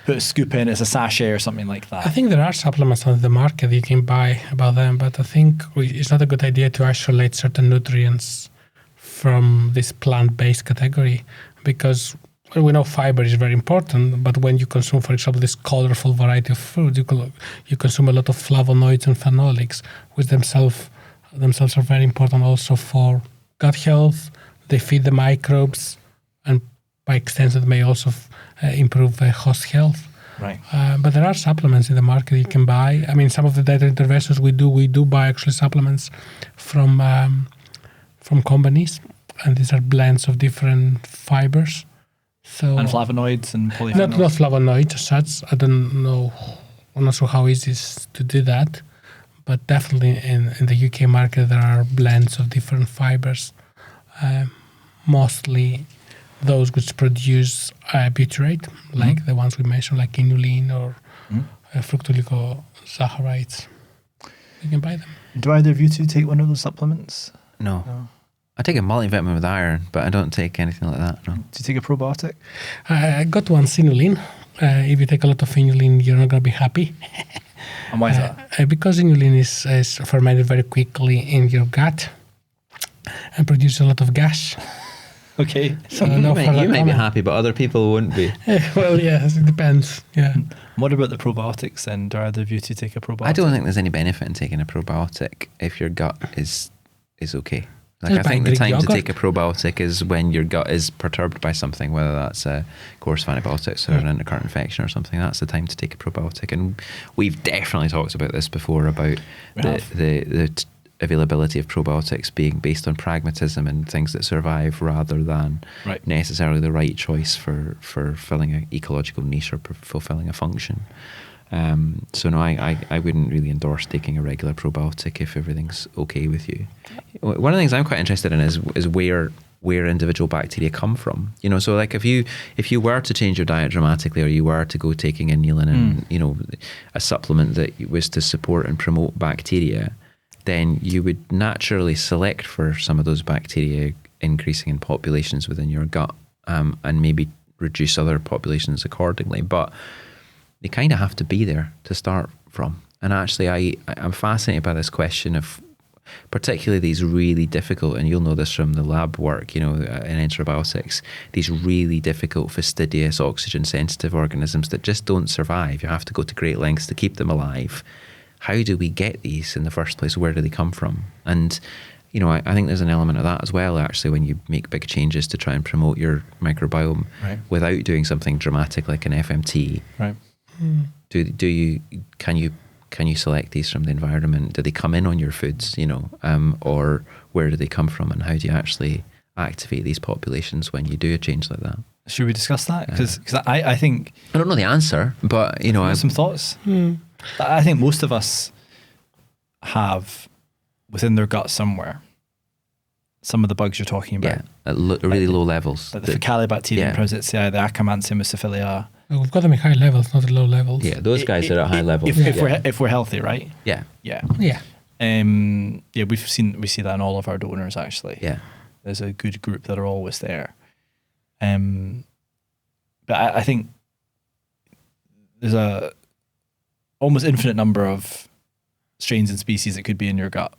put a scoop in, it's a sachet or something like that. I think there are supplements on the market you can buy about them, but I think it's not a good idea to isolate certain nutrients from this plant-based category, because we know fiber is very important, but when you consume, for example, this colorful variety of food, you consume a lot of flavonoids and phenolics, which themselves are very important also for gut health. They feed the microbes, and by extension, they may also improve host health. Right. But there are supplements in the market you can buy. I mean, some of the dietary interventions we do buy actually supplements from companies, and these are blends of different fibers. So And flavonoids and polyphenols. not flavonoids as such. I'm not sure how easy it is to do that, but definitely in the UK market there are blends of different fibers, mostly those which produce butyrate, like the ones we mentioned, like inulin or fructooligosaccharides. You can buy them. Do either of you two take one of those supplements? No. I take a multivitamin with iron, but I don't take anything like that. No. Do you take a probiotic? I got one inulin. If you take a lot of inulin, you're not going to be happy. And why is that? Because inulin is fermented very quickly in your gut and produces a lot of gas. Okay. So You no might further be comment. happy, but other people won't be. Well, yes, it depends. Yeah. What about the probiotics then? Do either of you two take a probiotic? I don't think there's any benefit in taking a probiotic if your gut is okay. Like, Just I buy think the Greek time yogurt. to take a probiotic is when your gut is perturbed by something, whether that's a course of antibiotics or an intercurrent infection or something. That's the time to take a probiotic. And we've definitely talked about this before about the availability of probiotics being based on pragmatism and things that survive rather than necessarily the right choice for filling an ecological niche or fulfilling a function. So no, I wouldn't really endorse taking a regular probiotic if everything's okay with you. One of the things I'm quite interested in is where individual bacteria come from. So like if you were to change your diet dramatically, or you were to go taking inulin and a supplement that was to support and promote bacteria, then you would naturally select for some of those bacteria increasing in populations within your gut, and maybe reduce other populations accordingly. But they kind of have to be there to start from. And actually, I'm fascinated by this question of particularly these really difficult, and you'll know this from the lab work, in enterobiotics, these really difficult, fastidious, oxygen-sensitive organisms that just don't survive. You have to go to great lengths to keep them alive. How do we get these in the first place? Where do they come from? And I think there's an element of that as well, actually, when you make big changes to try and promote your microbiome without doing something dramatic like an FMT. Right. Can you select these from the environment? Do they come in on your foods, or where do they come from, and how do you actually activate these populations when you do a change like that? Should we discuss that? Because I think I don't know the answer, but you know, I have some thoughts. I think most of us have within their gut somewhere some of the bugs you're talking about. at really low levels. Like the Faecalibacterium Prositiae, the Akkermansia mucophilia. We've got them in high levels, not at low levels. Yeah, those guys are at high levels. If we're healthy, right? Yeah. Yeah. We see that in all of our donors actually. Yeah. There's a good group that are always there. But I think there's a almost infinite number of strains and species that could be in your gut.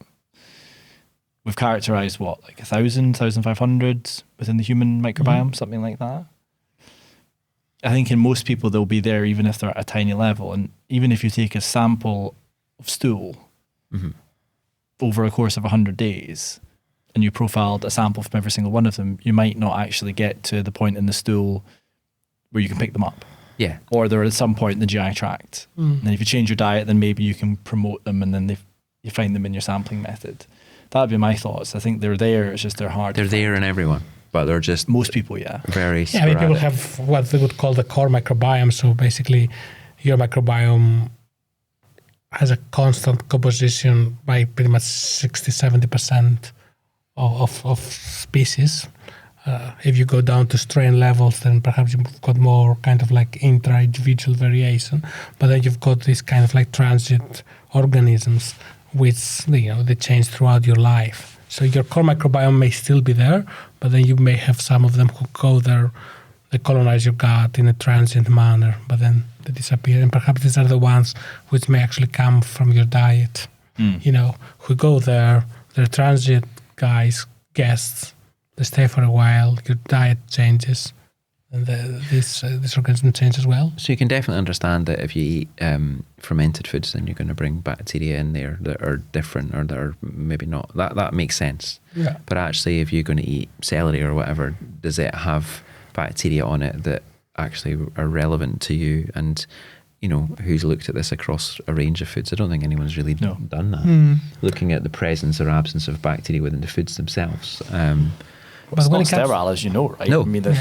We've characterized like 1,000, 1,500 within the human microbiome, something like that. I think in most people they'll be there even if they're at a tiny level. And even if you take a sample of stool over a course of 100 days and you profiled a sample from every single one of them, you might not actually get to the point in the stool where you can pick them up. Yeah. Or they're at some point in the GI tract. And then if you change your diet, then maybe you can promote them and then you find them in your sampling method. That would be my thoughts. I think they're there, it's just they're hard. They're there in everyone, but they're just... Most people, very sporadic. I mean, people have what they would call the core microbiome. So basically, your microbiome has a constant composition by pretty much 60-70% of species. If you go down to strain levels, then perhaps you've got more kind of like intra-individual variation. But then you've got these kind of like transient organisms which, they change throughout your life. So your core microbiome may still be there, but then you may have some of them who go there, they colonize your gut in a transient manner, but then they disappear. And perhaps these are the ones which may actually come from your diet. Who go there, they're transient guys, guests, they stay for a while, your diet changes, and this organism changes as well. So you can definitely understand that if you eat fermented foods, then you're going to bring bacteria in there that are different or that are maybe not. That makes sense. Yeah. But actually, if you're going to eat celery or whatever, does it have bacteria on it that actually are relevant to you? And who's looked at this across a range of foods? I don't think anyone's really done that. Looking at the presence or absence of bacteria within the foods themselves. But it's not sterile, as you know, right? No. I mean, there's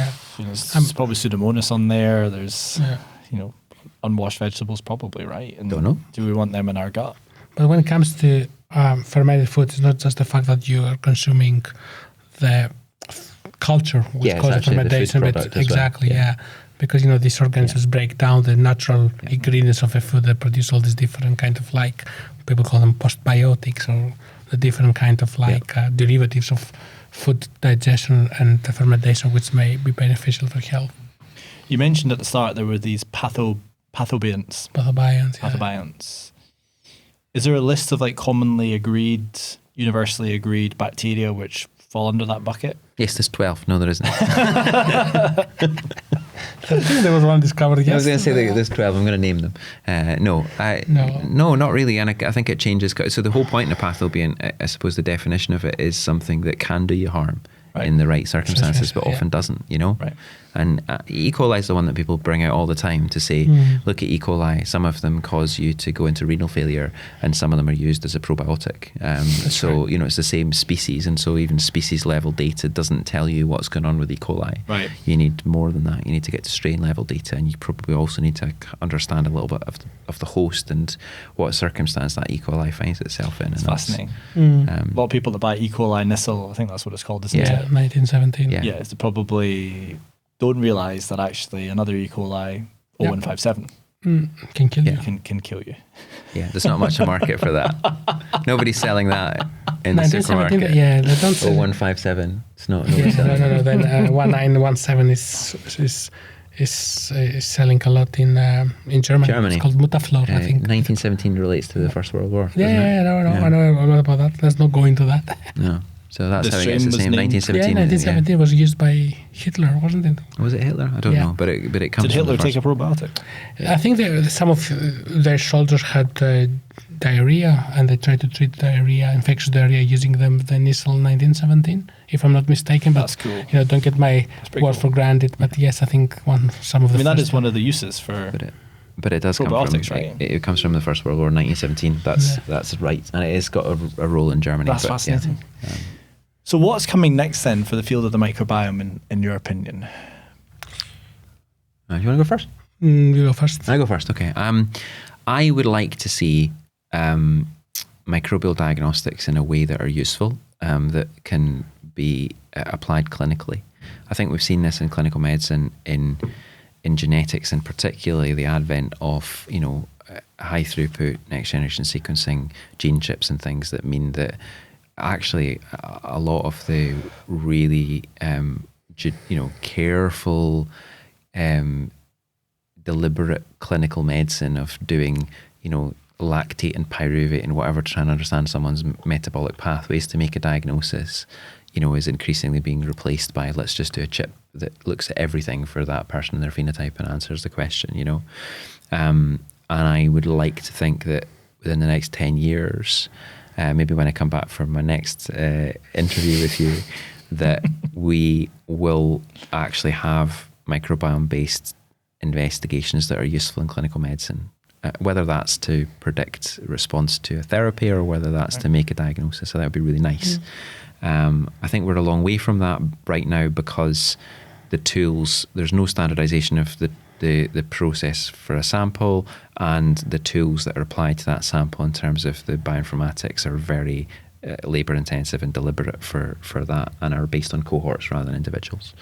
probably Pseudomonas on there. There's, unwashed vegetables probably, right? And don't know. Do we want them in our gut? But when it comes to fermented foods, it's not just the fact that you are consuming the culture which causes fermentation, but exactly, because these organisms break down the natural ingredients of a food that produce all these different kind of like, people call them postbiotics, or the different kind of like derivatives of food digestion and the fermentation, which may be beneficial for health. You mentioned at the start there were these pathobionts. Pathobionts. Is there a list of like commonly agreed, universally agreed bacteria which fall under that bucket? Yes, there's 12. No, there isn't. I think there was one discovered yesterday. I was going to say there's 12. I'm going to name them. No, not really. And I think it changes. So the whole point in a pathobiont, I suppose the definition of it is something that can do you harm in the right circumstances, but often doesn't, Right. And E. coli is the one that people bring out all the time to say, look at E. coli. Some of them cause you to go into renal failure, and some of them are used as a probiotic. It's the same species, and so even species level data doesn't tell you what's going on with E. coli. Right. You need more than that. You need to get to strain level data, and you probably also need to understand a little bit of the host and what circumstance that E. coli finds itself in. It's fascinating. A lot of people that buy E. coli Nissel, I think that's what it's called, isn't it? 1917. Yeah, it's probably don't realise that actually another E. coli 0157 can kill you. Can kill you. Yeah, there's not much a market for that. Nobody's selling that in the supermarket. Yeah, they don't. 0157. It's not. No. Then 1917 is selling a lot in Germany. It's called Mutaflor, I think. 1917 relates to the First World War. I know a lot about that. Let's not go into that. No. So that's how it gets its name. 1917. Yeah, 1917 was used by Hitler, wasn't it? Was it Hitler? I don't know, but it comes. Did Hitler take a probiotic? I think some of their soldiers had diarrhea, and they tried to treat infectious diarrhea, using the Nissel 1917, if I'm not mistaken. But, that's cool. Don't get my word for granted. But yes, I think some of the. that is one of the uses for. But it does come from right? It comes from the First World War, 1917. That's right, and it has got a role in Germany. That's fascinating. So what's coming next then for the field of the microbiome, in your opinion? You want to go first? You go first. I go first. Okay. I would like to see microbial diagnostics in a way that are useful, that can be applied clinically. I think we've seen this in clinical medicine, in genetics, and particularly the advent of, high throughput next generation sequencing, gene chips and things that mean that actually a lot of the really careful, deliberate clinical medicine of doing, lactate and pyruvate and whatever, trying to understand someone's metabolic pathways to make a diagnosis, is increasingly being replaced by, let's just do a chip that looks at everything for that person and their phenotype and answers the question, And I would like to think that within the next 10 years, maybe when I come back for my next interview with you, that we will actually have microbiome-based investigations that are useful in clinical medicine, whether that's to predict response to a therapy or whether that's to make a diagnosis. So that would be really nice. I think we're a long way from that right now because the tools, there's no standardization of the process for a sample, and the tools that are applied to that sample in terms of the bioinformatics are very labour intensive and deliberate for that, and are based on cohorts rather than individuals.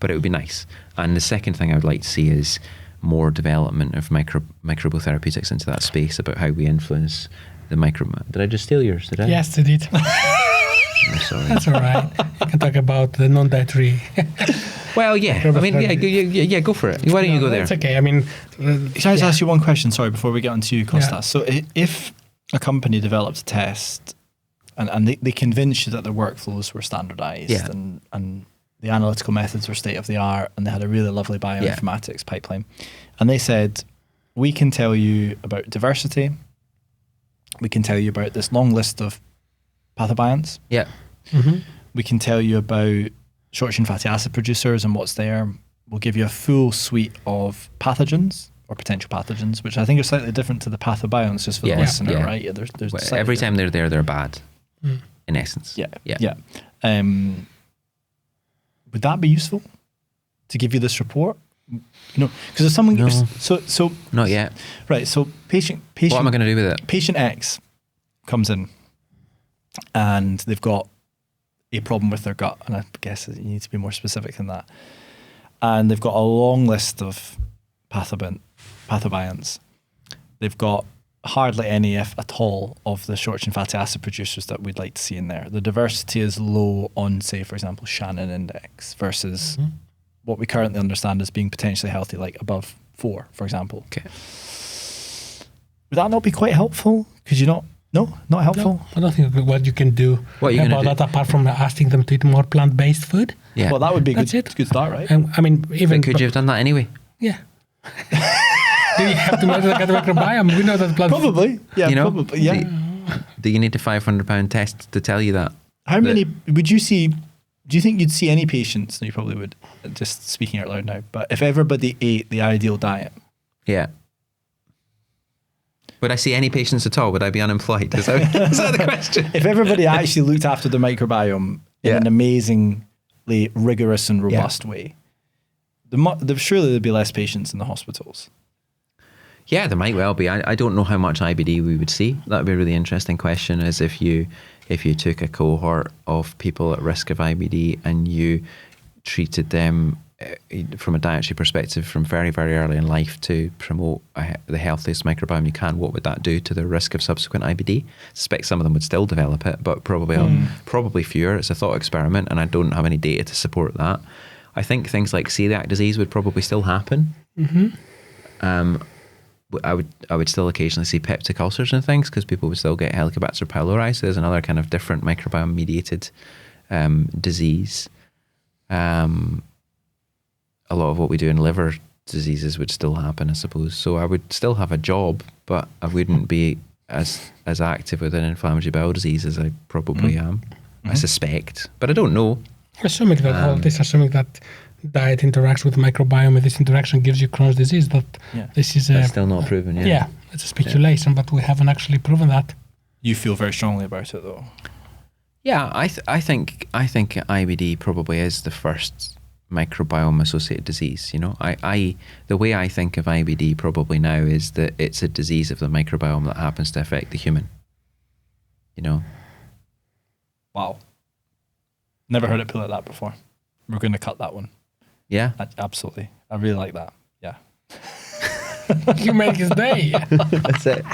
But it would be nice. And the second thing I would like to see is more development of microbial therapeutics into that space, about how we influence the microbiome. Did I just steal yours? Did I? Yes, you did. I'm sorry. That's all right. You can talk about the non-dietary. Well, yeah. I mean, yeah, go for it. Why don't you go there? It's okay. I mean, Can I just ask you one question, sorry, before we get on to you, Kostas? Yeah. So if a company developed a test and they convinced you that their workflows were standardized, and the analytical methods were state of the art, and they had a really lovely bioinformatics pipeline, and they said, we can tell you about diversity, we can tell you about this long list of pathobionts, we can tell you about short-chain fatty acid producers and what's there, we'll give you a full suite of pathogens or potential pathogens, which I think are slightly different to the pathobionts, just for the listener, right? Yeah, there's every time they're there, they're bad, in essence. Yeah. Would that be useful to give you this report? Because if someone so not yet. Right. So patient. What am I going to do with it? Patient X comes in, and they've got a problem with their gut, and I guess you need to be more specific than that. And they've got a long list of pathobionts. They've got hardly any, if at all, of the short-chain fatty acid producers that we'd like to see in there. The diversity is low on, say, for example, Shannon index versus what we currently understand as being potentially healthy, like above 4, for example. Okay. Would that not be quite helpful? Could you not? No, not helpful. No, I don't think what you can do about that, apart from asking them to eat more plant-based food. Yeah. Well, that would be a good start, right? I mean, even could you have done that anyway? Yeah. Do you have to measure the gut microbiome? We know that plant. Probably. Yeah. Probably. Yeah. Do you need a £500 test to tell you that? How many would you see? Do you think you'd see any patients? No, you probably would. Just speaking out loud now. But if everybody ate the ideal diet, would I see any patients at all? Would I be unemployed? Is that the question? If everybody actually looked after the microbiome in an amazingly rigorous and robust way, surely there'd be less patients in the hospitals. Yeah, there might well be. I don't know how much IBD we would see. That would be a really interesting question, is if you took a cohort of people at risk of IBD and you treated them from a dietary perspective from very, very early in life to promote the healthiest microbiome you can, what would that do to the risk of subsequent IBD? I suspect some of them would still develop it, but probably fewer. It's a thought experiment, and I don't have any data to support that. I think things like celiac disease would probably still happen. I would still occasionally see peptic ulcers and things, because people would still get Helicobacter pylori. So there's another kind of different microbiome mediated disease. A lot of what we do in liver diseases would still happen, I suppose. So I would still have a job, but I wouldn't be as active with an inflammatory bowel disease as I probably am. I suspect, but I don't know. Assuming that diet interacts with the microbiome, and this interaction gives you Crohn's disease, but this is that's still not proven. Yeah, it's a speculation, but we haven't actually proven that. You feel very strongly about it, though. Yeah, I think IBD probably is the first microbiome associated disease. You know, the way I think of IBD probably now is that it's a disease of the microbiome that happens to affect the human. You know. Wow. Never heard it put like that before. We're going to cut that one. Yeah. Absolutely. I really like that. Yeah. You make his day. That's it.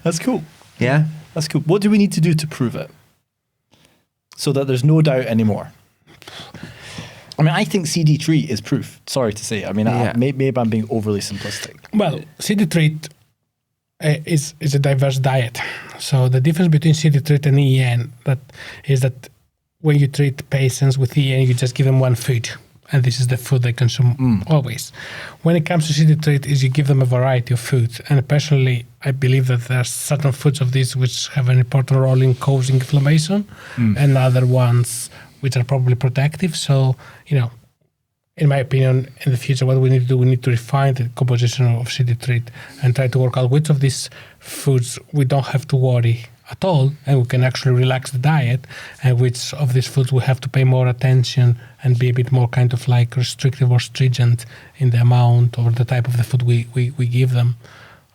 That's cool. Yeah. That's cool. What do we need to do to prove it? So that there's no doubt anymore. I mean, I think CD3 is proof. Sorry to say. I mean, maybe I'm being overly simplistic. Well, CD3 is a diverse diet. So the difference between CD3 and EN is that when you treat patients with EN, you just give them one food. And this is the food they consume always. When it comes to CD3, is you give them a variety of foods. And personally, I believe that there are certain foods of these which have an important role in causing inflammation, and other ones which are probably protective. So, you know, in my opinion, in the future, what we need to do, we need to refine the composition of CD3 and try to work out which of these foods we don't have to worry at all, and we can actually relax the diet, and which of these foods we have to pay more attention and be a bit more kind of like restrictive or stringent in the amount or the type of the food we give them,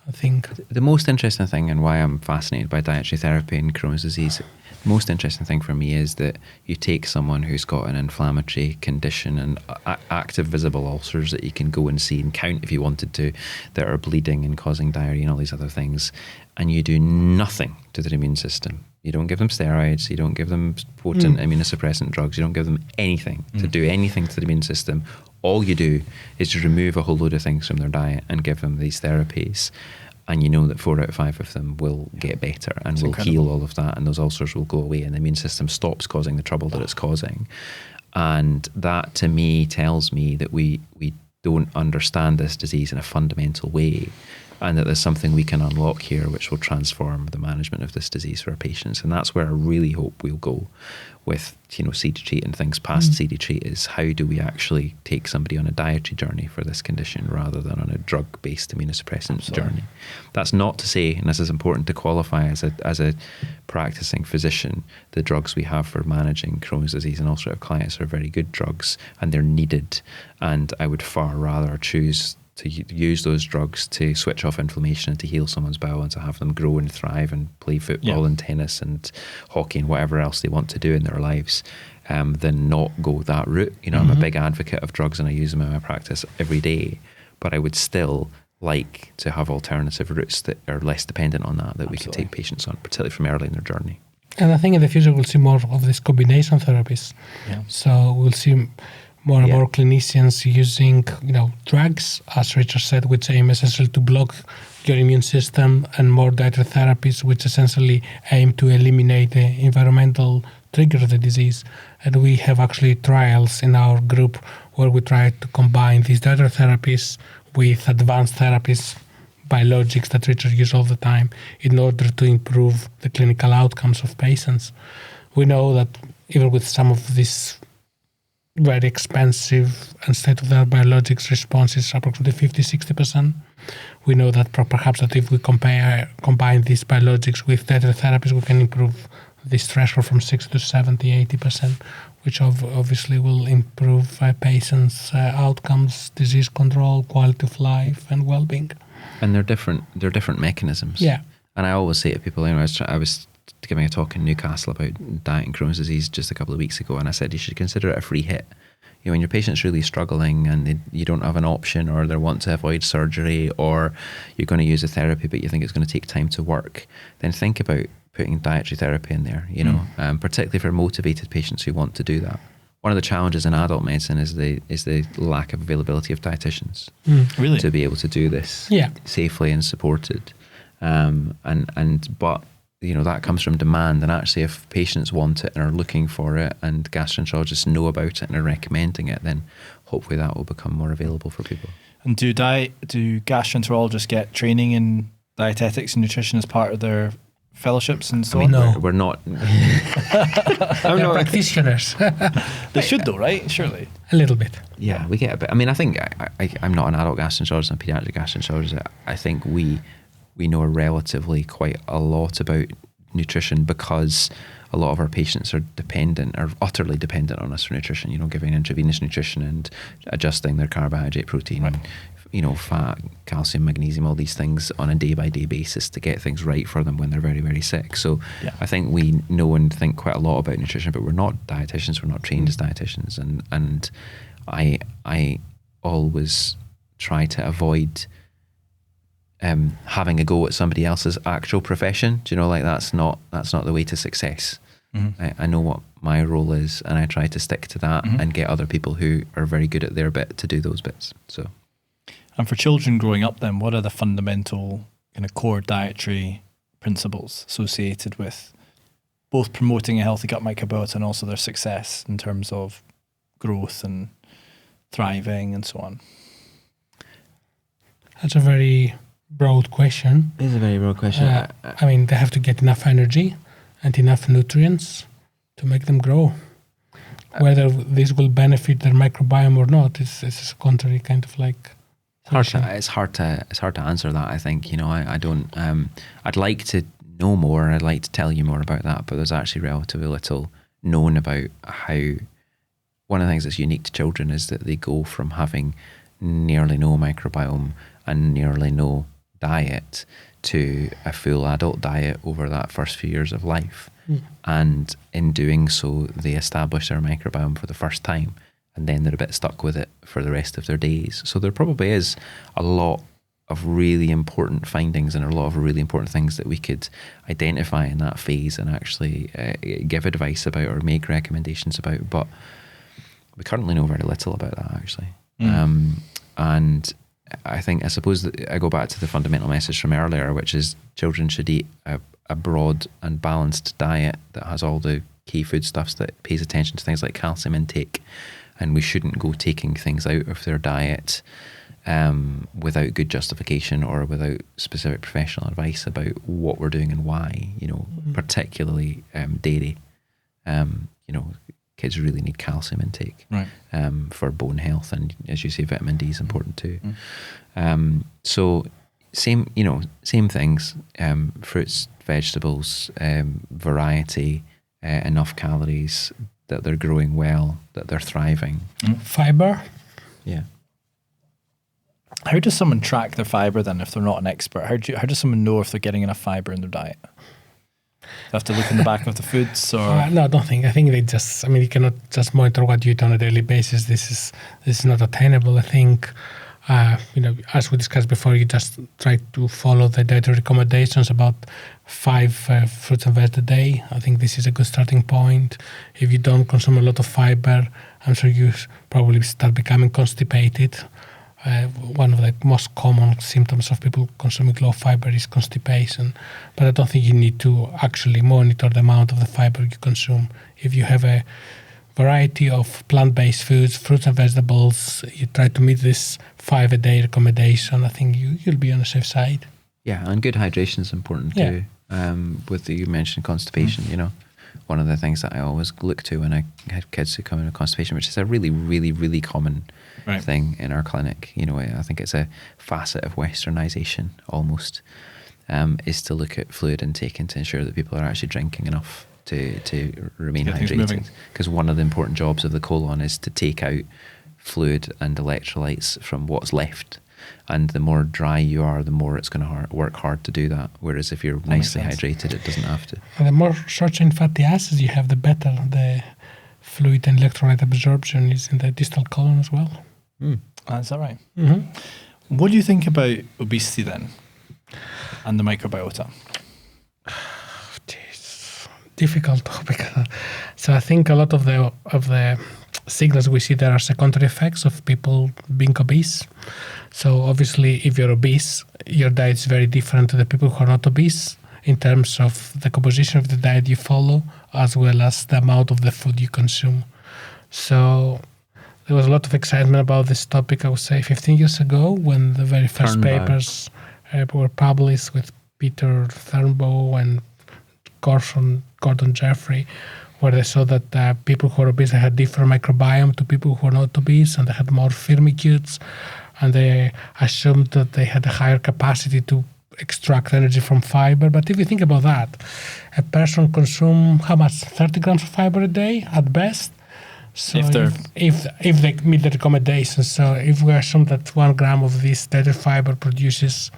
I think. The most interesting thing, and why I'm fascinated by dietary therapy and Crohn's disease, the most interesting thing for me is that you take someone who's got an inflammatory condition and active visible ulcers that you can go and see and count if you wanted to, that are bleeding and causing diarrhea and all these other things, and you do nothing to their immune system. You don't give them steroids, you don't give them potent immunosuppressant drugs, you don't give them anything to do anything to the immune system. All you do is just remove a whole load of things from their diet and give them these therapies. And you know that 4 out of 5 of them will get better and will heal all of that, and those ulcers will go away, and the immune system stops causing the trouble that it's causing. And that, to me, tells me that we don't understand this disease in a fundamental way, and that there's something we can unlock here which will transform the management of this disease for our patients. And that's where I really hope we'll go with, you know, CD-treat and things past CD-treat, is how do we actually take somebody on a dietary journey for this condition rather than on a drug-based immunosuppressant journey. That's not to say, and this is important to qualify as a practicing physician, the drugs we have for managing Crohn's disease and ulcerative colitis are very good drugs and they're needed. And I would far rather choose to use those drugs to switch off inflammation and to heal someone's bowel and to have them grow and thrive and play football and tennis and hockey and whatever else they want to do in their lives, than not go that route. You know, I'm a big advocate of drugs and I use them in my practice every day, but I would still like to have alternative routes that are less dependent on that we can take patients on, particularly from early in their journey. And I think in the future we'll see more of these combination therapies. So we'll see more and more clinicians using, you know, drugs, as Richard said, which aim essentially to block your immune system, and more dietary therapies, which essentially aim to eliminate the environmental trigger of the disease. And we have actually trials in our group where we try to combine these dietary therapies with advanced therapies, biologics that Richard uses all the time, in order to improve the clinical outcomes of patients. We know that even with some of these very expensive and state-of-the-art biologics, responses approximately 50-60%. We know that perhaps that if we combine these biologics with dietary therapies, we can improve this threshold from 60 to 70, 80%, which obviously will improve patients' outcomes, disease control, quality of life, and well-being. And they're different mechanisms. Yeah. And I always say to people, you know, I was giving a talk in Newcastle about diet and Crohn's disease just a couple of weeks ago, and I said you should consider it a free hit. You know, when your patient's really struggling and you don't have an option, or they want to avoid surgery, or you're going to use a therapy but you think it's going to take time to work, then think about putting dietary therapy in there, you know, particularly for motivated patients who want to do that. One of the challenges in adult medicine is the lack of availability of dietitians Really? to be able to do this safely and supported. But you know, that comes from demand, and actually if patients want it and are looking for it and gastroenterologists know about it and are recommending it, then hopefully that will become more available for people. And do gastroenterologists get training in dietetics and nutrition as part of their fellowships and so on? No. We're not. I'm not practitioners. They should though, right? Surely. A little bit. Yeah, we get a bit. I mean, I think I'm not an adult gastroenterologist, I'm a pediatric gastroenterologist. I think we know relatively quite a lot about nutrition because a lot of our patients are utterly dependent on us for nutrition, giving intravenous nutrition and adjusting their carbohydrate, protein, right. Fat, calcium, magnesium, all these things on a day-by-day basis to get things right for them when they're very, very sick. So I think we know and think quite a lot about nutrition, but we're not dietitians, we're not trained as dietitians. And I always try to avoid having a go at somebody else's actual profession. That's not the way to success. Mm-hmm. I know what my role is, and I try to stick to that and get other people who are very good at their bit to do those bits. So, and for children growing up, then, what are the fundamental kind of core dietary principles associated with both promoting a healthy gut microbiota and also their success in terms of growth and thriving and so on? That's a very broad question. It is a very broad question. I mean, they have to get enough energy and enough nutrients to make them grow. Whether this will benefit their microbiome or not is a contrary kind of like. It's hard to answer that. I think I don't. I'd like to know more. I'd like to tell you more about that, but there's actually relatively little known about how. One of the things that's unique to children is that they go from having nearly no microbiome and nearly no diet to a full adult diet over that first few years of life. And in doing so, they establish their microbiome for the first time, and then they're a bit stuck with it for the rest of their days. So there probably is a lot of really important findings and a lot of really important things that we could identify in that phase and actually give advice about or make recommendations about. But we currently know very little about that, actually. And I suppose that I go back to the fundamental message from earlier, which is children should eat a broad and balanced diet that has all the key foodstuffs, that pays attention to things like calcium intake, and we shouldn't go taking things out of their diet without good justification or without specific professional advice about what we're doing and why. Particularly dairy. Kids really need calcium intake, right, for bone health, and as you say, vitamin D is important too. So same things: fruits, vegetables, variety, enough calories, that they're growing well, that they're thriving. Fiber. Yeah. How does someone track their fiber then if they're not an expert? How does someone know if they're getting enough fiber in their diet? They have to look in the back of the foods, or no, I don't think. I think they just. I mean, you cannot just monitor what you eat on a daily basis. This is not attainable. I think, as we discussed before, you just try to follow the dietary recommendations about 5 fruits and vegetables a day. I think this is a good starting point. If you don't consume a lot of fiber, I'm sure you probably start becoming constipated. One of the most common symptoms of people consuming low fiber is constipation. But I don't think you need to actually monitor the amount of the fiber you consume. If you have a variety of plant-based foods, fruits and vegetables, you try to meet this 5 a day recommendation, I think you'll be on the safe side. Yeah, and good hydration is important too. You mentioned constipation, one of the things that I always look to when I have kids who come in with constipation, which is a really, really, really common thing in our clinic. I think it's a facet of westernization almost, is to look at fluid intake and to ensure that people are actually drinking enough to remain hydrated. Because one of the important jobs of the colon is to take out fluid and electrolytes from what's left. And the more dry you are, the more it's going to work hard to do that. Whereas if you're nicely hydrated, it doesn't have to. And the more short-chain fatty acids you have, the better the fluid and electrolyte absorption is in the distal colon as well. Is that right? Mm-hmm. What do you think about obesity then, and the microbiota? Difficult topic. So I think a lot of the signals we see there are secondary effects of people being obese. So obviously, if you're obese, your diet is very different to the people who are not obese in terms of the composition of the diet you follow, as well as the amount of the food you consume. So there was a lot of excitement about this topic, I would say, 15 years ago, when the very first papers were published with Peter Thurnbow and Gordon Jeffrey, where they saw that people who are obese had different microbiome to people who are not obese, and they had more firmicutes, and they assumed that they had a higher capacity to extract energy from fiber. But if you think about that, a person consumes how much? 30 grams of fiber a day at best. So if they meet the recommendations, so if we assume that 1 gram of this dietary fiber produces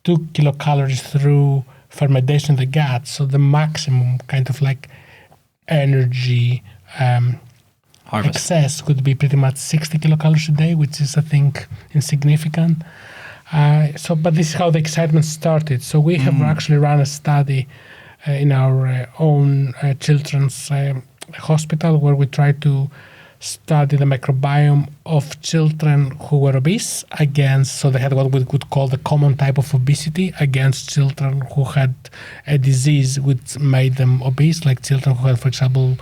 2 kilocalories through fermentation in the gut, so the maximum kind of like energy excess could be pretty much 60 kilocalories a day, which is, I think, insignificant. But this is how the excitement started. So we have actually run a study in our own children's hospital where we tried to study the microbiome of children who were obese against, so they had what we could call the common type of obesity, against children who had a disease which made them obese, like children who had, for example,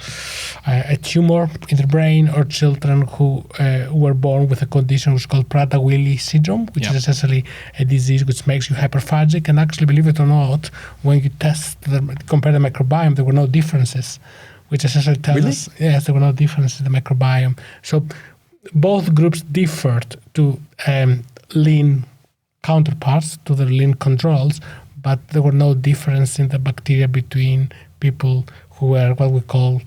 a tumor in their brain, or children who were born with a condition which is called Prader-Willi syndrome, which is essentially a disease which makes you hyperphagic. And actually, believe it or not, when you compare the microbiome, there were no differences, which essentially tells us, yes, there were no differences in the microbiome. So both groups differed to lean counterparts, to the lean controls, but there were no difference in the bacteria between people who were what we call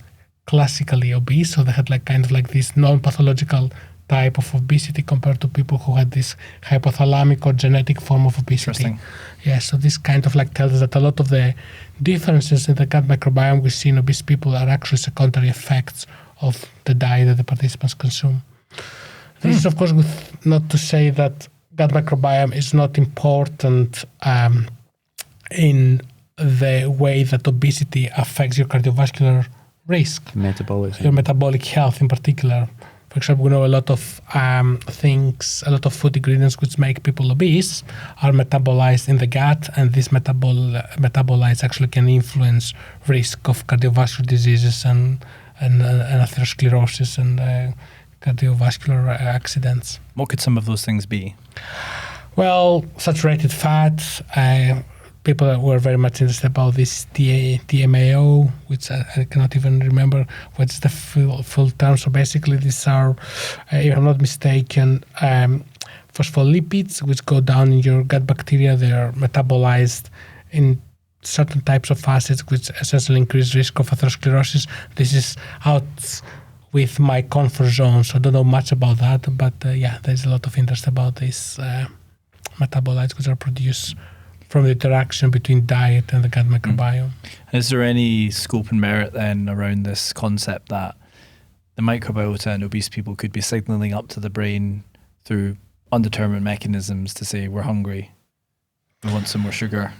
classically obese. So they had like kind of like this non-pathological type of obesity compared to people who had this hypothalamic or genetic form of obesity. Interesting. Yeah, so this kind of like tells us that a lot of the differences in the gut microbiome we see in obese people are actually secondary effects of the diet that the participants consume. This is, of course, not to say that gut microbiome is not important in the way that obesity affects your cardiovascular risk, your metabolic health in particular. For example, we know a lot of things, a lot of food ingredients which make people obese are metabolized in the gut, and these metabolites actually can influence risk of cardiovascular diseases and atherosclerosis and cardiovascular accidents. What could some of those things be? Well, saturated fat. People were very much interested about this TMAO, which I cannot even remember what's the full term. So basically, these are, if I'm not mistaken, phospholipids, which go down in your gut bacteria. They are metabolized in certain types of acids, which essentially increase risk of atherosclerosis. This is out with my comfort zone, so I don't know much about that. But there's a lot of interest about these metabolites which are produced from the interaction between diet and the gut microbiome. Is there any scope and merit then around this concept that the microbiota in obese people could be signaling up to the brain through undetermined mechanisms to say we're hungry, we want some more sugar?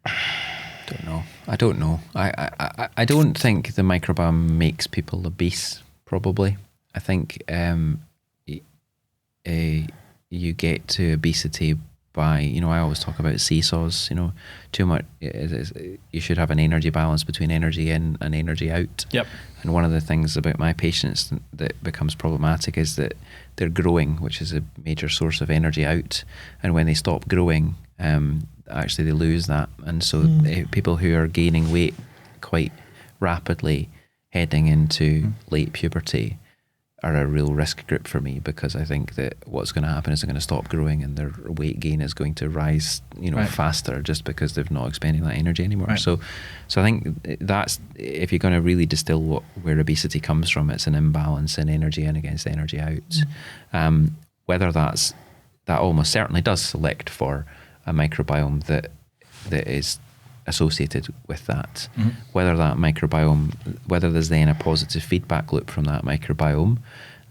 I don't know. I don't think the microbiome makes people obese, probably. I think you get to obesity by, I always talk about seesaws, too much. You should have an energy balance between energy in and energy out. Yep. And one of the things about my patients that becomes problematic is that they're growing, which is a major source of energy out. And when they stop growing, actually they lose that. And so people who are gaining weight quite rapidly heading into late puberty are a real risk group for me, because I think that what's going to happen is they're going to stop growing and their weight gain is going to rise, faster, just because they've not expending that energy anymore. Right. So I think that's, if you're going to really distill where obesity comes from, it's an imbalance in energy in against energy out. Whether that almost certainly does select for a microbiome that is associated with that. Whether that microbiome, whether there's then a positive feedback loop from that microbiome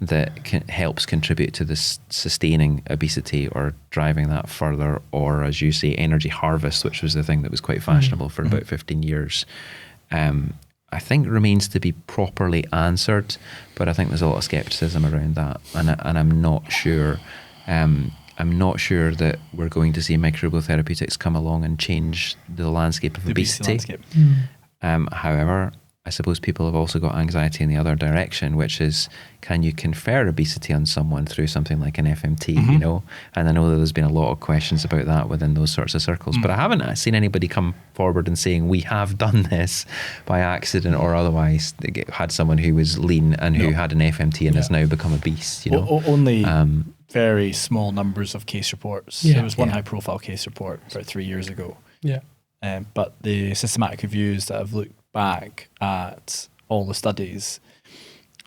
that helps contribute to this sustaining obesity or driving that further, or, as you say, energy harvest, which was the thing that was quite fashionable for about 15 years, I think remains to be properly answered. But I think there's a lot of skepticism around that, and I'm not sure. I'm not sure that we're going to see microbial therapeutics come along and change the landscape of obesity. However, I suppose people have also got anxiety in the other direction, which is, can you confer obesity on someone through something like an FMT, And I know that there's been a lot of questions about that within those sorts of circles, but I haven't seen anybody come forward and saying, we have done this by accident or otherwise. They had someone who was lean and who had an FMT and has now become obese, Only very small numbers of case reports. Yeah. There was one high-profile case report about 3 years ago. Yeah. But the systematic reviews that have looked back at all the studies,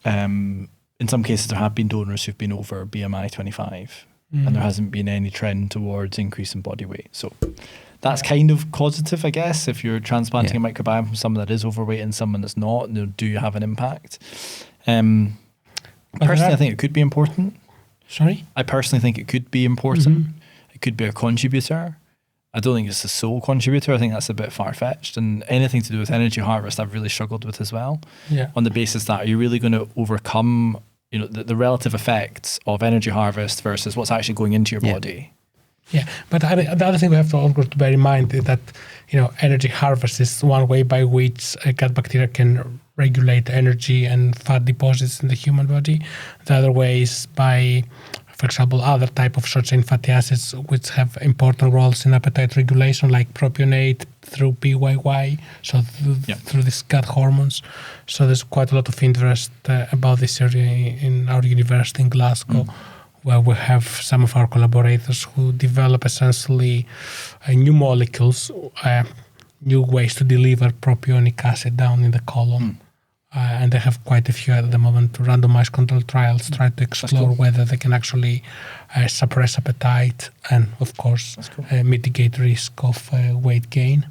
in some cases there have been donors who've been over BMI 25, and there hasn't been any trend towards increase in body weight. So that's kind of causative, I guess, if you're transplanting a microbiome from someone that is overweight and someone that's not. Do you have an impact? Personally, I think it could be important. Sorry? I personally think it could be important. It could be a contributor. I don't think it's the sole contributor. I think that's a bit far-fetched. And anything to do with energy harvest, I've really struggled with as well. Yeah. On the basis that, are you really going to overcome, the relative effects of energy harvest versus what's actually going into your body? Yeah, but the other thing we have to also bear in mind is that, energy harvest is one way by which gut bacteria can regulate energy and fat deposits in the human body. The other way is by, for example, other type of short-chain fatty acids which have important roles in appetite regulation, like propionate through PYY, so through these gut hormones. So there's quite a lot of interest about this area in our university in Glasgow, where we have some of our collaborators who develop essentially new molecules, new ways to deliver propionic acid down in the colon. And they have quite a few at the moment, randomized controlled trials, try to explore whether they can actually suppress appetite and, of course, mitigate risk of weight gain.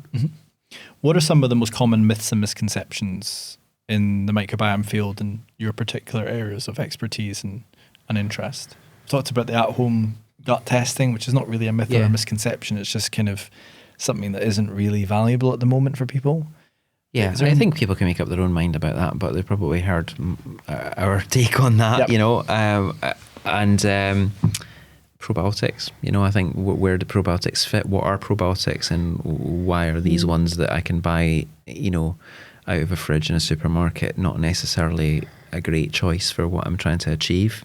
What are some of the most common myths and misconceptions in the microbiome field and your particular areas of expertise and interest? We talked about the at-home gut testing, which is not really a myth or a misconception. It's just kind of something that isn't really valuable at the moment for people. Yeah, I think people can make up their own mind about that, but they probably heard our take on that, and probiotics. I think where do probiotics fit? What are probiotics, and why are these ones that I can buy, out of a fridge in a supermarket not necessarily a great choice for what I'm trying to achieve?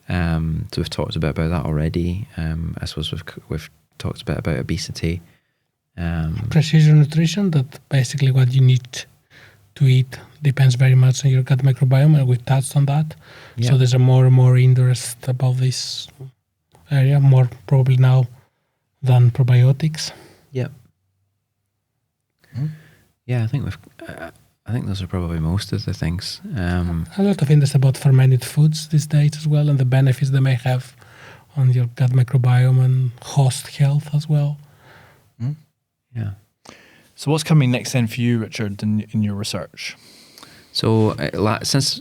So we've talked a bit about that already. I suppose we've talked a bit about obesity. Precision nutrition, that basically what you need to eat depends very much on your gut microbiome, and we've touched on that. So there's a more and more interest about this area, more probably now than probiotics. Yeah, I think those are probably most of the things. A lot of interest about fermented foods these days as well, and the benefits they may have on your gut microbiome and host health as well. Yeah. So what's coming next then for you, Richard, in your research? So since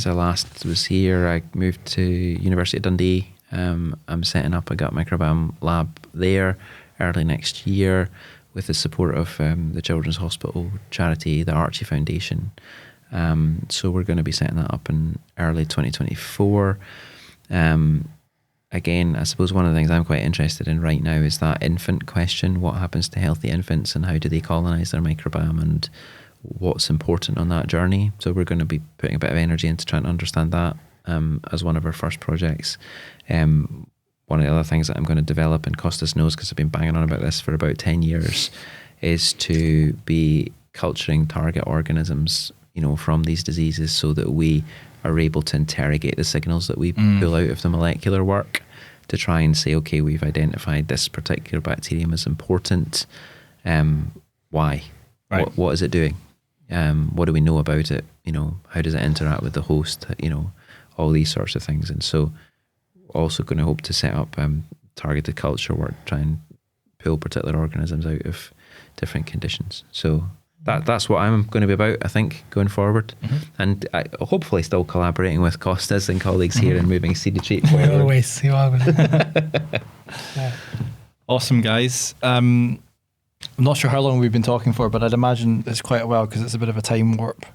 I last was here, I moved to University of Dundee. I'm setting up a gut microbiome lab there early next year with the support of the Children's Hospital charity, the Archie Foundation. So we're going to be setting that up in early 2024. Again, I suppose one of the things I'm quite interested in right now is that infant question. What happens to healthy infants and how do they colonise their microbiome, and what's important on that journey? So we're going to be putting a bit of energy into trying to understand that as one of our first projects. One of the other things that I'm going to develop, and Kostas knows because I've been banging on about this for about 10 years, is to be culturing target organisms, from these diseases, so that we are able to interrogate the signals that we pull out of the molecular work to try and say, okay, we've identified this particular bacterium as important. Why? Right. What is it doing? What do we know about it? How does it interact with the host? All these sorts of things. And so also going to hope to set up targeted culture work, try and pull particular organisms out of different conditions. So that's what I'm going to be about, I think, going forward. And hopefully still collaborating with Kostas and colleagues here and moving CD Treat forward. Always. Awesome, guys. I'm not sure how long we've been talking for, but I'd imagine it's quite a while because it's a bit of a time warp.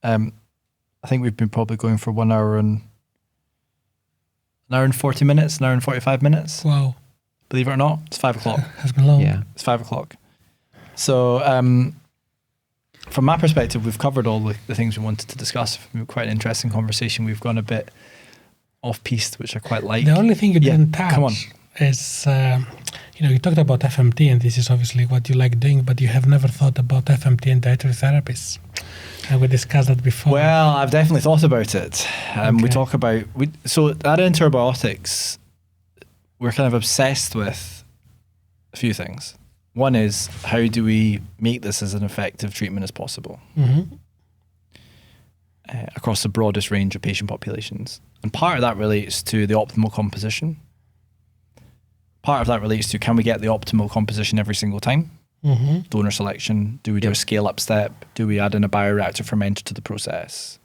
I think we've been probably going for 1 hour and 40 minutes, an hour and 45 minutes. Wow. Believe it or not, it's 5 o'clock. Has been long. Yeah, it's 5 o'clock. So from my perspective, we've covered all the things we wanted to discuss. Quite an interesting conversation. We've gone a bit off-piste, which I quite like. The only thing you didn't touch come on. is, you talked about FMT, and this is obviously what you like doing, but you have never thought about FMT and dietary therapies. And we discussed that before. Well, I've definitely thought about it. We talk about, so at Interbiotics, we're kind of obsessed with a few things. One is, how do we make this as an effective treatment as possible across the broadest range of patient populations? And part of that relates to the optimal composition. Part of that relates to, can we get the optimal composition every single time? Donor selection. Do we do a scale-up step? Do we add in a bioreactor fermenter to the process?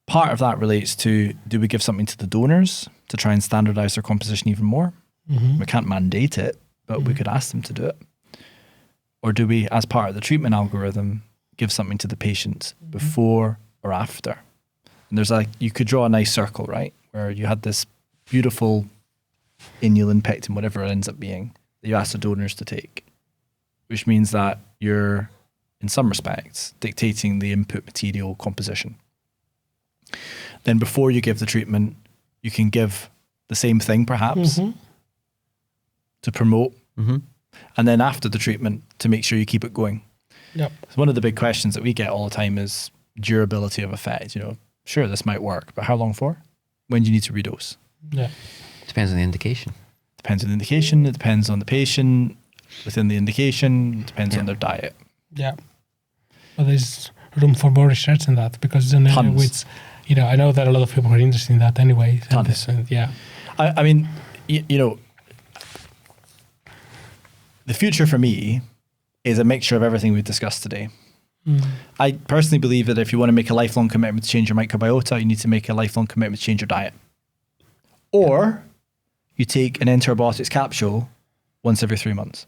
Part of that relates to, do we give something to the donors to try and standardize their composition even more? We can't mandate it, but we could ask them to do it. Or do we, as part of the treatment algorithm, give something to the patient before or after? And there's you could draw a nice circle, right? Where you had this beautiful inulin, pectin, whatever it ends up being, that you ask the donors to take, which means that you're, in some respects, dictating the input material composition. Then before you give the treatment, you can give the same thing perhaps to promote. And then after the treatment, to make sure you keep it going. So one of the big questions that we get all the time is durability of effect. Sure, this might work, but how long for? When do you need to redose? Depends on the indication. Depends on the indication. It depends on the patient within the indication. It depends on their diet. But there's room for more research in that, because it's an area which, I know that a lot of people are interested in that anyway. Tons. I mean, the future for me is a mixture of everything we've discussed today. I personally believe that if you want to make a lifelong commitment to change your microbiota, you need to make a lifelong commitment to change your diet. Or you take an enterobiotics capsule once every 3 months.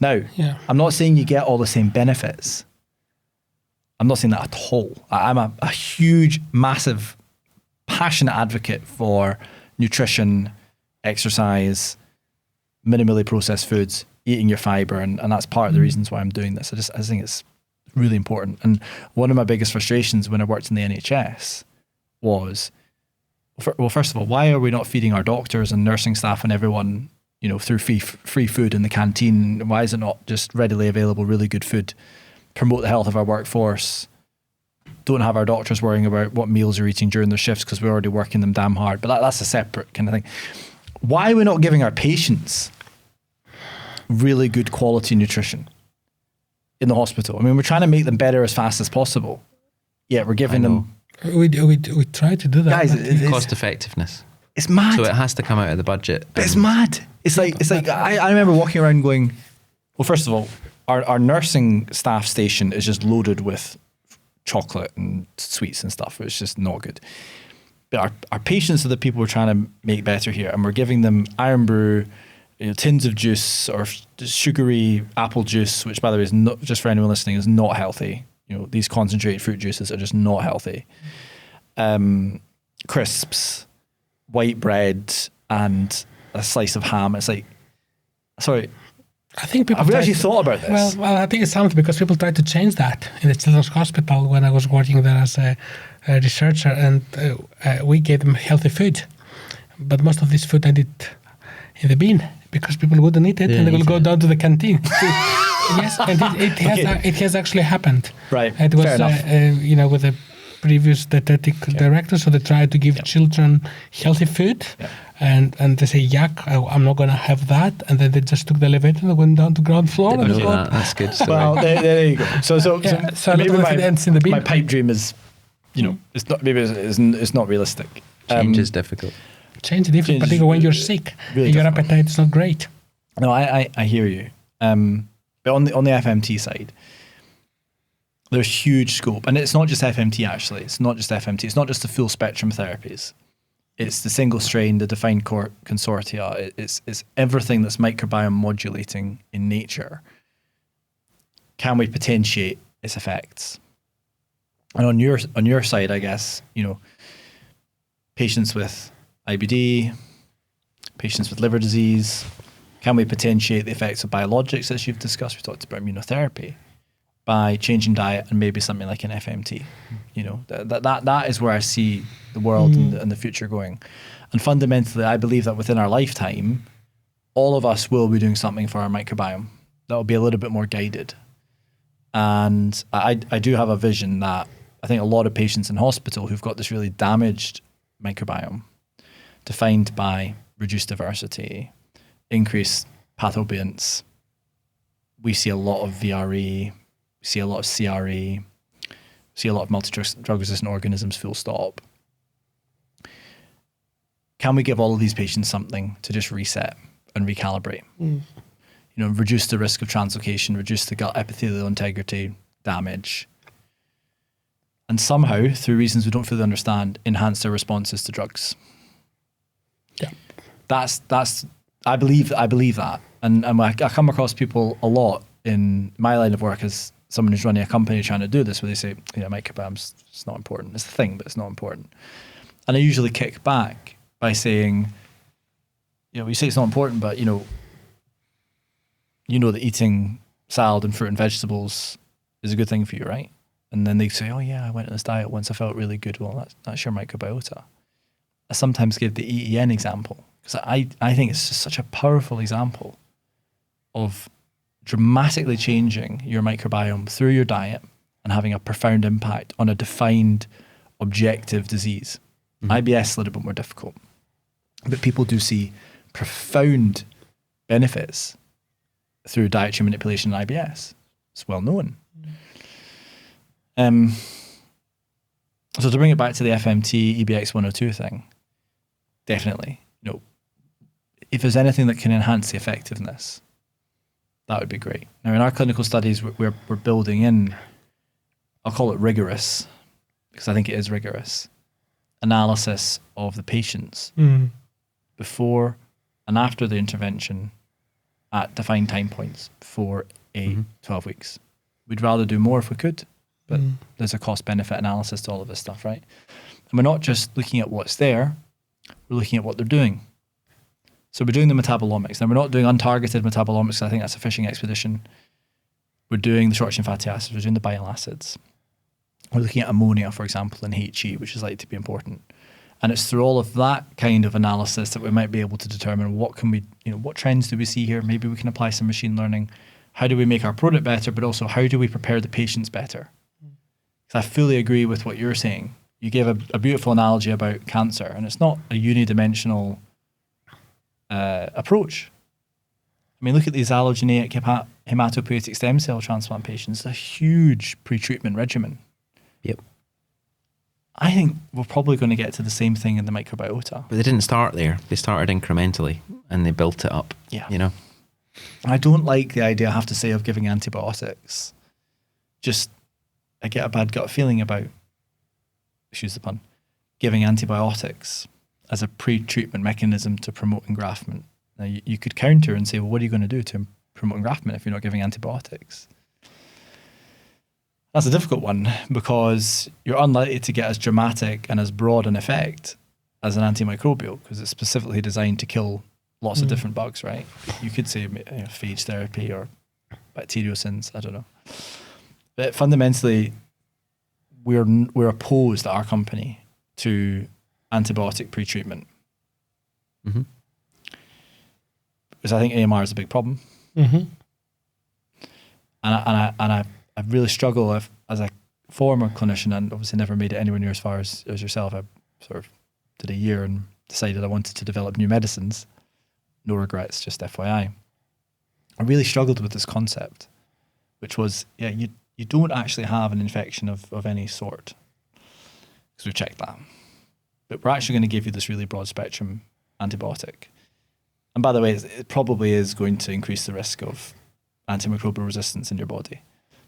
Now, I'm not saying you get all the same benefits. I'm not saying that at all. I'm a huge, massive, passionate advocate for nutrition, exercise, minimally processed foods, eating your fiber, and that's part of the reasons why I'm doing this. I think it's really important. And one of my biggest frustrations when I worked in the NHS was, well, first of all, why are we not feeding our doctors and nursing staff and everyone, through free food in the canteen? Why is it not just readily available, really good food? Promote the health of our workforce. Don't have our doctors worrying about what meals you're eating during their shifts because we're already working them damn hard. But that's a separate kind of thing. Why are we not giving our patients really good quality nutrition in the hospital? I mean, we're trying to make them better as fast as possible. Yeah, we're giving them. We try to do that. Guys, cost effectiveness. It's mad. So it has to come out of the budget. But it's mad. It's like I remember walking around going, well, first of all, our nursing staff station is just loaded with chocolate and sweets and stuff. It's just not good. But our patients are the people we're trying to make better here, and we're giving them iron brew, tins of juice or sugary apple juice, which, by the way, is not, just for anyone listening, is not healthy. These concentrated fruit juices are just not healthy. Crisps, white bread, and a slice of ham. It's like, sorry, I think people. Have we actually thought about this? Well, I think it sounds because people tried to change that in the Children's Hospital when I was working there as a researcher, and we gave them healthy food, but most of this food ended in the bin because people wouldn't eat it, and they will go down to the canteen. Yes, and it has actually happened. Right. It was fair enough. With the previous dietetic director, so they tried to give children healthy food. And they say, yuck, I'm not going to have that. And then they just took the elevator and went down to ground floor. Didn't know that. That's good. Well, there you go. So maybe my pipe dream is, it's not, maybe it's not realistic. Change is difficult. Change is difficult, particularly when you're sick really and your appetite is not great. No, I hear you. But on the FMT side, there's huge scope. And it's not just FMT, actually. It's not just FMT. It's not just the full spectrum therapies. It's the single strain, the defined consortia. It's everything that's microbiome modulating in nature. Can we potentiate its effects? And on your side, I guess, patients with IBD, patients with liver disease, can we potentiate the effects of biologics, as you've discussed? We talked about immunotherapy by changing diet and maybe something like an FMT. That is where I see the world and the future going. And fundamentally, I believe that within our lifetime, all of us will be doing something for our microbiome that will be a little bit more guided. And I do have a vision that I think a lot of patients in hospital who've got this really damaged microbiome, defined by reduced diversity, increased pathobience. We see a lot of VRE, we see a lot of CRE, we see a lot of multi-drug resistant organisms, full stop. Can we give all of these patients something to just reset and recalibrate? Reduce the risk of translocation, reduce the gut epithelial integrity damage, and somehow, through reasons we don't fully understand, enhance their responses to drugs. Yeah. That's I believe that. And I come across people a lot in my line of work as someone who's running a company trying to do this, where they say, microbiome's it's not important. It's the thing, but it's not important. And I usually kick back by saying, you say it's not important, but you know that eating salad and fruit and vegetables is a good thing for you, right? And then they say, oh yeah, I went on this diet once, I felt really good. Well, that's your microbiota. I sometimes give the EEN example because I think it's just such a powerful example of dramatically changing your microbiome through your diet and having a profound impact on a defined objective disease. IBS is a little bit more difficult, but people do see profound benefits through dietary manipulation in IBS. It's well known. So to bring it back to the FMT EBX 102 thing, definitely, if there's anything that can enhance the effectiveness, that would be great. Now, in our clinical studies, we're building in, I'll call it rigorous, because I think it is rigorous, analysis of the patients before and after the intervention at defined time points for 12 weeks. We'd rather do more if we could, but there's a cost-benefit analysis to all of this stuff, right? And we're not just looking at what's there, we're looking at what they're doing. So we're doing the metabolomics. Now, we're not doing untargeted metabolomics. I think that's a fishing expedition. We're doing the short-chain fatty acids. We're doing the bile acids. We're looking at ammonia, for example, and HE, which is likely to be important. And it's through all of that kind of analysis that we might be able to determine what trends do we see here? Maybe we can apply some machine learning. How do we make our product better, but also how do we prepare the patients better? Because I fully agree with what you're saying. You gave a beautiful analogy about cancer, and it's not a unidimensional approach. I mean, look at these allogeneic hematopoietic stem cell transplant patients. It's a huge pre-treatment regimen. Yep. I think we're probably going to get to the same thing in the microbiota. But they didn't start there. They started incrementally and they built it up. Yeah. I don't like the idea, I have to say, of giving antibiotics. I get a bad gut feeling about, excuse the pun, giving antibiotics as a pre-treatment mechanism to promote engraftment. Now, you could counter and say, well, what are you going to do to promote engraftment if you're not giving antibiotics? That's a difficult one because you're unlikely to get as dramatic and as broad an effect as an antimicrobial because it's specifically designed to kill lots of different bugs, right? You could say phage therapy or bacteriocins, I don't know. But fundamentally, we're opposed at our company to antibiotic pre-treatment. Because I think AMR is a big problem. And I really struggle as a former clinician, and obviously never made it anywhere near as far as yourself. I sort of did a year and decided I wanted to develop new medicines. No regrets, just FYI. I really struggled with this concept, which was, you don't actually have an infection of any sort, because we checked that. But we're actually going to give you this really broad spectrum antibiotic. And by the way, it probably is going to increase the risk of antimicrobial resistance in your body.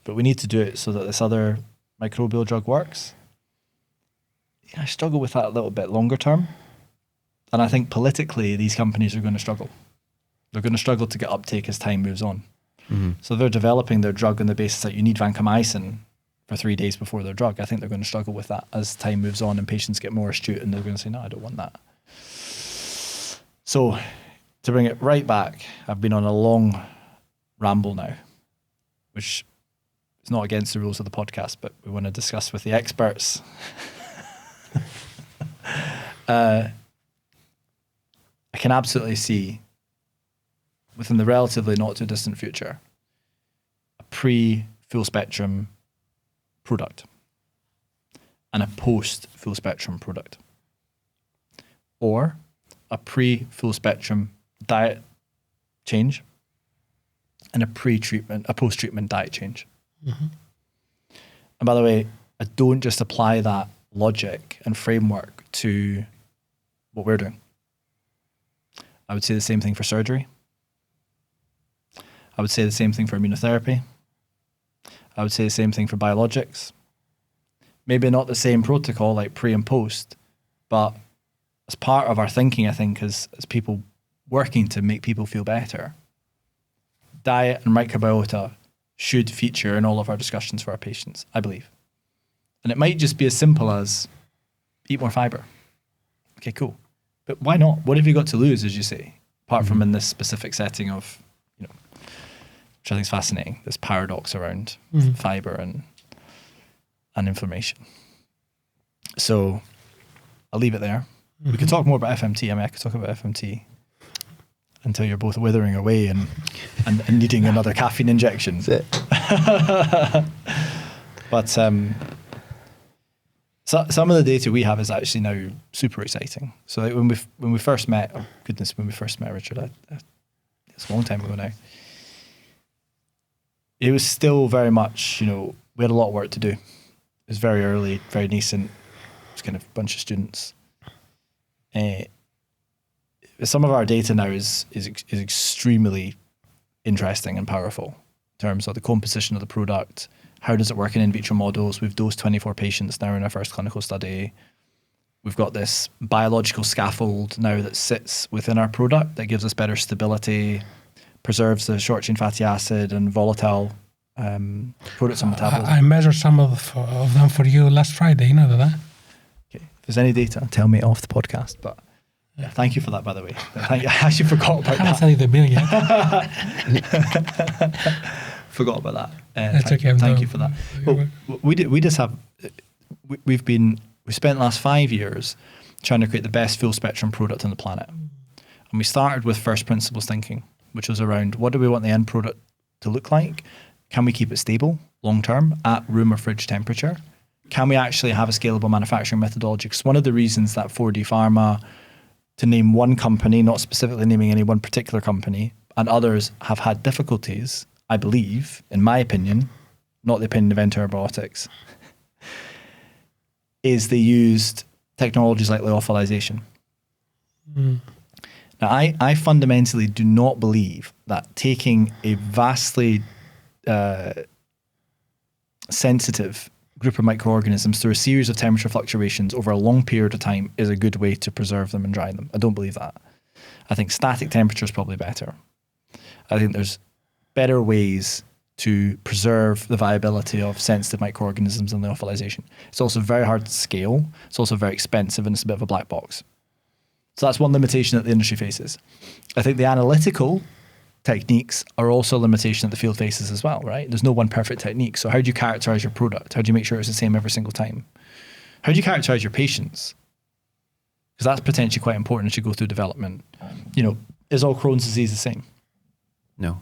But we need to do it so that this other microbial drug works. I struggle with that a little bit longer term. And I think politically, these companies are going to struggle. They're going to struggle to get uptake as time moves on. So they're developing their drug on the basis that you need vancomycin for 3 days before their drug. I think they're going to struggle with that as time moves on and patients get more astute and they're going to say, no, I don't want that. So to bring it right back, I've been on a long ramble now, which is not against the rules of the podcast, but we want to discuss with the experts. I can absolutely see within the relatively not too distant future a pre-full spectrum product and a post-full spectrum product. Or a pre-full spectrum diet change and a post-treatment diet change. Mm-hmm. And by the way, I don't just apply that logic and framework to what we're doing. I would say the same thing for surgery. I would say the same thing for immunotherapy. I would say the same thing for biologics. Maybe not the same protocol like pre and post, but as part of our thinking, I think, as people working to make people feel better, diet and microbiota should feature in all of our discussions for our patients, I believe. And it might just be as simple as eat more fiber. Okay, cool. But why not? What have you got to lose, as you say, apart from in this specific setting of, which I think is fascinating, this paradox around fiber and inflammation. So I'll leave it there. We could talk more about FMT. I mean, I could talk about FMT until you're both withering away and needing another caffeine injection. That's it. But some of the data we have is actually now super exciting. So like when we first met, when we first met Richard, it's a long time ago now. It was still very much, we had a lot of work to do. It was very early, very nascent. It was kind of a bunch of students. Some of our data now is extremely interesting and powerful in terms of the composition of the product. How does it work in vitro models? We've dosed 24 patients now in our first clinical study. We've got this biological scaffold now that sits within our product that gives us better stability, preserves the short chain fatty acid and volatile products on metabolism. I measured some of them for you last Friday, you know that? Okay. If there's any data, tell me off the podcast. But yeah, thank you for that, by the way. I actually forgot about I haven't sent you the bill yet. Forgot about that. That's Thank you for that. Well, we spent the last 5 years trying to create the best full spectrum product on the planet. And we started with first principles thinking, which was around what do we want the end product to look like? Can we keep it stable long term at room or fridge temperature? Can we actually have a scalable manufacturing methodology? Because one of the reasons that 4D Pharma, to name one company, not specifically naming any one particular company, and others have had difficulties, I believe, in my opinion, not the opinion of Enterobotics, is they used technologies like lyophilization. Now, I fundamentally do not believe that taking a vastly sensitive group of microorganisms through a series of temperature fluctuations over a long period of time is a good way to preserve them and dry them. I don't believe that. I think static temperature is probably better. I think there's better ways to preserve the viability of sensitive microorganisms than lyophilization. It's also very hard to scale. It's also very expensive, and it's a bit of a black box. So that's one limitation that the industry faces. I think the analytical techniques are also a limitation that the field faces as well, right? There's no one perfect technique. So how do you characterize your product? How do you make sure it's the same every single time? How do you characterize your patients? Because that's potentially quite important as you go through development. Is all Crohn's disease the same? No.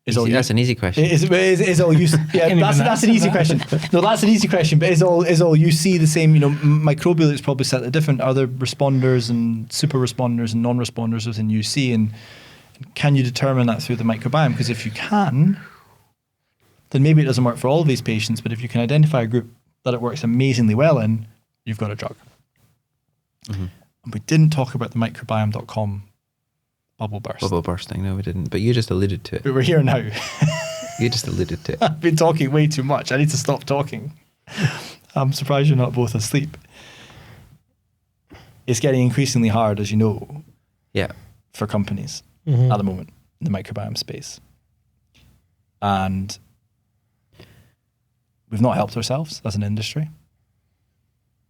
That's an easy question. Is all you? Yeah, that's an easy question. No, that's an easy question. But is all UC the same? Microbial is probably slightly different. Are there responders and super responders and non-responders within UC? And can you determine that through the microbiome? Because if you can, then maybe it doesn't work for all of these patients. But if you can identify a group that it works amazingly well in, you've got a drug. And we didn't talk about the microbiome.com bubble burst. Bubble bursting, no we didn't. But you just alluded to it. But we're here now. You just alluded to it. I've been talking way too much. I need to stop talking. I'm surprised you're not both asleep. It's getting increasingly hard, as you know, for companies at the moment in the microbiome space. And we've not helped ourselves as an industry.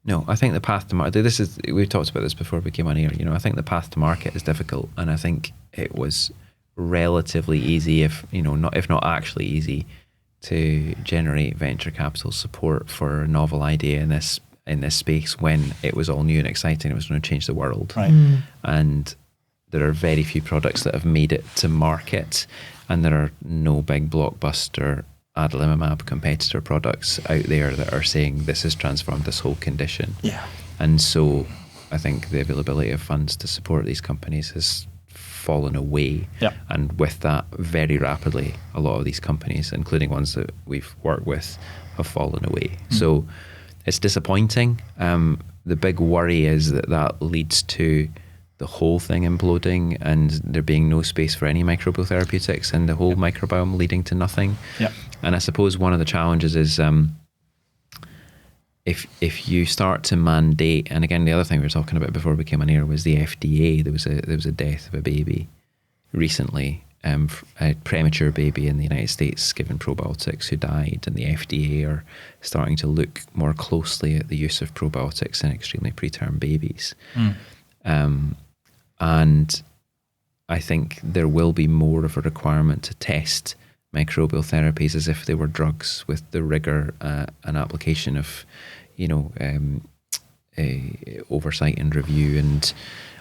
No, I think the path to market, we've talked about this before we came on here, I think the path to market is difficult, and I think it was relatively easy, if not actually easy, to generate venture capital support for a novel idea in this space when it was all new and exciting. It was going to change the world. Right. And there are very few products that have made it to market, and there are no big blockbuster adalimumab competitor products out there that are saying this has transformed this whole condition. Yeah. And so I think the availability of funds to support these companies has fallen away. Yep. And with that, very rapidly, a lot of these companies, including ones that we've worked with, have fallen away. So it's disappointing. The big worry is that leads to the whole thing imploding and there being no space for any microbial therapeutics and the whole microbiome leading to nothing. Yep. And I suppose one of the challenges is if you start to mandate, and again, the other thing we were talking about before we came on air was the FDA. There was a death of a baby recently, a premature baby in the United States given probiotics who died, and the FDA are starting to look more closely at the use of probiotics in extremely preterm babies. And I think there will be more of a requirement to test microbial therapies as if they were drugs, with the rigor and application of, oversight and review and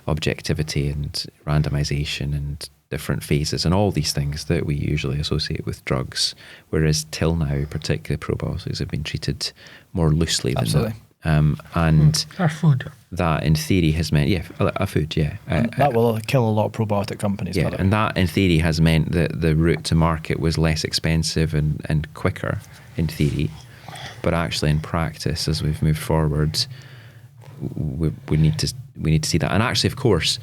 objectivity and randomization and different phases and all these things that we usually associate with drugs, whereas till now, particularly probiotics have been treated more loosely than that. And Our food. that in theory has meant, a food, that will kill a lot of probiotic companies. yeah, and that in theory has meant that the route to market was less expensive and quicker in theory, but actually in practice, as we've moved forward, we need to see that. And actually, of course,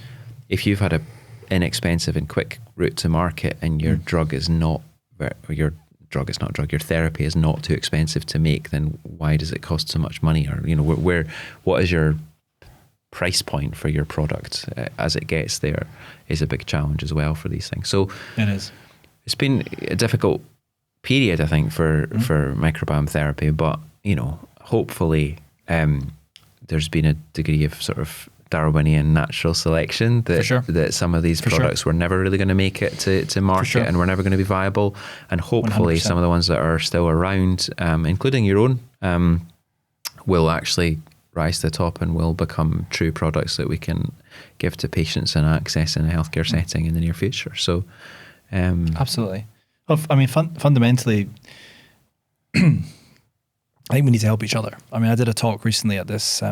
if you've had a inexpensive and quick route to market and your drug is not, your therapy is not too expensive to make, then why does it cost so much money? Or what is your price point for your product as it gets there is a big challenge as well for these things. So it is. It's been a difficult period, I think, for microbiome therapy, but hopefully there's been a degree of sort of Darwinian natural selection that some of these products were never really going to make it to market and were never going to be viable, and hopefully 100%. some of the ones that are still around, including your own, will actually rise to the top and will become true products that we can give to patients and access in a healthcare setting in the near future. So absolutely. Well, I mean, fundamentally, I think we need to help each other. I mean, I did a talk recently at this,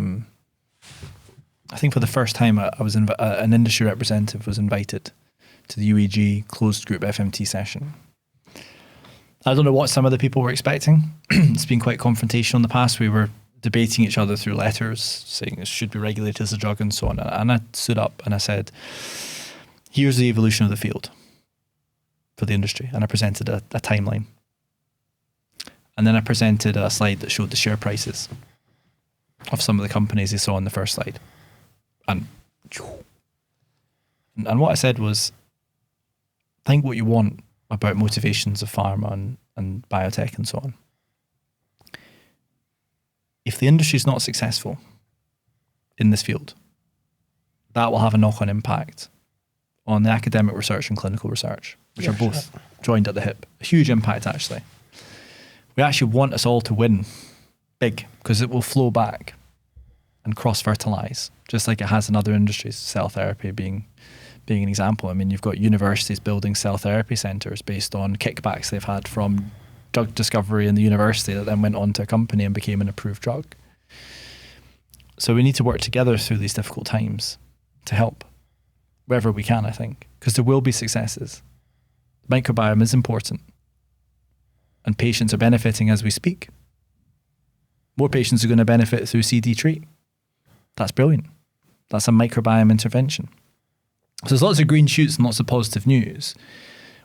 I think for the first time I was an industry representative was invited to the UEG closed group FMT session. I don't know what some of the people were expecting. It's been quite confrontational in the past. We were debating each other through letters saying it should be regulated as a drug and so on. And I stood up and I said, here's the evolution of the field for the industry. And I presented a timeline. And then I presented a slide that showed the share prices of some of the companies they saw on the first slide. And what I said was, think what you want about motivations of pharma and biotech and so on. If the industry is not successful in this field, that will have a knock-on impact on the academic research and clinical research, which are both joined at the hip. A huge impact, actually. We actually want us all to win big, because it will flow back and cross-fertilize, just like it has in other industries, cell therapy being an example. I mean, you've got universities building cell therapy centers based on kickbacks they've had from drug discovery in the university that then went on to a company and became an approved drug. So we need to work together through these difficult times to help wherever we can, I think, because there will be successes. Microbiome is important, and patients are benefiting as we speak. More patients are going to benefit through CD treat. That's brilliant. That's a microbiome intervention. So there's lots of green shoots and lots of positive news.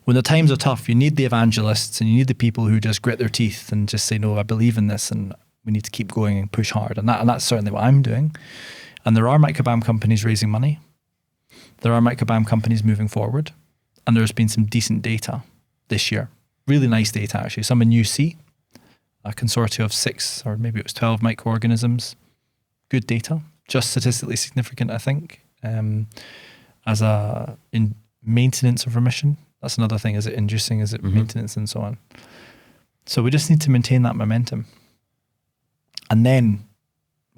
When the times are tough, you need the evangelists and you need the people who just grit their teeth and just say, no, I believe in this and we need to keep going and push hard. And that's certainly what I'm doing. And there are microbiome companies raising money. There are microbiome companies moving forward. And there's been some decent data this year. Really nice data, actually. Some in UC, a consortium of 6 or maybe it was 12 microorganisms. Good data. Just statistically significant, I think. As in maintenance of remission. That's another thing. Is it inducing? Is it maintenance and so on? So we just need to maintain that momentum. And then,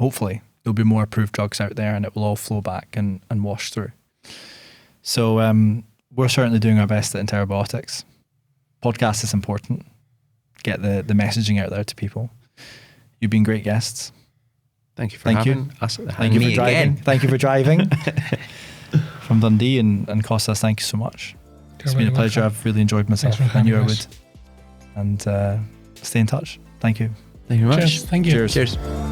hopefully, there'll be more approved drugs out there and it will all flow back and wash through. So we're certainly doing our best at Enterobiotics. Podcast is important. Get the messaging out there to people. You've been great guests. Thank you for having us. Thank you for driving. Again. Thank you for driving. Thank you For driving from Dundee, and Kostas, thank you so much. It's been a pleasure. I've really enjoyed myself. I knew I would. And stay in touch. Thank you. Thank you very much. Cheers. Thank you. Cheers. Cheers.